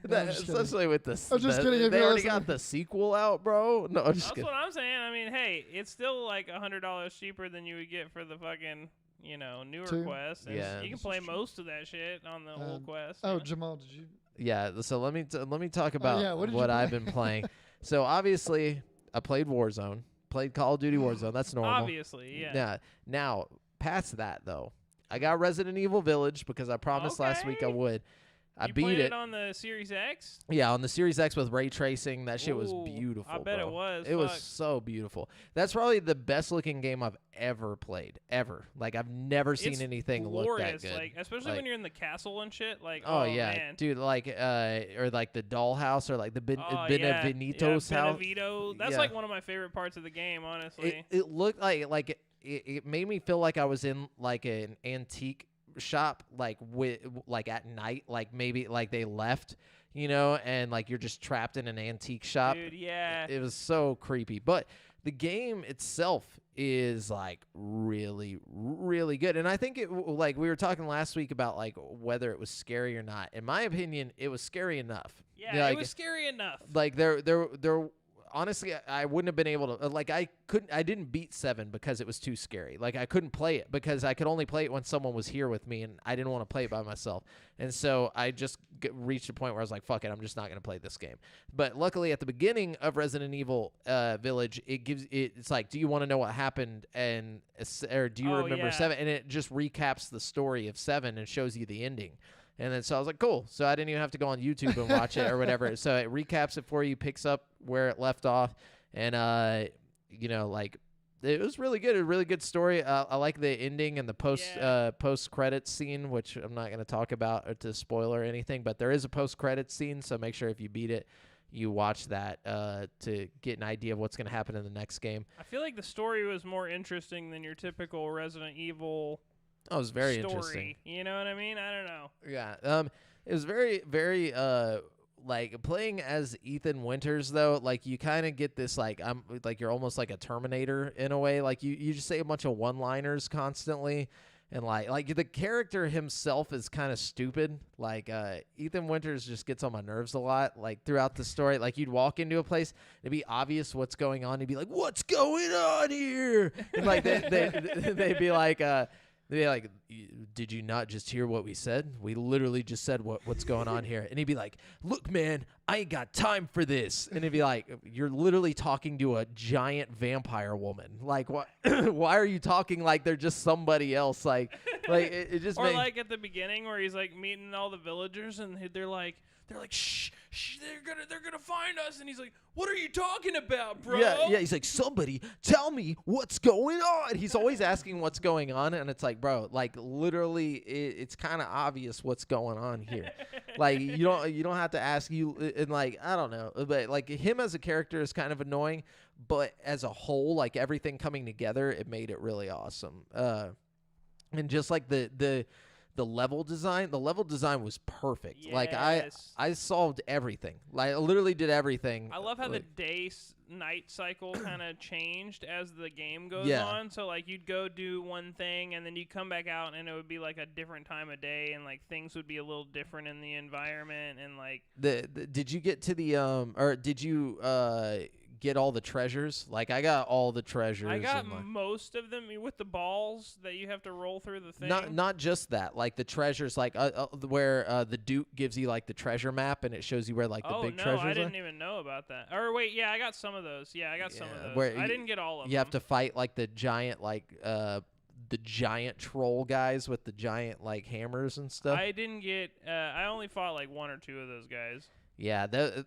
No, I'm just kidding. Especially with the I'm just kidding if they you're already listening. got the sequel out, bro. No, I'm just That's kidding. what I'm saying. I mean, hey, it's still like $100 cheaper than you would get for the fucking, newer Two. quest. And Yeah. you can This play is true. most of that shit on the old quest. Oh, you know? Jamal, did you? Yeah, so let me talk about yeah, what did you what I've play? been playing. So obviously, I played Warzone, played Call of Duty Warzone. That's normal. Obviously, yeah. Yeah. Now, past that though, I got Resident Evil Village because I promised last week I Okay. would. I You beat played it. on the Series X? Yeah, on the Series X with ray tracing. That shit was Ooh, beautiful. I bet it bro. was. It was Fuck. so beautiful. That's probably the best looking game I've ever played. Ever. Like I've never seen It's anything glorious, look that good. like especially Like- when you're in the castle and shit. Like, Oh, oh yeah, man. dude! Like or like the dollhouse or like the Oh, Benevito's yeah, house. Benevito. That's Yeah. like one of my favorite parts of the game, honestly. It looked like it made me feel like I was in like an antique shop, like at night, like maybe like they left, and like you're just trapped in an antique shop. Dude, yeah. It was so creepy, but the game itself is like really, really good. And I think like we were talking last week about like whether it was scary or not. In my opinion, it was scary enough. Yeah, like, it was scary enough. like there honestly, I wouldn't have been able to like I didn't beat 7 because it was too scary. Like I couldn't play it because I could only play it when someone was here with me, and I didn't want to play it by myself. And so I just reached a point where I was like, fuck it, I'm just not going to play this game. But luckily at the beginning of Resident Evil Village, it's like, do you want to know what happened, or do you Oh, remember yeah. 7? And it just recaps the story of 7 and shows you the ending. And then so I was like, cool. So I didn't even have to go on YouTube and watch it or whatever. So it recaps it for you, picks up where it left off. And, like, it was really good. A really good story. I like the ending and the post credits scene, which I'm not going to talk about or to spoil or anything. But there is a post credits scene. So make sure if you beat it, you watch that to get an idea of what's going to happen in the next game. I feel like the story was more interesting than your typical Resident Evil Oh, it was very story. interesting. You know what I mean? I don't know. Yeah. It was very, very like playing as Ethan Winters though. Like you kind of get this you're almost like a Terminator in a way. Like you just say a bunch of one-liners constantly, And like the character himself is kind of stupid. Like Ethan Winters just gets on my nerves a lot. Like throughout the story, like you'd walk into a place, it'd be obvious what's going on. He'd be like, "What's going on here?" And like they'd be like, "Did you not just hear what we said? We literally just said what's going on here." And he'd be like, "Look, man, I ain't got time for this." And he'd be like, "You're literally talking to a giant vampire woman. Like, what? Why are you talking like they're just somebody else? Like it just Or makes." like at the beginning where he's like meeting all the villagers and they're like, shh, they're gonna find us, and he's like, "What are you talking about, bro?" Yeah. He's like, "Somebody tell me what's going on." He's always asking what's going on, and it's like, bro, like literally, it's kind of obvious what's going on here. Like you don't have to ask you, and like I don't know, but like him as a character is kind of annoying, but as a whole, like everything coming together, it made it really awesome. And just like the level design was perfect. Like Yes. I solved everything. Like I literally did everything. I love how the like, day-night cycle kind of changed as the game goes Yeah. on. So, like, you'd go do one thing, and then you'd come back out, and it would be, like, a different time of day, and, like, things would be a little different in the environment, and, like... did you get to the or did you get all the treasures? Like I got all the treasures. I got and, like, most of them with the balls that you have to roll through the thing. not just that, like the treasures, like where the Duke gives you like the treasure map and it shows you where like the big treasures I are. didn't even know about that. Or wait, yeah, I got some of those. Yeah, I got some of those. where I didn't get all of them. You have to fight like the giant the giant troll guys with the giant like hammers and stuff. I didn't get. I only fought like one or two of those guys. Yeah, the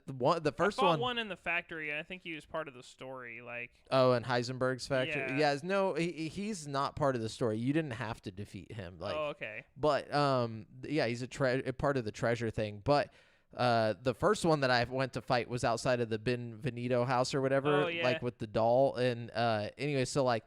first I fought one. one in the factory, and I think he was part of the story. Like, Oh, in Heisenberg's factory. Yeah. Yeah, no, he's not part of the story. You didn't have to defeat him. Like, oh, okay. but yeah, he's a part of the treasure thing. But the first one that I went to fight was outside of the Benvenuto house or whatever, Oh, yeah. like with the doll. And anyway, so like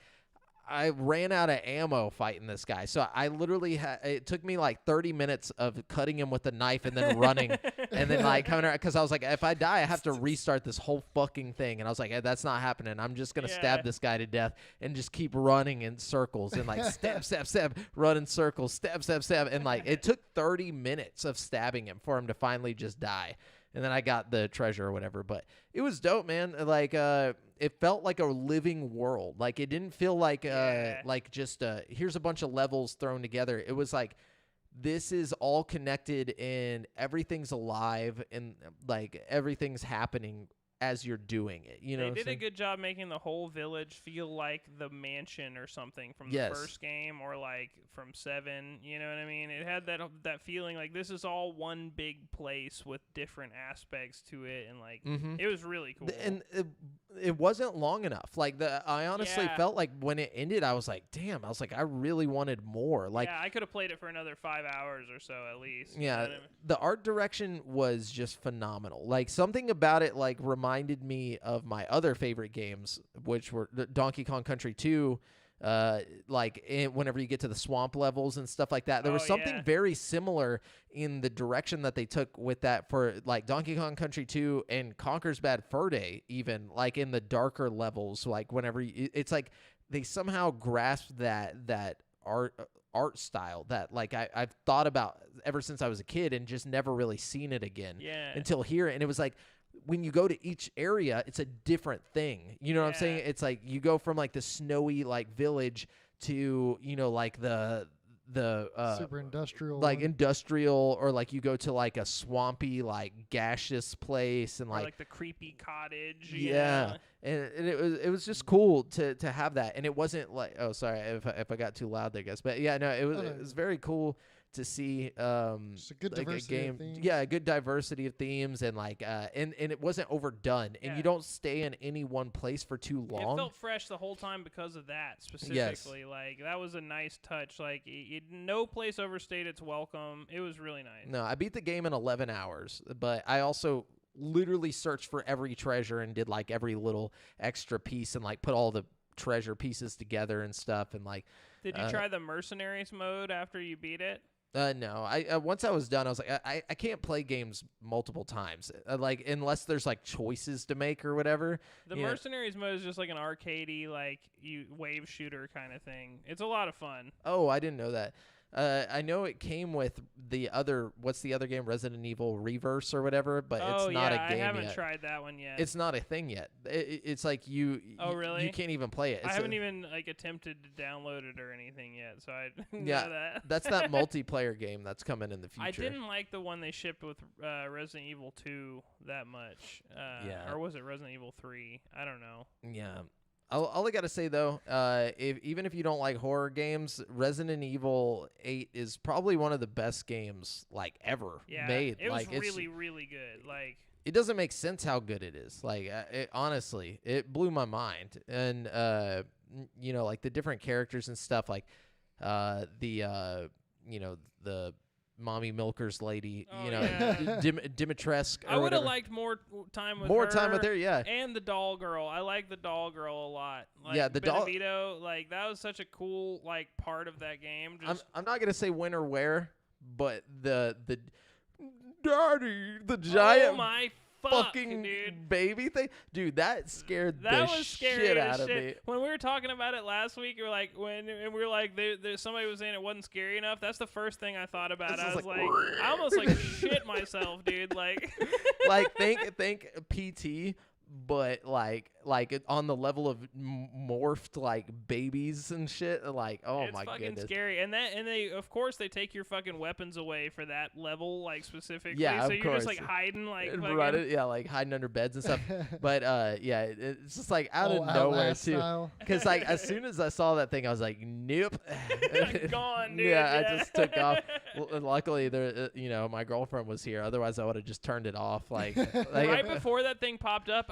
I ran out of ammo fighting this guy. So I literally it took me like 30 minutes of cutting him with a knife and then running and then like coming around because I was like, if I die, I have to restart this whole fucking thing. And I was like, that's not happening. I'm just going to stab this guy to death and just keep running in circles and like stab, run in circles, stab. And like it took 30 minutes of stabbing him for him to finally just die. And then I got the treasure or whatever, but it was dope, man. Like, it felt like a living world. Like, it didn't feel like, just here's a bunch of levels thrown together. It was like, this is all connected and everything's alive and like everything's happening as you're doing it. You know, they did a good job making the whole village feel like the mansion or something from the first game, or like from 7. You know what I mean? It had that feeling like this is all one big place with different aspects to it, and like it was really cool. And it wasn't long enough. Like I honestly felt like when it ended, I was like, damn. I was like, I really wanted more. Like, yeah, I could have played it for another 5 hours or so at least. Yeah, You know what I mean? the art direction was just phenomenal. Like something about it, like reminded me of my other favorite games, which were Donkey Kong Country 2. Whenever you get to the swamp levels and stuff like that, there was something very similar in the direction that they took with that for like Donkey Kong Country 2 and Conker's Bad Fur Day, even like in the darker levels. Like whenever it's like they somehow grasped that art style that like I've thought about ever since I was a kid and just never really seen it again until here. And it was like, when you go to each area, it's a different thing. You know what I'm saying? It's like you go from like the snowy like village to, you know, like the super industrial, like industrial, or like you go to like a swampy like gaseous place and or like, like the creepy cottage. And it was just cool to have that. And it wasn't like, oh sorry if I got too loud there, guys, but yeah, no, it was very cool to see just a good diversity of themes. Yeah, a good diversity of themes, and like and it wasn't overdone, and you don't stay in any one place for too long. It felt fresh the whole time because of that specifically. Like that was a nice touch. Like no place overstayed its welcome. It was really nice. No, I beat the game in 11 hours, but I also literally searched for every treasure and did like every little extra piece and like put all the treasure pieces together and stuff. And like, did you try the mercenaries mode after you beat it? No. I once I was done, I was like, I can't play games multiple times, like unless there's like choices to make or whatever. The you know. Mercenaries mode is just like an arcadey, like you wave shooter kind of thing. It's a lot of fun. Oh, I didn't know that. I know it came with the other. What's the other game? Resident Evil Reverse or whatever. But it's not a game I haven't yet. tried that one yet. It's not a thing yet. It's like you. Oh, really? You can't even play it. I It's haven't even like attempted to download it or anything yet, so I didn't Yeah, know that. That's that multiplayer game that's coming in the future. I didn't like the one they shipped with Resident Evil 2 that much. Yeah. Or was it Resident Evil 3? I don't know. Yeah. All I gotta say though, even if you don't like horror games, Resident Evil 8 is probably one of the best games like ever Yeah, made. it was like really, really good. Like, it doesn't make sense how good it is. Like honestly, it blew my mind. And like the different characters and stuff. Like the mommy milkers lady. Oh, you know, yeah. Dimitrescu. I would have liked more time with more her. time with her. Yeah. And the doll girl. I like the doll girl a lot. Like, Yeah, the doll- Benevito, like that was such a cool like part of that game. Just I'm not gonna say when or where, but the daddy, the giant oh my fucking dude. baby thing, dude, that scared That the was scary shit as out of shit. me. When we were talking about it last week, we were like, somebody was saying it wasn't scary enough. That's the first thing I thought about. It's I just was like, like, I almost like shit myself, dude. Like, Like think PT, but like on the level of morphed like babies and shit. Like, oh it's my fucking goodness. scary. And they of course they take your fucking weapons away for that level, like specifically. Yeah, so of you're course. just like hiding, like And fucking, run it, yeah, like hiding under beds and stuff. But it's just like out of Oh, nowhere Outlast too. style. Because like as soon as I saw that thing, I was like, nope. gone, dude. Yeah, I just took off. Luckily, there, my girlfriend was here. Otherwise, I would have just turned it off. Like Right before that thing popped up,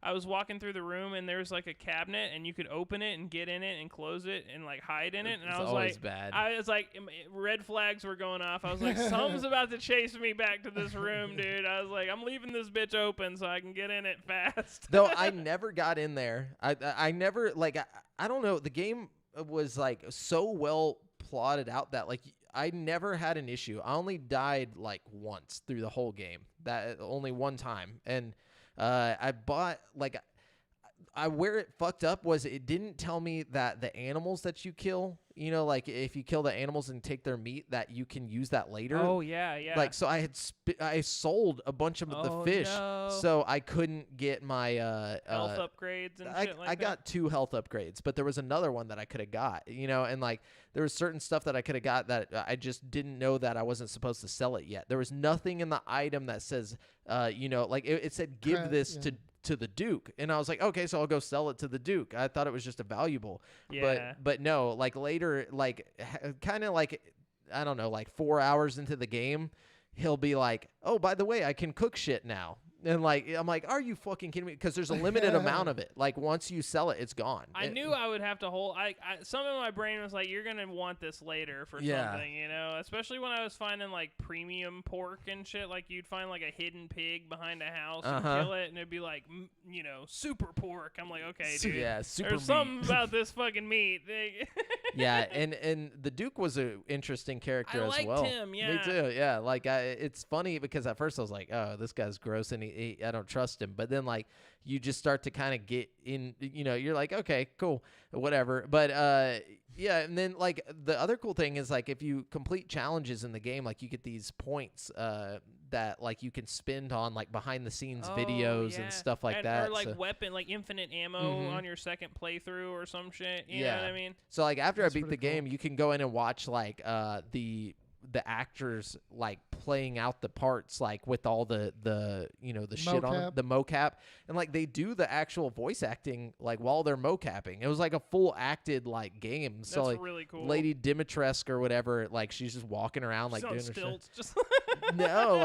I was walking through the room and there was like a cabinet and you could open it and get in it and close it and like hide in it. And It's I was always like, bad. red flags were going off. I was like, something's about to chase me back to this room, dude. I was like, I'm leaving this bitch open so I can get in it fast. Though I never got in there. I never I don't know. The game was like so well plotted out that like I never had an issue. I only died like once through the whole game. That only one time. And I bought where it fucked up was it didn't tell me that the animals that you kill, like if you kill the animals and take their meat, that you can use that later. Oh yeah, yeah. Like, so I had I sold a bunch of the fish, no. so I couldn't get my health upgrades and shit like I that. got 2 health upgrades, but there was another one that I could have got, and like there was certain stuff that I could have got that I just didn't know that I wasn't supposed to sell it yet. There was nothing in the item that says, like it said give this to the Duke, and I was like, okay, so I'll go sell it to the Duke. I thought it was just a valuable, Yeah. but no, like later, like kind of like I don't know, like 4 hours into the game, he'll be like, oh, by the way, I can cook shit now. And like, I'm like, are you fucking kidding me? Because there's a limited amount of it. Like once you sell it, it's gone. I knew I would have to hold. Some of my brain was like, "You're gonna want this later for something," Especially when I was finding like premium pork and shit. Like you'd find like a hidden pig behind a house and kill it, and it'd be like, super pork. I'm like, okay, dude. Yeah, super There's meat. something about this fucking meat. Yeah, and the Duke was an interesting character I as liked well. him, yeah. Me too. Yeah, like it's funny because at first I was like, oh, this guy's gross and I don't trust him. But then like you just start to kind of get in, you're like, okay, cool, whatever. But yeah, and then like the other cool thing is like if you complete challenges in the game, like you get these points that like you can spend on like behind the scenes videos and stuff like that. Or like so. weapon, like infinite ammo on your second playthrough or some shit. You know what I mean? So like after That's I beat the pretty cool. game, you can go in and watch like the actors like playing out the parts like with all the shit on them, Mocap. the mocap, and like they do the actual voice acting like while they're mocapping. It was like a full acted like game. So That's like really cool. Lady Dimitrescu or whatever, like she's just walking around like She's on doing her shit. stilts, just No,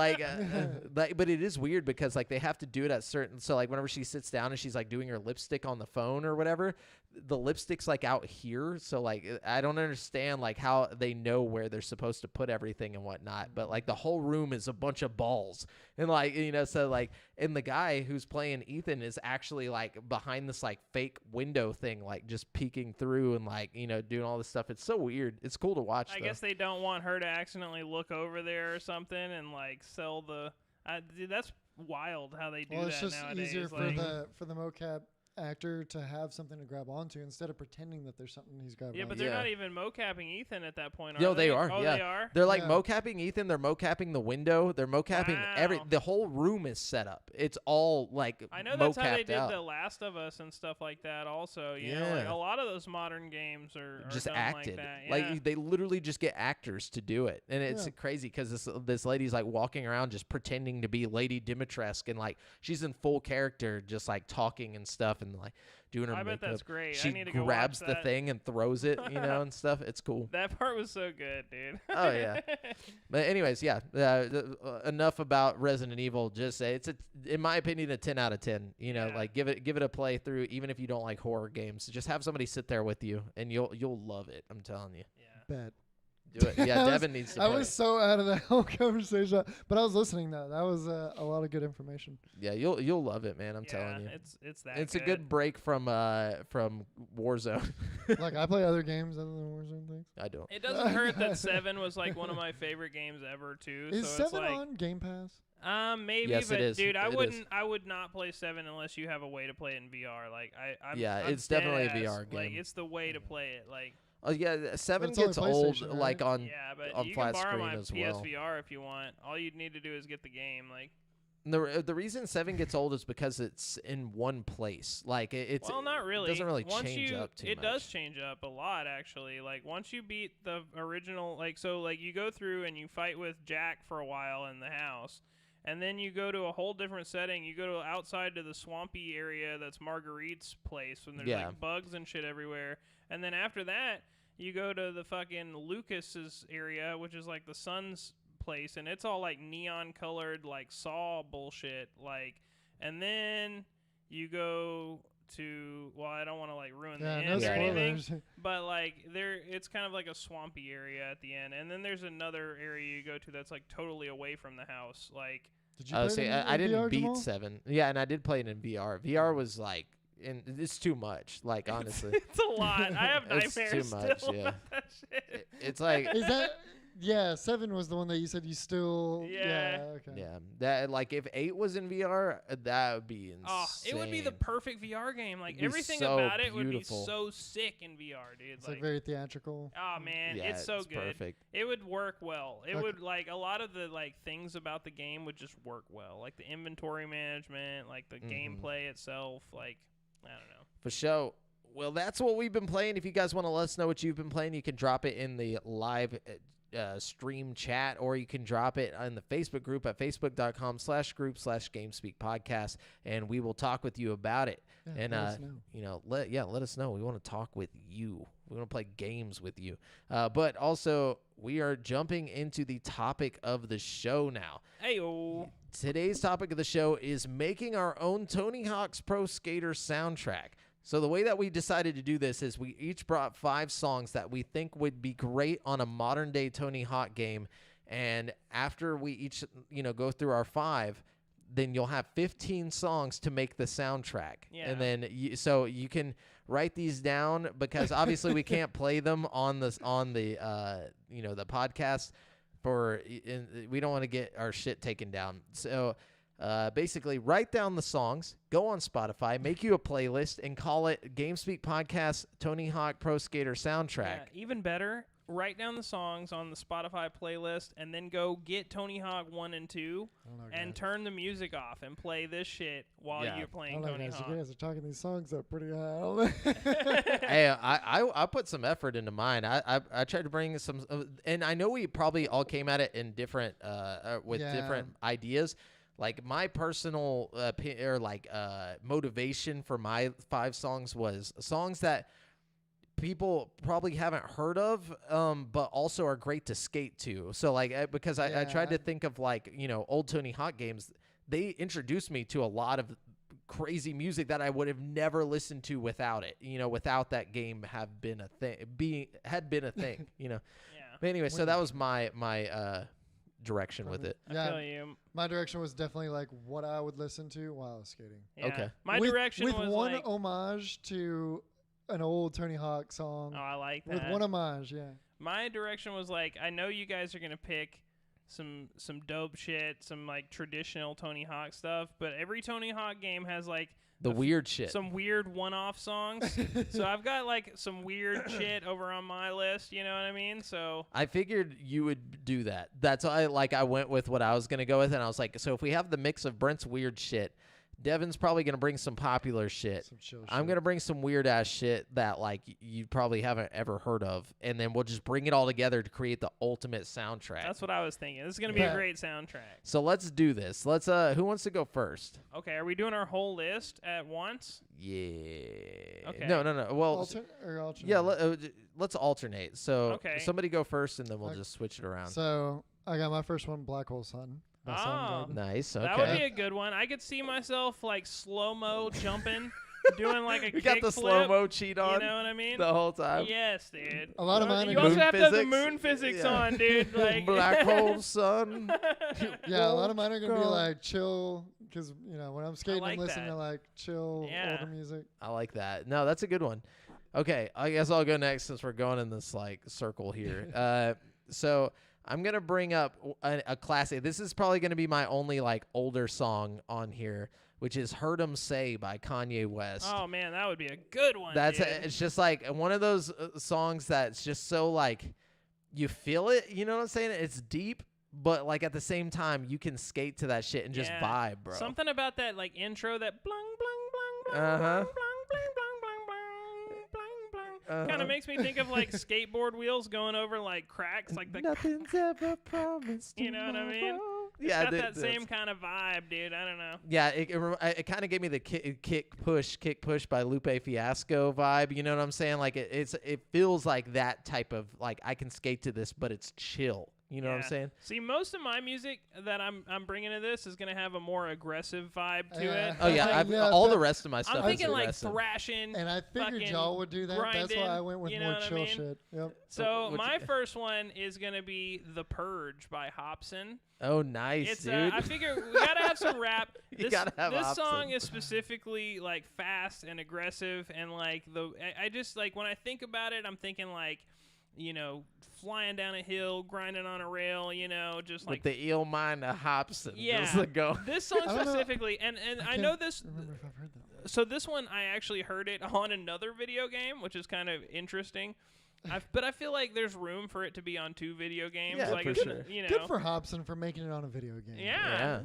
but it is weird because like they have to do it at certain. So like whenever she sits down and she's like doing her lipstick on the phone or whatever, the lipstick's like out here. So like I don't understand like how they know where they're supposed to put everything and whatnot. But like the whole room is a bunch of balls. And like, you know, so like, and the guy who's playing Ethan is actually like behind this like fake window thing, like just peeking through and like, you know, doing all this stuff. It's so weird. It's cool to watch. I guess they don't want her to accidentally look over there or something and like sell the. Dude, that's wild how they do Well, that it's just nowadays. easier like, for the mocap actor to have something to grab onto instead of pretending that there's something he's grabbing yeah, but onto. they're not even mocapping Ethan at that point, are No, they? they are. Oh, Yeah. they are? They're like Yeah. mocapping Ethan. They're mocapping the window. They're mocapping Wow. the whole room is set up. It's all like I know that's how they mocapped did out. The Last of Us and stuff like that also. You know, like Yeah. a lot of those modern games are Just done acted. like that. Yeah. They literally just get actors to do it. And it's Yeah. crazy because this lady's like walking around just pretending to be Lady Dimitrescu, and like she's in full character just like talking and stuff and like doing her I makeup. bet that's great. She I need to go grabs watch the that. thing and throws it, you know, and stuff. It's cool. That part was so good, dude. Oh, yeah. But anyways, yeah. Enough about Resident Evil. Just say it's in my opinion, a 10 out of 10. You know, Yeah. like give it a play through, even if you don't like horror games. Just have somebody sit there with you, and you'll love it. I'm telling you. Yeah. Bet. Do it. Yeah, I was- Devin needs to I play. was so out of that whole conversation, but I was listening though. That was a lot of good information. Yeah, you'll love it, man. I'm Yeah, telling you. it's that. It's a good break from Warzone. Like I play other games other than Warzone things. I don't. It doesn't hurt that 7 was like one of my favorite games ever too. Is so it's 7 like, on Game Pass? Maybe, Yes, but it is. dude, I It is. wouldn't. I would not play 7 unless you have a way to play it in VR. Like I'm Yeah, I'm it's definitely a dead ass. VR Like game. it's the way to play it. Like Oh yeah, 7 it's only gets old PlayStation, like right? on yeah, but on you flat can borrow screen my as well. PSVR if you want. All you'd need to do is get the game. Like the reason 7 gets old is because it's in one place. Like it's well, not really. It doesn't really once change you, up too It much. does change up a lot actually. Like once you beat the original, like so, like you go through and you fight with Jack for a while in the house. And then you go to a whole different setting. You go to outside to the swampy area that's Marguerite's place when there's Yeah. like bugs and shit everywhere. And then after that, you go to the fucking Lucas's area, which is like the sun's place, and it's all like neon colored, like Saw bullshit. Like, and then you go to I don't want to like ruin the Yeah, end no or anything. spoilers. But like it's kind of like a swampy area at the end, and then there's another area you go to that's like totally away from the house. Like Did you play See, it in I didn't VR, beat Jamal? 7. Yeah, and I did play it in VR. VR was like, and it's too much. Like honestly, it's a lot. I have It's too nightmares much, still yeah. about that shit. it's like Is that? Yeah, 7 was the one that you said you still. Yeah. Okay. yeah, that like if 8 was in VR, that would be insane. Oh, it would be the perfect VR game. Like It'd be everything so about it would be beautiful. so sick in VR, dude. It's like very theatrical. oh man, yeah, it's so good. perfect. It would work well. It Okay. would like a lot of the like things about the game would just work well. Like the inventory management, like the gameplay itself. Like I don't know. For sure. Well, that's what we've been playing. If you guys want to let us know what you've been playing, you can drop it in the live stream chat, or you can drop it on the Facebook group at facebook.com/group/GameSpeak podcast, and we will talk with you about it. Yeah, And let us know. you know, let us know. We want to talk with you. We want to play games with you. But also, we are jumping into the topic of the show now. Hey-o. Today's topic of the show is making our own Tony Hawk's Pro Skater soundtrack. So the way that we decided to do this is we each brought 5 songs that we think would be great on a modern day Tony Hawk game. And after we each, go through our 5, then you'll have 15 songs to make the soundtrack. Yeah. And then so you can write these down, because obviously we can't play them on the the podcast we don't want to get our shit taken down. So basically write down the songs, go on Spotify, make you a playlist, and call it GameSpeak Podcast Tony Hawk Pro Skater Soundtrack. Yeah, even better, write down the songs on the Spotify playlist and then go get Tony Hawk 1 and 2 I don't know, and guys. turn the music off and play this shit while Yeah. you're I playing don't know, Tony guys. Hawk. You guys are talking these songs up pretty high. I don't know. Hey, I put some effort into mine. I tried to bring some, and I know we probably all came at it in different with Yeah. different ideas. Like my personal motivation for my 5 songs was songs that people probably haven't heard of, but also are great to skate to. So like, because I tried to Yeah. think of old Tony Hawk games. They introduced me to a lot of crazy music that I would have never listened to without it. Without that game have been a thing, had been a thing. Yeah. But anyway, so that was my direction with it. I Yeah, feel you. my direction was definitely like what I would listen to while I was skating. Yeah. Okay. My with, direction with was one like, homage to an old Tony Hawk song. oh, I like that. with one homage, yeah. My direction was like, I know you guys are gonna pick some dope shit, some like traditional Tony Hawk stuff, but every Tony Hawk game has like The weird shit. some weird one-off songs. So I've got like some weird shit over on my list. You know what I mean? So I figured you would do that. That's why I went with what I was going to go with. And I was like, so if we have the mix of Brent's weird shit, Devin's probably going to bring some popular shit. Some chill I'm shit. going to bring some weird ass shit that like you probably haven't ever heard of. And then we'll just bring it all together to create the ultimate soundtrack. that's what I was thinking. This is gonna be a Yeah. great soundtrack. So let's do this. Let's who wants to go first? Okay, are we doing our whole list at once? Yeah. Okay. No. Well, Alternate. yeah, let's alternate. So Okay. somebody go first and then we'll Okay. just switch it around. So I got my first one, Black Hole Sun. by Oh. Soundgarden. Nice. Okay. That would be a good one. I could see myself like slow-mo jumping, doing like a we got the kickflip, slow-mo cheat on You know what I mean? the whole time. Yes, dude. A lot of mine You are also moon have to have the physics. moon physics Yeah. on, dude. Like Black hole sun. Yeah, a lot of mine are gonna be Go. like chill, because when I'm skating, like I'm listening that. to like chill Yeah. older music. I like that. No, that's a good one. Okay, I guess I'll go next since we're going in this like circle here. So I'm gonna bring up a classic. This is probably gonna be my only like older song on here, which is "Heard 'Em Say" by Kanye West. Oh man, that would be a good one. That's dude. it's just like one of those songs that's just so like you feel it. You know what I'm saying? It's deep, but like at the same time you can skate to that shit and just Yeah. vibe, bro. Something about that like intro, that blang blang blang blang Uh-huh. blang blang blang blang blang blang blang. Kind of makes me think of like skateboard wheels going over like cracks, like the. Nothing's ever promised. You know what I mean? tomorrow. It's Yeah, got that that's- same kind of vibe, dude. I don't know. Yeah, it kind of gave me the kick push by Lupe Fiasco vibe. You know what I'm saying? Like it feels like that type of like I can skate to this, but it's chill. You know what I'm Yeah. saying? See, most of my music that I'm bringing to this is gonna have a more aggressive vibe to Yeah. it. Oh yeah, Yeah, all but- the rest of my stuff. I'm thinking is like aggressive. thrashing. And I figured fucking y'all would do that. That's why I grinding, went with you know more what I chill mean? shit. Yep. So Which- my first one is gonna be "The Purge" by Hobson. Oh, nice, It's dude. I figure we gotta have some rap. You This, gotta have this Hobson. song is specifically like fast and aggressive, and like I just like when I think about it, I'm thinking like, flying down a hill, grinding on a rail, just With like the ill mind of Hobson. Yeah. Just the go. this song I don't know. specifically, and I can't know this. Remember if I've heard that. So this one, I actually heard it on another video game, which is kind of interesting. But I feel like there's room for it to be on two video games. Yeah, like for it's- sure. Good for Hobson for making it on a video game. Yeah.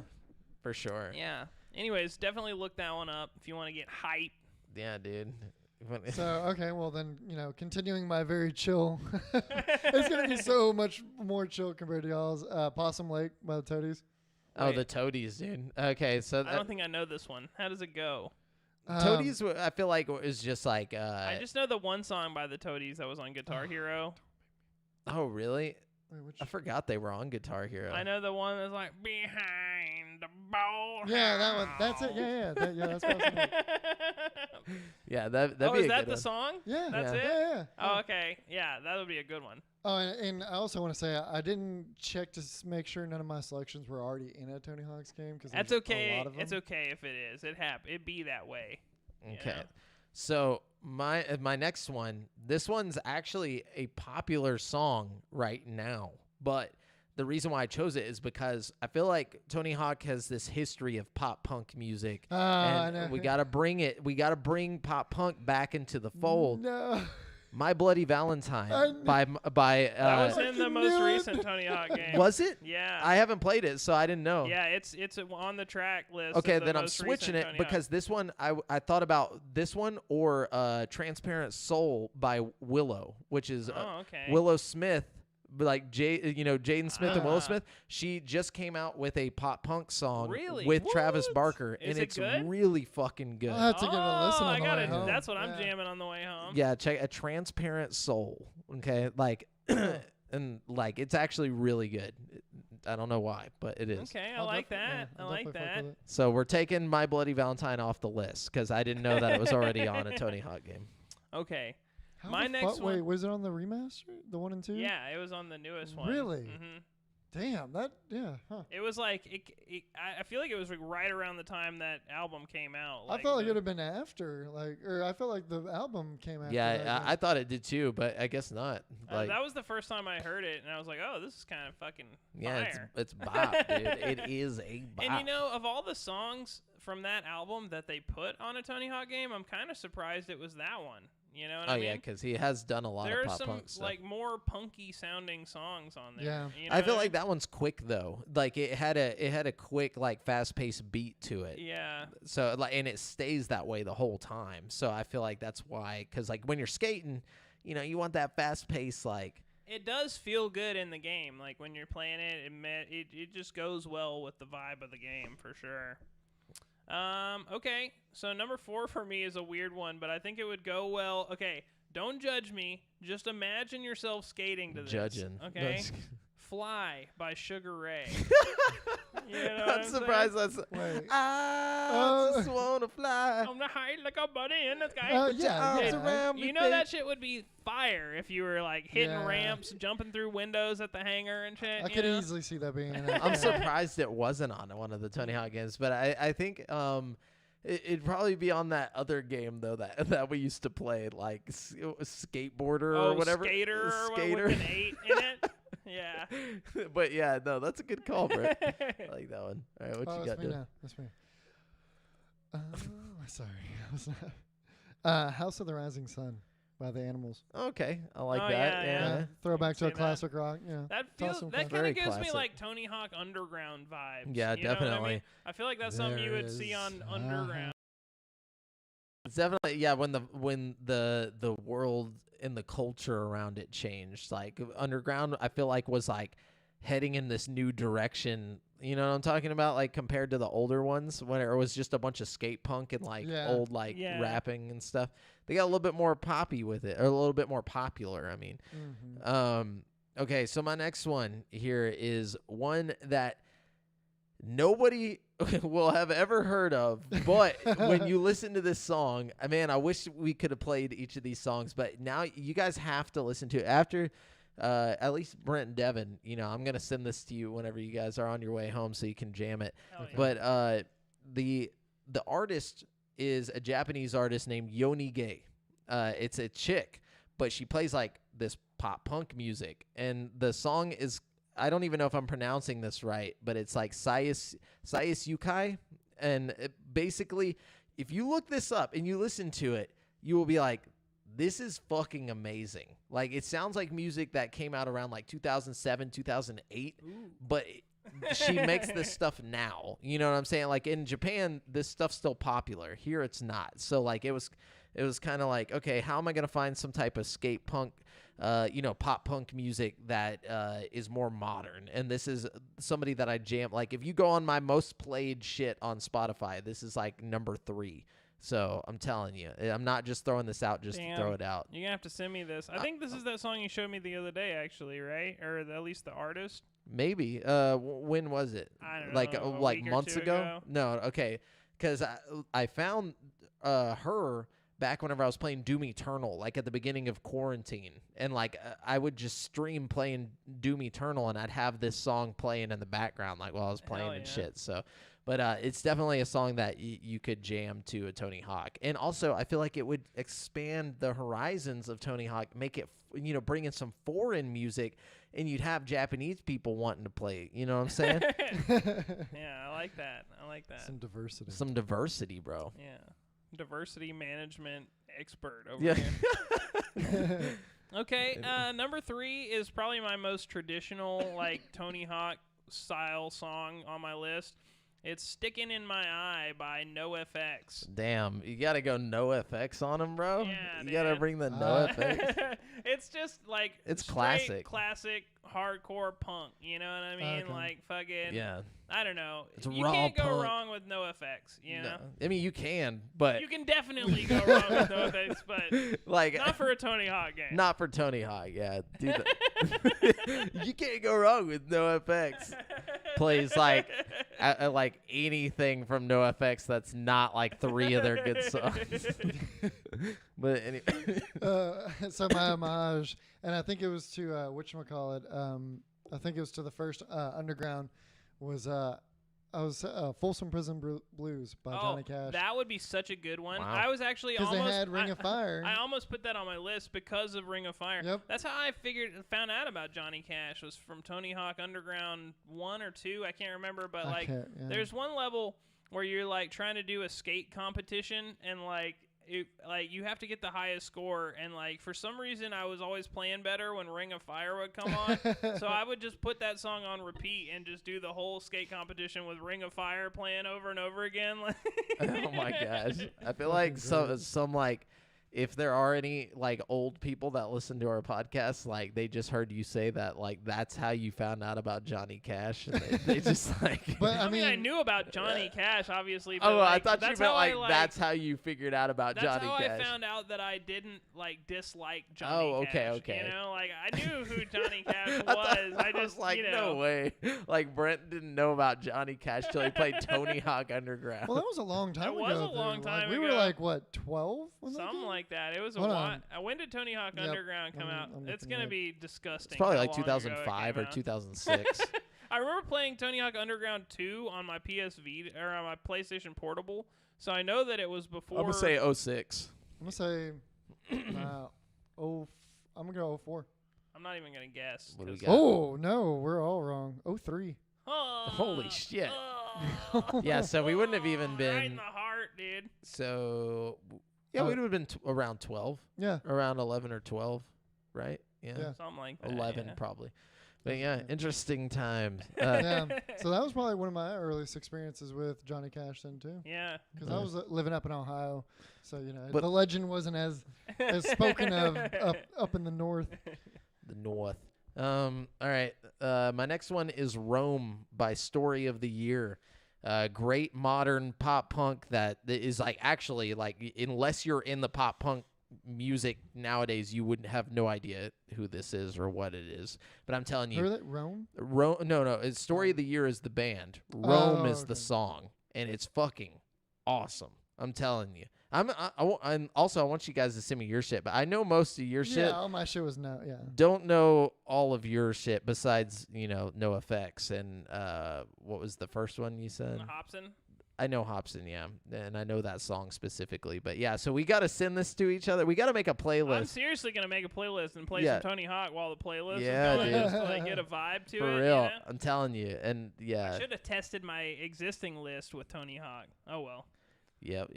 for sure. Yeah. Anyways, definitely look that one up if you want to get hype. Yeah, dude. So okay, well then continuing my very chill. It's gonna be so much more chill compared to y'all's. Possum Lake by the Toadies. Oh, Wait. the Toadies, dude. Okay, so I don't think I know this one. How does it go? Toadies, I feel like is just like. I just know the one song by the Toadies that was on Guitar Hero. Oh, really? Wait, which? I forgot they were on Guitar Hero. I know the one that's like behind the ball. Yeah, that one. That's it. Yeah. That's Possum Lake. Yeah, that'd Oh, be is a that good the one. song? Yeah. That's Yeah. it? Yeah. Oh, okay. Yeah, that would be a good one. Oh, and I also want to say I didn't check to make sure none of my selections were already in a Tony Hawk's game because That's a okay. lot of them. It's okay if it is. It be that way. Okay. Yeah. So my next one, this one's actually a popular song right now, but the reason why I chose it is because I feel like Tony Hawk has this history of pop punk music, I and know. we gotta bring it. We gotta bring pop punk back into the fold. No. My Bloody Valentine I kn- by That was in the fucking most knew it. recent Tony Hawk game. was it? Yeah. I haven't played it, so I didn't know. Yeah, it's on the track list. Okay, of the then I'm most switching recent it Tony Hawk. because this one I thought about this one or Transparent Soul by Willow, which is Oh, okay. Willow Smith, like Jaden Smith and Willow Ah. Smith. She just came out with a pop punk song Really? with Travis What? Barker, Is and it it's good? really fucking good. I'll have to give it a listen Oh, on I the got way it. home. That's what I'm Yeah. jamming on the way home. Yeah, check a Transparent Soul. Okay, like and like it's actually really good. I don't know why, but it is. Okay, I I'll like defi- yeah, that. I I'll like definitely fuck that. with it. So we're taking My Bloody Valentine off the list because I didn't know that it was already on a Tony Hawk game. Okay. How My the next Wait, one- was it on the remaster? The 1 and 2? Yeah, it was on the newest one. Really? hmm Damn, huh. It was like I feel like it was like right around the time that album came out. I felt like it would have been after, or I felt like the album came after. Yeah, I thought it did too, but I guess not. Like, that was the first time I heard it, and I was like, "Oh, this is kind of fucking yeah, fire." it's bop, dude. It is a bop. And of all the songs from that album that they put on a Tony Hawk game, I'm kind of surprised it was that one. You know what I mean? Yeah, because he has done a lot There's of pop some punk stuff. like more punky sounding songs on there. Yeah. You know I feel what like that one's quick though. Like it had a quick like fast paced beat to it. Yeah. So like, and it stays that way the whole time. So I feel like that's why, because like when you're skating, you want that fast pace like. It does feel good in the game. Like when you're playing it, it just goes well with the vibe of the game for sure. Okay, so number 4 for me is a weird one, but I think it would go well. Okay, don't judge me. Just imagine yourself skating to this. Judging. Okay. Fly by Sugar Ray. You know what I'm I'm surprised saying? that's. Wait. I just wanna fly. I'm the high like a bunny in the sky. Yeah, Arms yeah. around me, You know babe. that shit would be fire if you were like hitting Yeah. ramps, jumping through windows at the hangar and shit. I you could know? easily see that being. An I'm surprised it wasn't on one of the Tony Hawk games, but I think it'd probably be on that other game though that we used to play, like skateboarder or whatever. Skater, Skater. with an 8 in it. Yeah. But yeah, no, that's a good call, Brett. I like that one. All right, what you it's got? me Dude? now. That's me. Sorry, I was not. House of the Rising Sun by the Animals. Okay, I like Oh, that. yeah, Yeah. Throwback to a see that. classic rock. Yeah. That Toss some kind Very of gives classic. me like Tony Hawk Underground vibes. Yeah, you know what I definitely. mean? I feel like that's something you There would see is- on Underground. It's definitely when the world and the culture around it changed. Like Underground, I feel like was like heading in this new direction. You know what I'm talking about? Like compared to the older ones when it was just a bunch of skate punk and like Yeah. old like Yeah. rapping and stuff. They got a little bit more poppy with it, or a little bit more popular. I mean, okay. So my next one here is one that nobody will have ever heard of, but when you listen to this song, man, I wish we could have played each of these songs, but now you guys have to listen to it after. At least Brent and Devin, I'm gonna send this to you whenever you guys are on your way home, so you can jam it. Hell yeah. But the artist is a Japanese artist named Yoni Gay. It's a chick, but she plays like this pop punk music, and the song is, I don't even know if I'm pronouncing this right, but it's like Sayas Yukai. And basically, if you look this up and you listen to it, you will be like, this is fucking amazing. Like, it sounds like music that came out around like 2007, 2008, but she makes this stuff now. You know what I'm saying? Like, in Japan, this stuff's still popular. Here, it's not. So, like, it was kind of like, okay, how am I going to find some type of skate punk, pop punk music that is more modern? And this is somebody that I jam. Like, if you go on my most played shit on Spotify, this is like number 3. So I'm telling you, I'm not just throwing this out just Damn. to throw it out. You're going to have to send me this. I think this is that song you showed me the other day, actually, right? Or at least the artist. Maybe. When was it? I don't Like know, a like week or months two ago? No. Okay. Because I found her back whenever I was playing Doom Eternal, like at the beginning of quarantine, and like I would just stream playing Doom Eternal, and I'd have this song playing in the background, like while I was playing Hell and yeah. shit. So, but it's definitely a song that you could jam to a Tony Hawk, and also I feel like it would expand the horizons of Tony Hawk, make it bring in some foreign music, and you'd have Japanese people wanting to play. You know what I'm saying? Yeah, I like that. I like that. Some diversity. Some diversity, bro. Yeah. Diversity management expert over Yeah. here. Okay, number 3 is probably my most traditional, like, Tony Hawk style song on my list. It's Sticking in My Eye by NoFX. Damn, you gotta go NoFX on him, bro. Yeah, you gotta man. bring the NoFX. It's just like It's straight classic. classic hardcore punk. You know what I mean? Okay. Like fucking. Yeah, I don't know. It's You raw can't go punk. wrong with NoFX. You know. no. I mean, you can, but You can definitely go wrong with NoFX, but like not for a Tony Hawk game. not for Tony Hawk. Yeah, dude, you can't go wrong with NoFX. Plays like like anything from NoFX that's not like 3 of their good songs. But anyway, So my homage, and I think it was to whatchamacallit, I think it was to the first underground. Was Folsom Prison Blues by Johnny Cash. That would be such a good one. Wow. I was actually Because almost they had Ring of Fire. I almost put that on my list because of Ring of Fire. Yep. That's how I found out about Johnny Cash was from Tony Hawk Underground 1 or 2. I can't remember, but there's one level where you're like trying to do a skate competition and like you have to get the highest score, and like for some reason I was always playing better when Ring of Fire would come on. So I would just put that song on repeat and just do the whole skate competition with Ring of Fire playing over and over again. Oh my gosh. I feel like some like if there are any like old people that listen to our podcast, like they just heard you say that, like that's how you found out about Johnny Cash, and they just like. But I mean, I knew about Johnny Cash, obviously. But Oh, like, I thought you that's meant how like, I, that's how you figured out about that's Johnny how Cash. I found out that I didn't like dislike Johnny Oh, okay, Cash. okay. You know, like I knew who Johnny Cash I was. thought- I just was like, you know. no way. Like Brent didn't know about Johnny Cash till he played Tony Hawk Underground. Well, that was a long time It ago. was a though. long time We were ago. like, what, 12? when that Something came? like that. It was a Hold lot. on. When did Tony Hawk Yep, Underground come out? I'm It's looking gonna at it. be disgusting. It's probably how like long ago it 2005 came or out. 2006. I remember playing Tony Hawk Underground 2 on my PS Vita or on my PlayStation Portable, so I know that it was before. I'm gonna say 06. I'm going to say, I'm going to go 04. I'm not even gonna guess. What do we 'cause- got? Oh, no, we're all wrong. 03. Oh, Holy shit. oh, Yeah, so we wouldn't have even right been. in the heart, dude. So yeah, Oh. we would have been around 12, Yeah. around 11 or 12, right? Yeah. Something like that. 11 yeah. probably. But yeah, interesting time. Yeah. So that was probably one of my earliest experiences with Johnny Cash then, too. Yeah. Because I was living up in Ohio. So, But- the legend wasn't as spoken of up in the north. The North. All right. My next one is Rome by Story of the Year. Great modern pop punk that is like actually like unless you're in the pop punk music nowadays, you wouldn't have no idea who this is or what it is. But I'm telling you, Heard it? Rome? No, it's Story of the Year is the band. Rome is the okay. song, and it's fucking awesome. I'm telling you. I'm also I want you guys to send me your shit, but I know most of your Yeah, shit. all my shit was no. Yeah. Don't know all of your shit besides No Effects and what was the first one you said? Hobson. I know Hobson, yeah, and I know that song specifically. But yeah, so we got to send this to each other. We got to make a I'm playlist seriously gonna make a playlist and play Yeah. some Tony Hawk while the playlist Yeah, is going, dude. just to like get a vibe to for it. real. You know? I'm telling you, and I yeah, should have tested my existing list with Tony Hawk. Oh well. yep.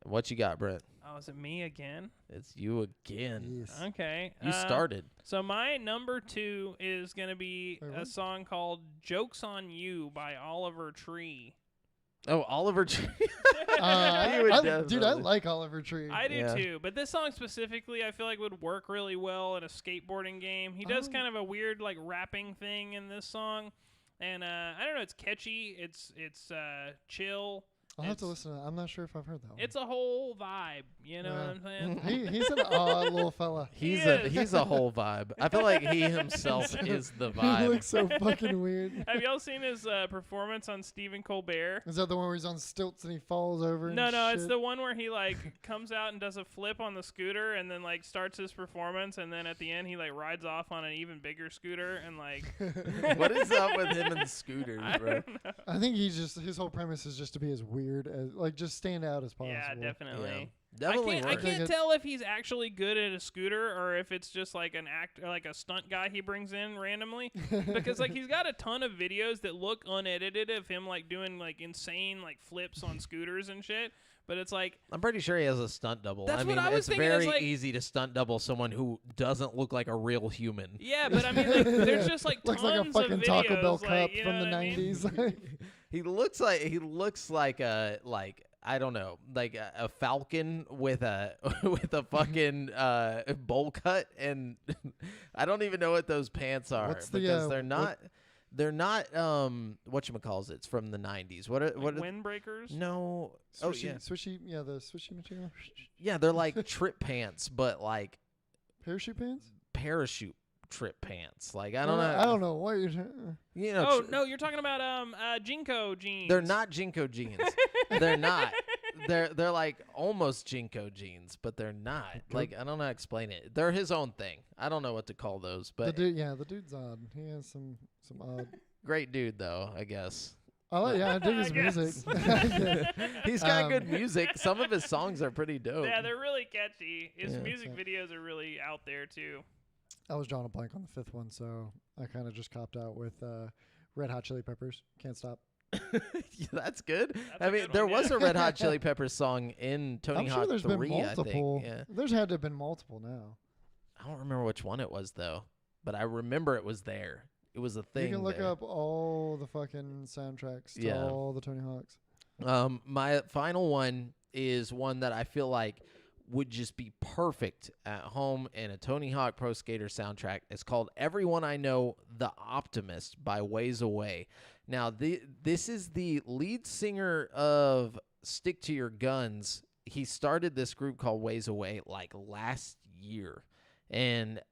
What you got, Brent? Oh, is it me again? It's you again. Yes. Okay. You started. So my number 2 is gonna be Wait, a what? song called "Jokes on You" by Oliver Tree. Oh, Oliver Tree. You would Dude, I definitely- like Oliver Tree. I do Yeah. too, but this song specifically, I feel like would work really well in a skateboarding game. He does Oh. kind of a weird like rapping thing in this song, and I don't know, it's catchy, it's chill. I'll have to it's- listen to that. I'm not sure if I've heard that one. It's a whole vibe, you know what I'm saying? He's an odd little fella. He's He a is. he's a whole vibe. I feel like he himself is the He vibe. looks so fucking weird. Have y'all seen his performance on Stephen Colbert? Is that the one where he's on stilts and he falls over? No, and no, it's shit? the one where he like comes out and does a flip on the scooter and then like starts his performance and then at the end he like rides off on an even bigger scooter and like What is up with him and scooters, I bro? don't know. I think his whole premise is just to be as weird as just stand out as possible. Yeah, definitely. Definitely I works. can't works. tell if he's actually good at a scooter or if it's just like an act or like a stunt guy he brings in randomly because like he's got a ton of videos that look unedited of him like doing like insane like flips on scooters and shit. But it's like I'm pretty sure he has a stunt double. That's I what mean, I was it's thinking, very it's like- easy to stunt double someone who doesn't look like a real human. yeah, but I mean like there's just like Looks tons like a fucking of videos, Taco Bell like, cup you from know the what I mean? '90s. He looks like a I don't know, like a falcon with a with a fucking bowl cut, and I don't even know what those pants are What's the, because what- they're not whatchamacallit, it's from the 90s. What Like what windbreakers. no Swishy, swishy, yeah, the swishy material. yeah, they're like trip pants, but like Parachute pants? parachute trip pants. Like I don't know. I don't know what you're. You know, Oh no, you're talking about Jinko jeans. they're not Jinko jeans. They're not. they're like almost Jinko jeans, but they're not. Like I don't know how to explain it. They're his own thing. I don't know what to call those, The but dude's odd. He has some odd. great dude though, I guess. Oh yeah, I dig his I guess. music. He's got good music. Some of his songs are pretty dope. Yeah, they're really catchy. His Yeah. music videos are really out there too. I was drawing a blank on the fifth one, so I kind of just copped out with Red Hot Chili Peppers. Can't stop. Yeah, that's good. That's I a mean, good there one, was yeah. a Red Hot Chili Peppers song in Tony I'm Hawk sure there's 3, been multiple. I think. Yeah. There's had to have been multiple now. I don't remember which one it was though, but I remember it was there. It was a thing. You can look there. up all the fucking soundtracks to Yeah. all the Tony Hawks. My final one is one that I feel like would just be perfect at home in a Tony Hawk Pro Skater soundtrack. It's called Everyone I Know, The Optimist by Ways Away. Now, this is the lead singer of Stick to Your Guns. He started this group called Ways Away like last year. And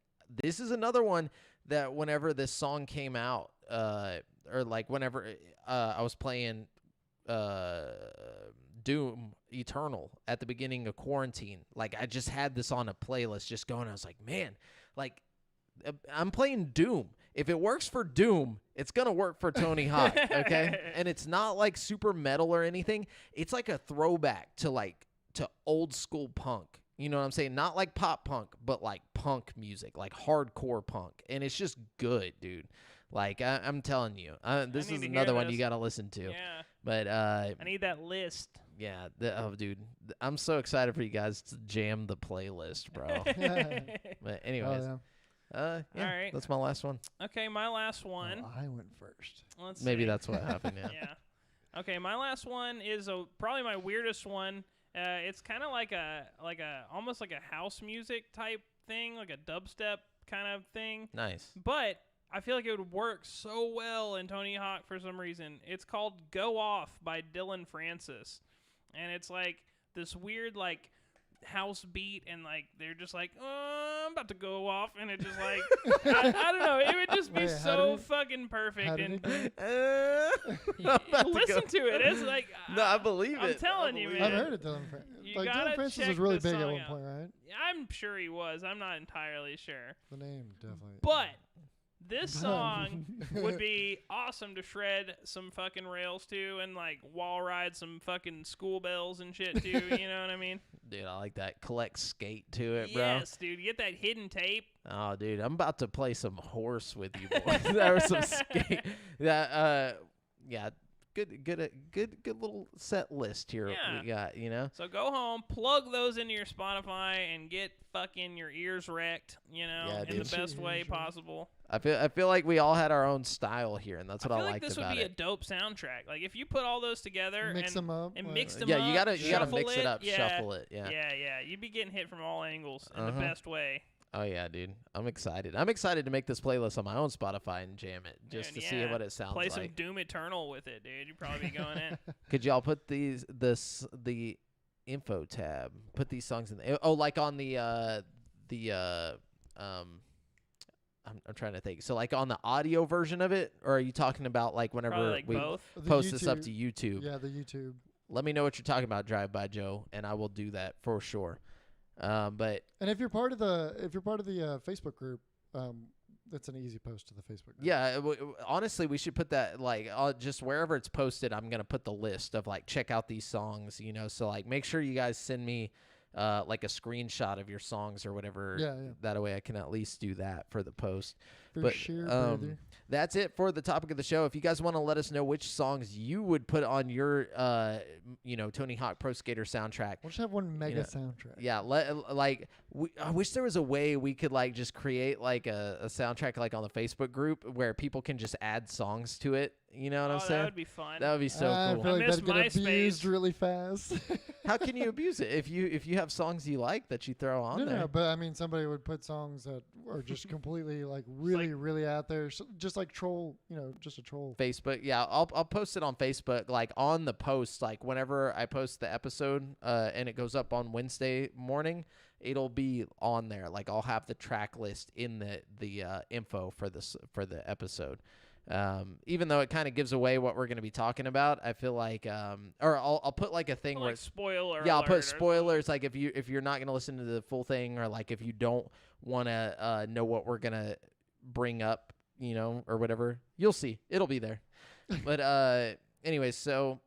this is another one that whenever this song came out, or like whenever I was playing Doom Eternal at the beginning of quarantine, like I just had this on a playlist just going. I was like, man, like I'm playing Doom. If it works for Doom, it's gonna work for Tony Hawk, okay? And it's not like super metal or anything. It's like a throwback to old school punk. You know what I'm saying? Not like pop punk, but like punk music, like hardcore punk. And it's just good, dude. Like I'm telling you, this need is to hear another one this. you got to listen to. Yeah, But I need that list. yeah, dude, I'm so excited for you guys to jam the playlist, bro. But anyways, Oh, yeah, All right. that's my last one. Okay, my last one. Oh, I went first. Let's Maybe see. that's what happened. Yeah. Yeah. Okay, my last one is probably my weirdest one. It's kind of like a almost like a house music type thing, like a dubstep kind of thing. Nice. But I feel like it would work so well in Tony Hawk for some reason. It's called "Go Off" by Dylan Francis, and it's like this weird like house beat, and like they're just like, "Oh, I'm about to go off," and it just like I don't know. It would just be Wait, how so did it- fucking perfect. How did And it go? listen to it. It's like No, I believe I'm it. telling I you, believe man. I've heard of Dylan Francis. You Like gotta Dylan Francis check was really the big at song one out. point, right? I'm sure he was. I'm not entirely sure. The name definitely. But this song would be awesome to shred some fucking rails to, and like wall ride some fucking school bells and shit too. You know what I mean? Dude, I like that. Collect skate to it, bro. Yes, dude. Get that hidden tape. Oh, dude, I'm about to play some horse with you boys. There was some skate. Yeah, good little set list here Yeah. we got. You know. So go home, plug those into your Spotify, and get fucking your ears wrecked. You know, Yeah, in the dude. best way Ears wrecked. possible. I feel like we all had our own style here, and that's what I I, feel like liked this would about be a it. dope soundtrack. Like if you put all those together Mix and them up. and like- mix them Yeah, up, you gotta shuffle mix it up, yeah, shuffle it. Yeah. Yeah, you'd be getting hit from all angles in the Uh-huh. best way. Oh yeah, dude. I'm excited. I'm excited to make this playlist on my own Spotify and jam it just Dude, to see yeah. what it sounds Play like. some Doom Eternal with it, dude. You'd probably be going in. Could y'all put the info tab? Put these songs in. Like on I'm trying to think. So like on the audio version of it, or are you talking about like whenever Probably like we both. The post this up to YouTube? Yeah, the YouTube. Let me know what you're talking about, Drive By Joe, and I will do that for sure. But And if you're part of the Facebook group, that's an easy post to the Facebook group. yeah, honestly, we should put that like just wherever it's posted. I'm gonna put the list of like check out these songs. You know, so like make sure you guys send me like a screenshot of your songs or whatever. Yeah. That way I can at least do that for the post. For But, sure, brother. That's it for the topic of the show. If you guys want to let us know which songs you would put on your, Tony Hawk Pro Skater soundtrack, We'll just have one mega know, soundtrack. yeah, I wish there was a way we could like just create like a soundtrack like on the Facebook group where people can just add songs to it. You know what I'm That saying? would be fun. That would be so I cool. feel I like miss that'd get abused MySpace. really fast. How can you abuse it if you have songs you like that you throw on there? No, but I mean, somebody would put songs that are just completely like really, really out there, just like troll, just a troll. Facebook, yeah, I'll post it on Facebook, like on the post, like whenever I post the episode, and it goes up on Wednesday morning, it'll be on there. Like I'll have the track list in the info for the episode. Even though it kind of gives away what we're going to be talking about, I feel like, or I'll put like a thing Put, where like spoiler. yeah, I'll alert put or spoilers. Like if you're not going to listen to the full thing, or like if you don't want to know what we're going to bring up, or whatever, you'll see. It'll be there. But anyways, so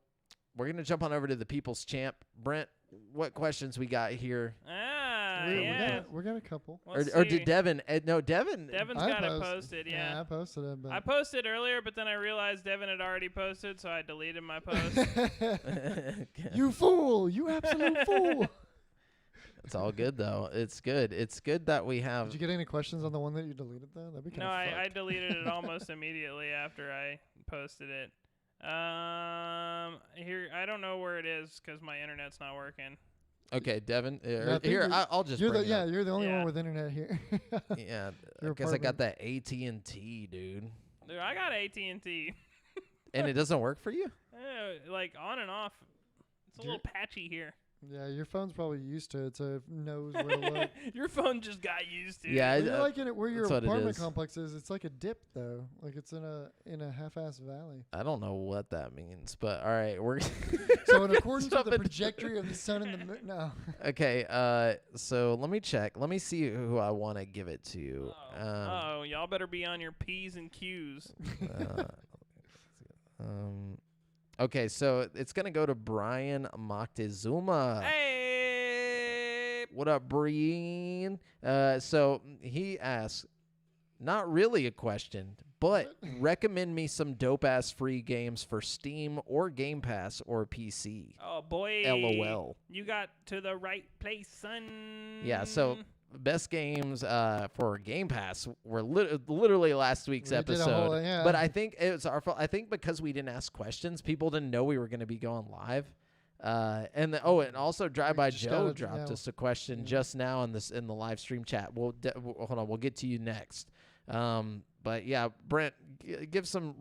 we're going to jump on over to the People's Champ. Brent, what questions we got here? Yeah. We got a couple. Let's Or see. did Devin? No, Devin. Devin's I got it posted- posted, yeah. I posted it, but I posted earlier, but then I realized Devin had already posted, so I deleted my post. You fool! You absolute fool! It's all good though. It's good. It's good that we have. Did you get any questions on the one that you deleted though? That'd be kind No, of I deleted it almost immediately after I posted it. Here, I don't know where it is because my internet's not working. Okay, Devin. I think Here, you're- I'll just. You're the bring it up. you're the only Yeah. one with internet here. Yeah, Your I guess I got apartment. that AT&T, dude. Dude, I got AT&T. And it doesn't work for you? Like on and off. It's a little patchy here. Yeah, your phone's probably used to it, so it knows where to look. Your phone just got used to. Yeah, it. Well, you're like in it where your that's what it apartment is. complex is. It's like a dip though, like it's in a half-ass valley. I don't know what that means, but all right, we're So in accordance with the Something- trajectory of the sun and the moon, no. okay. So let me check. Let me see who I want to give it to. Oh, y'all better be on your P's and Q's. Uh, okay, so it's gonna go to Brian Moctezuma. Hey. What up, Brian? So he asks, not really a question, but recommend me some dope ass free games for Steam or Game Pass or PC. Oh boy. LOL. You got to the right place, son. Yeah, so best games for Game Pass were literally last week's We did a episode. whole- yeah. But I think it was our fault. I think because we didn't ask questions, people didn't know we were going to be going live. And also Drive By just Joe gotta- dropped yeah. us a question Yeah. just now in the live stream chat. Hold on, we'll get to you next. But yeah, Brent, give some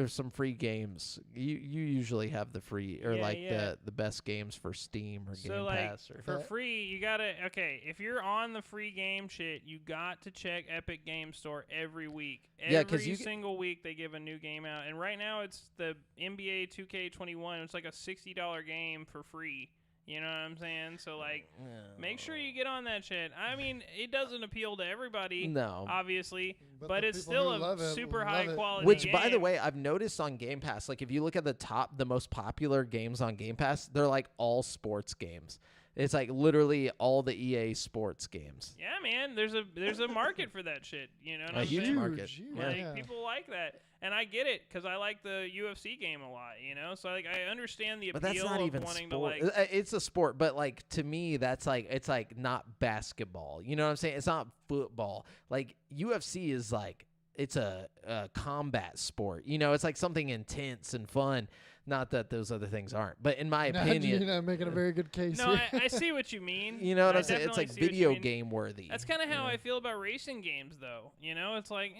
some free games. You usually have the free or Yeah. the best games for Steam or So Game like Pass or for free, you gotta if you're on the free game shit, you got to check Epic Game Store every week. Yeah, 'cause every you single week they give a new game out, and right now it's the NBA 2K21. It's like a $60 game for free. You know what I'm saying? So like, make sure you get on that shit. I mean, it doesn't appeal to everybody, No. obviously, But but the it's people still who love a it super love high it. quality Which, game. by the way, I've noticed on Game Pass, like if you look at the most popular games on Game Pass, they're like all sports games. It's like literally all the EA sports games. Yeah, man, there's a market for that shit. You know what A I'm huge saying? market. Huge, Yeah. Like yeah. people like that, and I get it because I like the UFC game a lot. You know, so like I understand the But appeal that's not of even wanting sport. to like. It's a sport, but like to me, that's like it's like not basketball. You know what I'm saying? It's not football. Like UFC is like it's a combat sport. You know, it's like something intense and fun. Not that those other things aren't, but in my Now opinion, you're not making a very good case No, here. I see what you mean. you know what I I'm saying? It's definitely like see what you video mean. game worthy. That's kind of how Yeah. I feel about racing games, though. You know, it's like,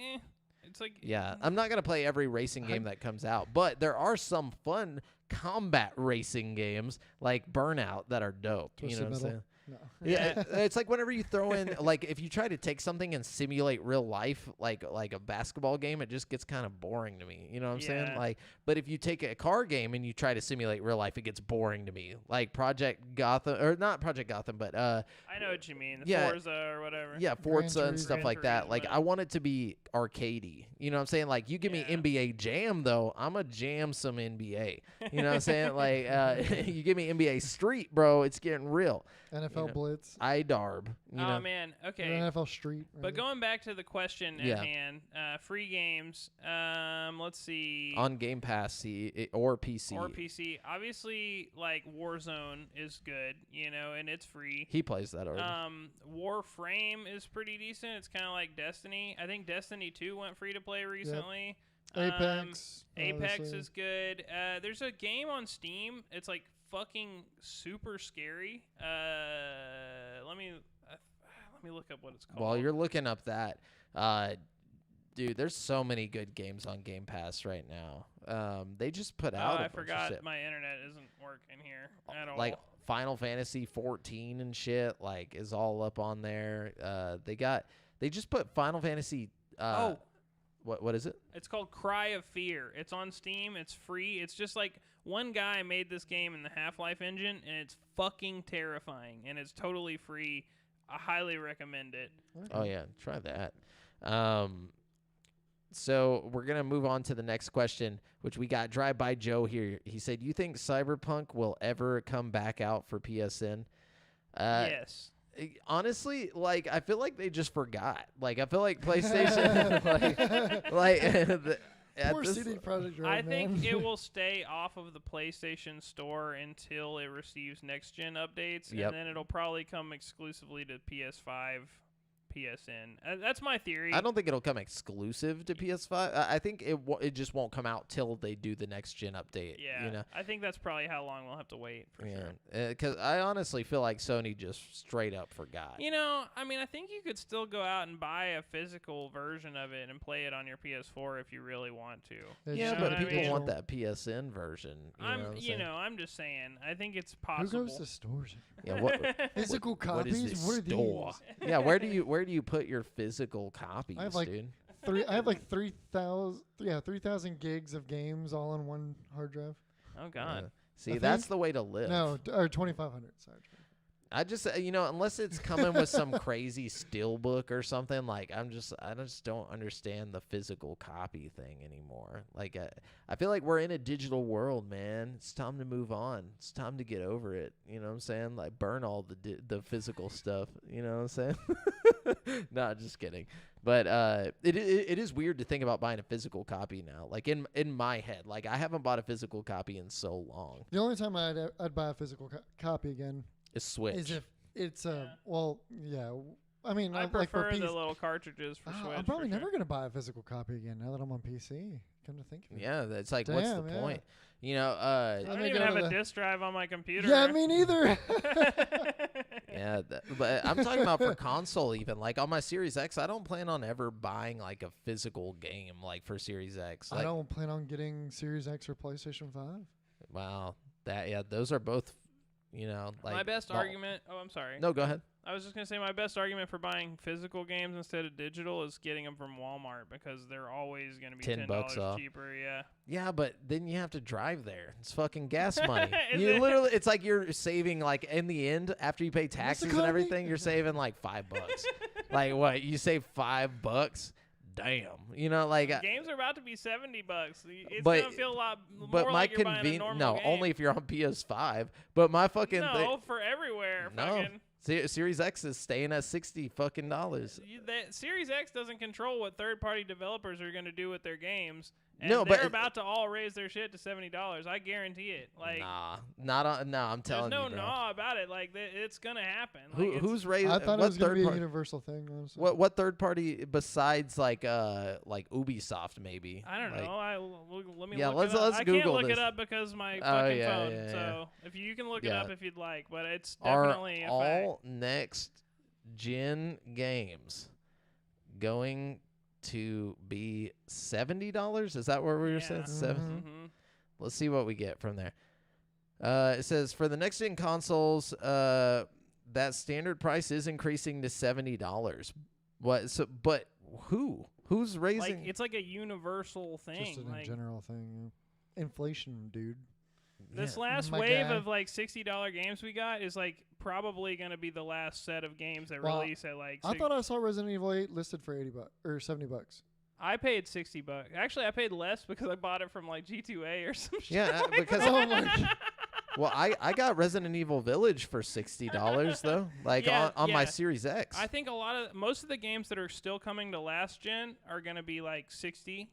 it's like. Yeah, I'm not gonna play every racing game that comes out, but there are some fun combat racing games like Burnout that are dope. You know Twisted what I'm Metal. saying? No. Yeah, it's like whenever you throw in like if you try to take something and simulate real life, like a basketball game, it just gets kind of boring to me. You know what I'm saying? Yeah. Like, but if you take a car game and you try to simulate real life, it gets boring to me. Like Project Gotham, or not Project Gotham, but I know what you mean. Yeah. Forza or whatever. yeah, Forza and Turismo. stuff like Gran that. Like I Turismo. want it to be arcadey. You know what I'm saying? Like you give me Yeah. NBA Jam though, I'ma jam some NBA. You know what I'm saying? Like you give me NBA Street, bro, it's getting real. NFL know, Blitz. iDarb. You Oh know? man. Or Okay. NFL Street. But rather. going back to the question Yeah. at hand, free games. Let's see. On Game Pass or PC. Or PC. Obviously, like Warzone is good, you know, and it's free. He plays that already. Warframe is pretty decent. It's kind of like Destiny. I think Destiny 2 went free to play recently. Apex. Apex obviously. is good. There's a game on Steam. It's like fucking super scary. Let me look up what it's called. While you're looking up that, dude, there's so many good games on Game Pass right now. They just put out. I a bunch of forgot shit. my internet isn't working here at all. Like Final Fantasy 14 and shit. Like is all up on there. They just put Final Fantasy. What is it? It's called Cry of Fear. It's on Steam. It's free. It's just like one guy made this game in the Half-Life engine, and it's fucking terrifying, and it's totally free. I highly recommend it. Oh yeah, try that. So we're gonna move on to the next question, which we got Drive By Joe here. He said, "You think Cyberpunk will ever come back out for PSN?" Yes. Honestly, like I feel like they just forgot. Like I feel like PlayStation, Poor CD Projekt Red, I think man. it will stay off of the PlayStation Store until it receives next-gen updates, Yep. and then it'll probably come exclusively to PS5, PSN. That's my theory. I don't think it'll come exclusive to PS5. I think it just won't come out till they do the next gen update. Yeah, you know. I think that's probably how long we'll have to wait for sure. Because I honestly feel like Sony just straight up forgot. You know, I mean, I think you could still go out and buy a physical version of it and play it on your PS4 if you really want to. They Yeah, just but what I people mean? want that PSN version. You know what I'm saying? I'm just saying. I think it's Who possible. goes to stores? Yeah, what Physical what is copies? this What are store? these? Yeah, where do you put your physical copies, I have, like, dude? I have like 3,000 gigs of games all on one hard drive. Oh God. Yeah. See, I that's think- the way to live. No, or 2,500. Sorry. I just, unless it's coming with some crazy steelbook or something, like I just don't understand the physical copy thing anymore. Like I feel like we're in a digital world, man. It's time to move on. It's time to get over it. You know what I'm saying? Like burn all the physical stuff. You know what I'm saying? No, just kidding. But it is weird to think about buying a physical copy now. Like in my head, like I haven't bought a physical copy in so long. The only time I'd buy a physical copy again It's Switch. is if it's Yeah. I mean, I like for prefer the PC. little cartridges for Switch. I'm probably for never sure. gonna buy a physical copy again now that I'm on PC. Come to think of it. Yeah, that's like what's the Damn, yeah. point? You know, I Let don't me even go have to a the- disk drive on my computer. Yeah, me neither. yeah, but I'm talking about for console even. Like on my Series X, I don't plan on ever buying like a physical game like for Series X. I Like, don't plan on getting Series X or PlayStation 5. wow, those are both, like my best the- argument. Oh, I'm sorry. No, go ahead. I was just gonna say my best argument for buying physical games instead of digital is getting them from Walmart because they're always gonna be $10 $10 off. cheaper. Yeah. Yeah, but then you have to drive there. It's fucking gas money. Is You it? literally, it's like you're saving like in the end after you pay taxes and economy? everything, you're saving like $5. Like what? You save $5? Damn. Games are about to be $70. It's But- gonna feel a lot more But my like you're buying a convenience, normal no, game. only if you're on PS5. But my fucking no for everywhere. no, Fucking, Series X is staying at $60 fucking dollars. Series X doesn't control what third-party developers are gonna do with their games. And No, they're but- about to all raise their shit to $70. I guarantee it. Like, Nah, not on. No, I'm there's telling no you, bro. nah about it. Like, it's gonna happen. Like, it's- Who's raising? I thought it what was gonna third be a party? universal thing. Honestly. What third party besides like Ubisoft maybe? I don't Like, know. Let me Yeah, look let's- it up. let's I Google can't look this. it up because my Oh, fucking yeah, phone. yeah, yeah. So if you can look it Yeah. up if you'd like, but it's Are definitely a fact. all next gen games going to be $70? Is that what we were saying? Yeah. Seven. Mhm. Let's see what we get from there. It says for the next gen consoles, that standard price is increasing to $70. What? So, but who's raising? Like, it's like a universal thing. Just in like, a general thing. Inflation, dude. this Yeah. last My wave guy. of like $60 games we got is like probably gonna be the last set of games that Well, release at like. I thought I saw Resident Evil 8 listed for $80 or $70. I paid $60. Actually, I paid less because I bought it from like G2A or some shit. Yeah, like because that. Oh my well, I got Resident Evil Village for $60 though, like Yeah, on my yeah. Series X. I think most of the games that are still coming to last gen are going to be like 60,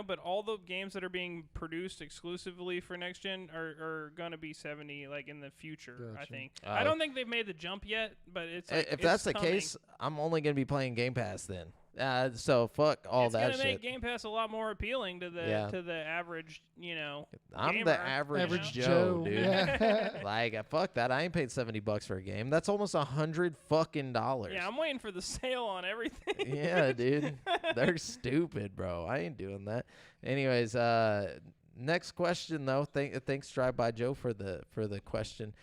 but all the games that are being produced exclusively for next gen are going to be 70 like in the future, I Gotcha. think. Oh. I don't think they've made the jump yet, but it's like, If it's that's the coming. case, I'm only gonna be playing Game Pass then. So fuck all it's that gonna make shit. Game Pass a lot more appealing to the Yeah. average, I'm gamer, the average you Joe, dude. Yeah. Like fuck that. I ain't paid $70 for a game. That's almost $100 fucking dollars. Yeah, I'm waiting for the sale on everything. Yeah, dude. They're stupid, bro. I ain't doing that. Anyways, Next question though. Thanks Drive By Joe for the question.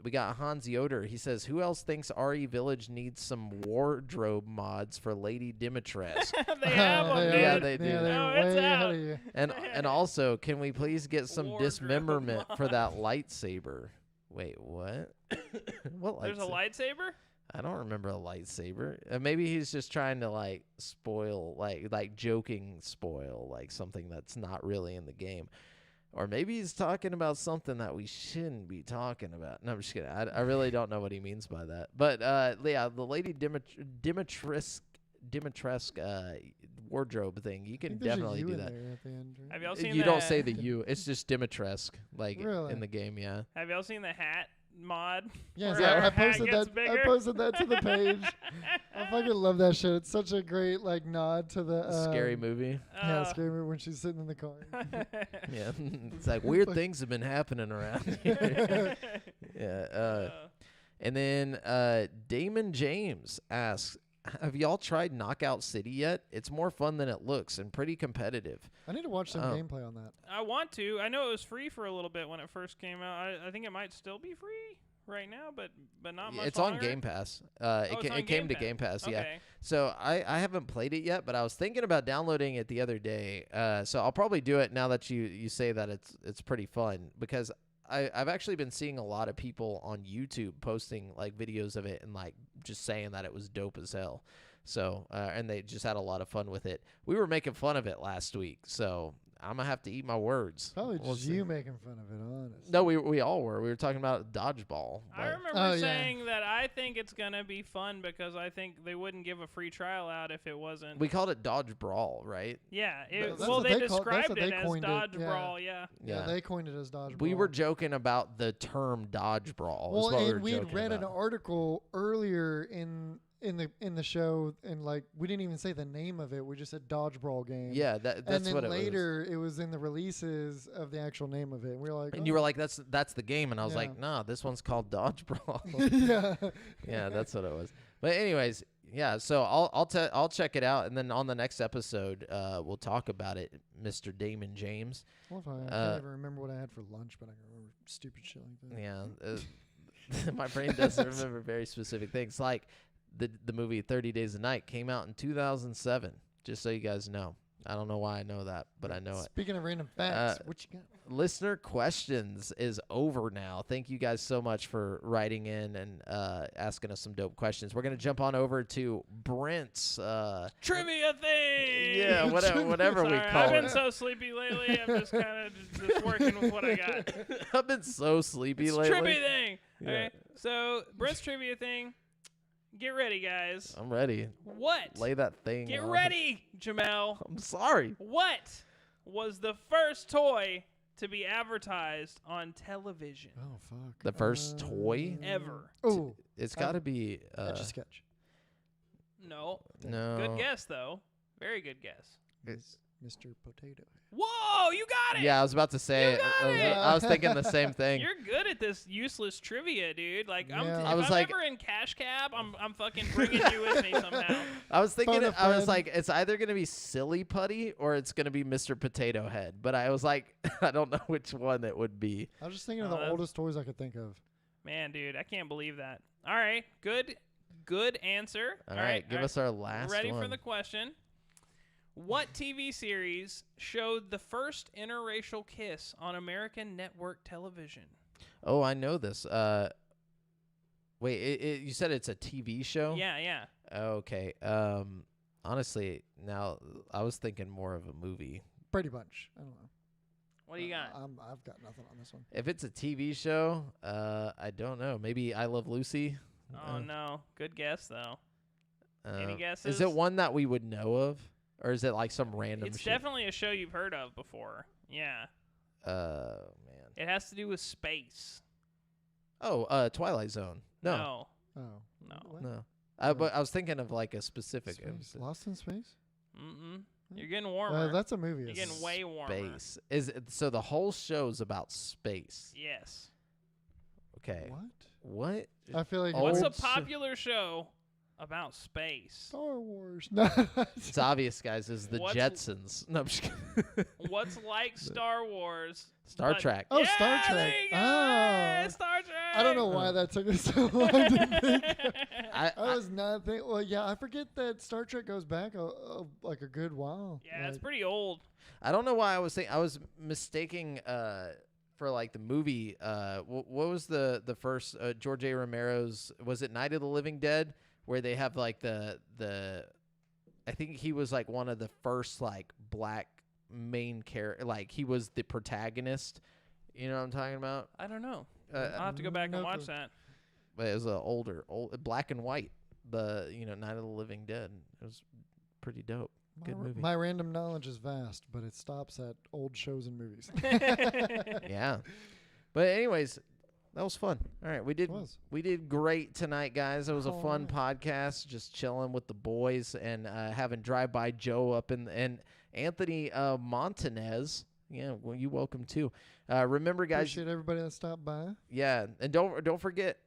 We got Hans Yoder. He says, "Who else thinks RE Village needs some wardrobe mods for Lady Dimitrescu?" They have them, dude. Yeah, they do. Yeah, they're No, it's way ahead out. of you. And also, can we please get some Wardrobe dismemberment for that lightsaber? Wait, what? What There's a lightsaber? I don't remember a lightsaber. Maybe he's just trying to like spoil, like joking spoil, like something that's not really in the game. Or maybe he's talking about something that we shouldn't be talking about. No, I'm just kidding. I really don't know what he means by that. But yeah, the Lady Dimitrescu wardrobe thing, you I can think there's a definitely U do in that. there at the end, right? Have y'all seen You the, don't say the U. It's just Dimitrescu, like Really? in the game. Yeah. Have y'all seen the hat mod? Yes, where her I hat posted gets that. I bigger? posted that to the page. I fucking love that shit. It's such a great like nod to the Scary movie. Yeah, Oh. scary movie when she's sitting in the car. Yeah. It's like weird things have been happening around here. Yeah. And then Damon James asks, "Have y'all tried Knockout City yet? It's more fun than it looks and pretty competitive." I need to watch some Oh. gameplay on that. I want to. I know it was free for a little bit when it first came out. I think it might still be free right now, but not much It's longer. on Game Pass. It's on It came to Game Game Pass, yeah. Okay. So I haven't played it yet, but I was thinking about downloading it the other day. So I'll probably do it now that you say that it's pretty fun, because I've actually been seeing a lot of people on YouTube posting like videos of it and like just saying that it was dope as hell. So and they just had a lot of fun with it. We were making fun of it last week, so I'm gonna have to eat my words. Probably We'll just see. you making fun of it, honest. No, we all were. We were talking about dodgeball. I but- remember Oh, yeah. saying that I think it's gonna be fun because I think they wouldn't give a free trial out if it wasn't. we called it Dodge Brawl, right? Yeah. That's Well, what they they call- that's described what it they as coined it, Dodge yeah. Brawl. Yeah. Yeah, they coined it as dodgeball. We were joking about the term Dodge Brawl. is Well, what and we we were had joking read an about. article earlier in the show, and like we didn't even say the name of it. We just said Dodge Brawl game. Yeah, that's and then what it was. later it was in the releases of the actual name of it. And we were like, And you were like, "That's the game," and I was Yeah. like, "No, this one's called Dodge Brawl." yeah. Yeah, that's what it was. But anyways, yeah. So I'll check it out, and then on the next episode, we'll talk about it, Mr. Damon James. Well, if I Uh, can't even remember what I had for lunch, but I can remember stupid shit like that. Yeah, my brain doesn't remember very specific things. Like the movie 30 Days a Night came out in 2007. Just so you guys know. I don't know why I know that, but I know it. Speaking of random facts, what you got? Listener questions is over now. Thank you guys so much for writing in and asking us some dope questions. We're gonna jump on over to Brent's. Trivia thing. Yeah, whatever we Sorry, call I've been it. so sleepy lately. I'm just kind of just working with what I got. I've been so sleepy It's lately. trivia thing. Yeah. Okay. So Brent's trivia thing. Get ready, guys. I'm ready. What? Lay that thing. Get on. ready, Jamel. I'm sorry. What was the first toy to be advertised on television Oh fuck. The first toy? ever? Oh, It's got to be. Etch a Sketch. No. No. Good guess though. Very good guess. It's- Mr. Potato. Whoa, you got it. Yeah, I was about to say. You got I was it. thinking the same thing. You're good at this useless trivia, dude. Like, Yeah. if I was I'm like- ever in Cash Cab, I'm fucking bringing you with me somehow. I was thinking. Phone a I was friend. like, it's either gonna be Silly Putty or it's gonna be Mr. Potato Head. But I was like, I don't know which one it would be. I was just thinking of Oh, the that's- oldest toys I could think of. Man, dude, I can't believe that. All right, good answer. All right, give us our last Ready one. for the question? What TV series showed the first interracial kiss on American network television? Oh, I know this. Wait, you said it's a TV show? Yeah. Okay. Honestly, now I was thinking more of a movie. Brady Bunch. I don't know. What do you got? I've got nothing on this one. If it's a TV show, I don't know. Maybe I Love Lucy. Oh no, good guess though. Any Is guesses? it one that we would know of, or is it like some random? It's shit? definitely a show you've heard of before. Yeah. Man. It has to do with space. Oh, Twilight Zone. No, Oh. No. What? no. But I was thinking of like a specific Space. Lost in Space? Mm-mm. You're getting warmer. That's a movie. You're getting way warmer. space. So the whole show's about space. Yes. Okay. What? What? I feel like Oh, What's a Old sh- popular show about space. Star Wars. No. It's obvious, guys. Is the What's- Jetsons? No, I'm just kidding. What's like Star Wars? Star but- Trek. Oh, Yeah, Star there Trek. you go. Oh. Star Trek. I don't know why that took us so long to think. I I was not thinking. Well, yeah, I forget that Star Trek goes back like a good while. Yeah, it's Like, pretty old. I don't know why I was mistaking for like the movie. What was the first George A. Romero's? Was it Night of the Living Dead, where they have like the I think he was like one of the first like black main character. Like he was the protagonist. You know what I'm talking about? I don't know. Uh, I'll have to go back no and watch clue. that. But it was old black and white. The Night of the Living Dead. It was pretty dope. Good movie. My random knowledge is vast, but it stops at old shows and movies. Yeah. But anyways, that was fun. All right, we did great tonight, guys. It was a fun podcast, just chilling with the boys and having Drive By Joe up and Anthony Montanez. Yeah, well, you welcome too. Remember, guys. Appreciate everybody that stopped by. Yeah, and don't forget,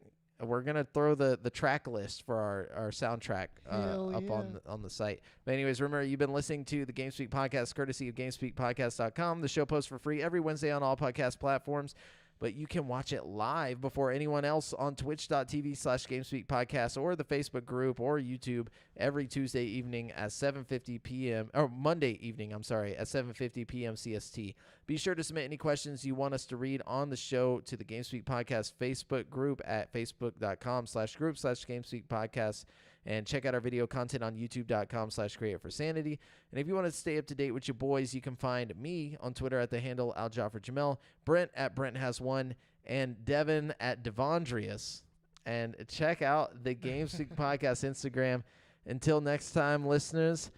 we're gonna throw the track list for our soundtrack Hell up yeah. on the site. But anyways, remember, you've been listening to the GameSpeak podcast, courtesy of GameSpeakPodcast.com. The show posts for free every Wednesday on all podcast platforms, but you can watch it live before anyone else on twitch.tv/GameSpeakPodcast or the Facebook group or YouTube every Tuesday evening at 7:50 p.m. or Monday evening, I'm sorry, at 7:50 p.m. CST. Be sure to submit any questions you want us to read on the show to the GameSpeak Podcast Facebook group at facebook.com/group/GameSpeakPodcast. And check out our video content on youtube.com/createforsanity. And if you want to stay up to date with your boys, you can find me on Twitter at the handle AlJafferJamel, Brent at BrentHas1, and Devin at Devondrius. And check out the GameSpeak Podcast Instagram. Until next time, listeners,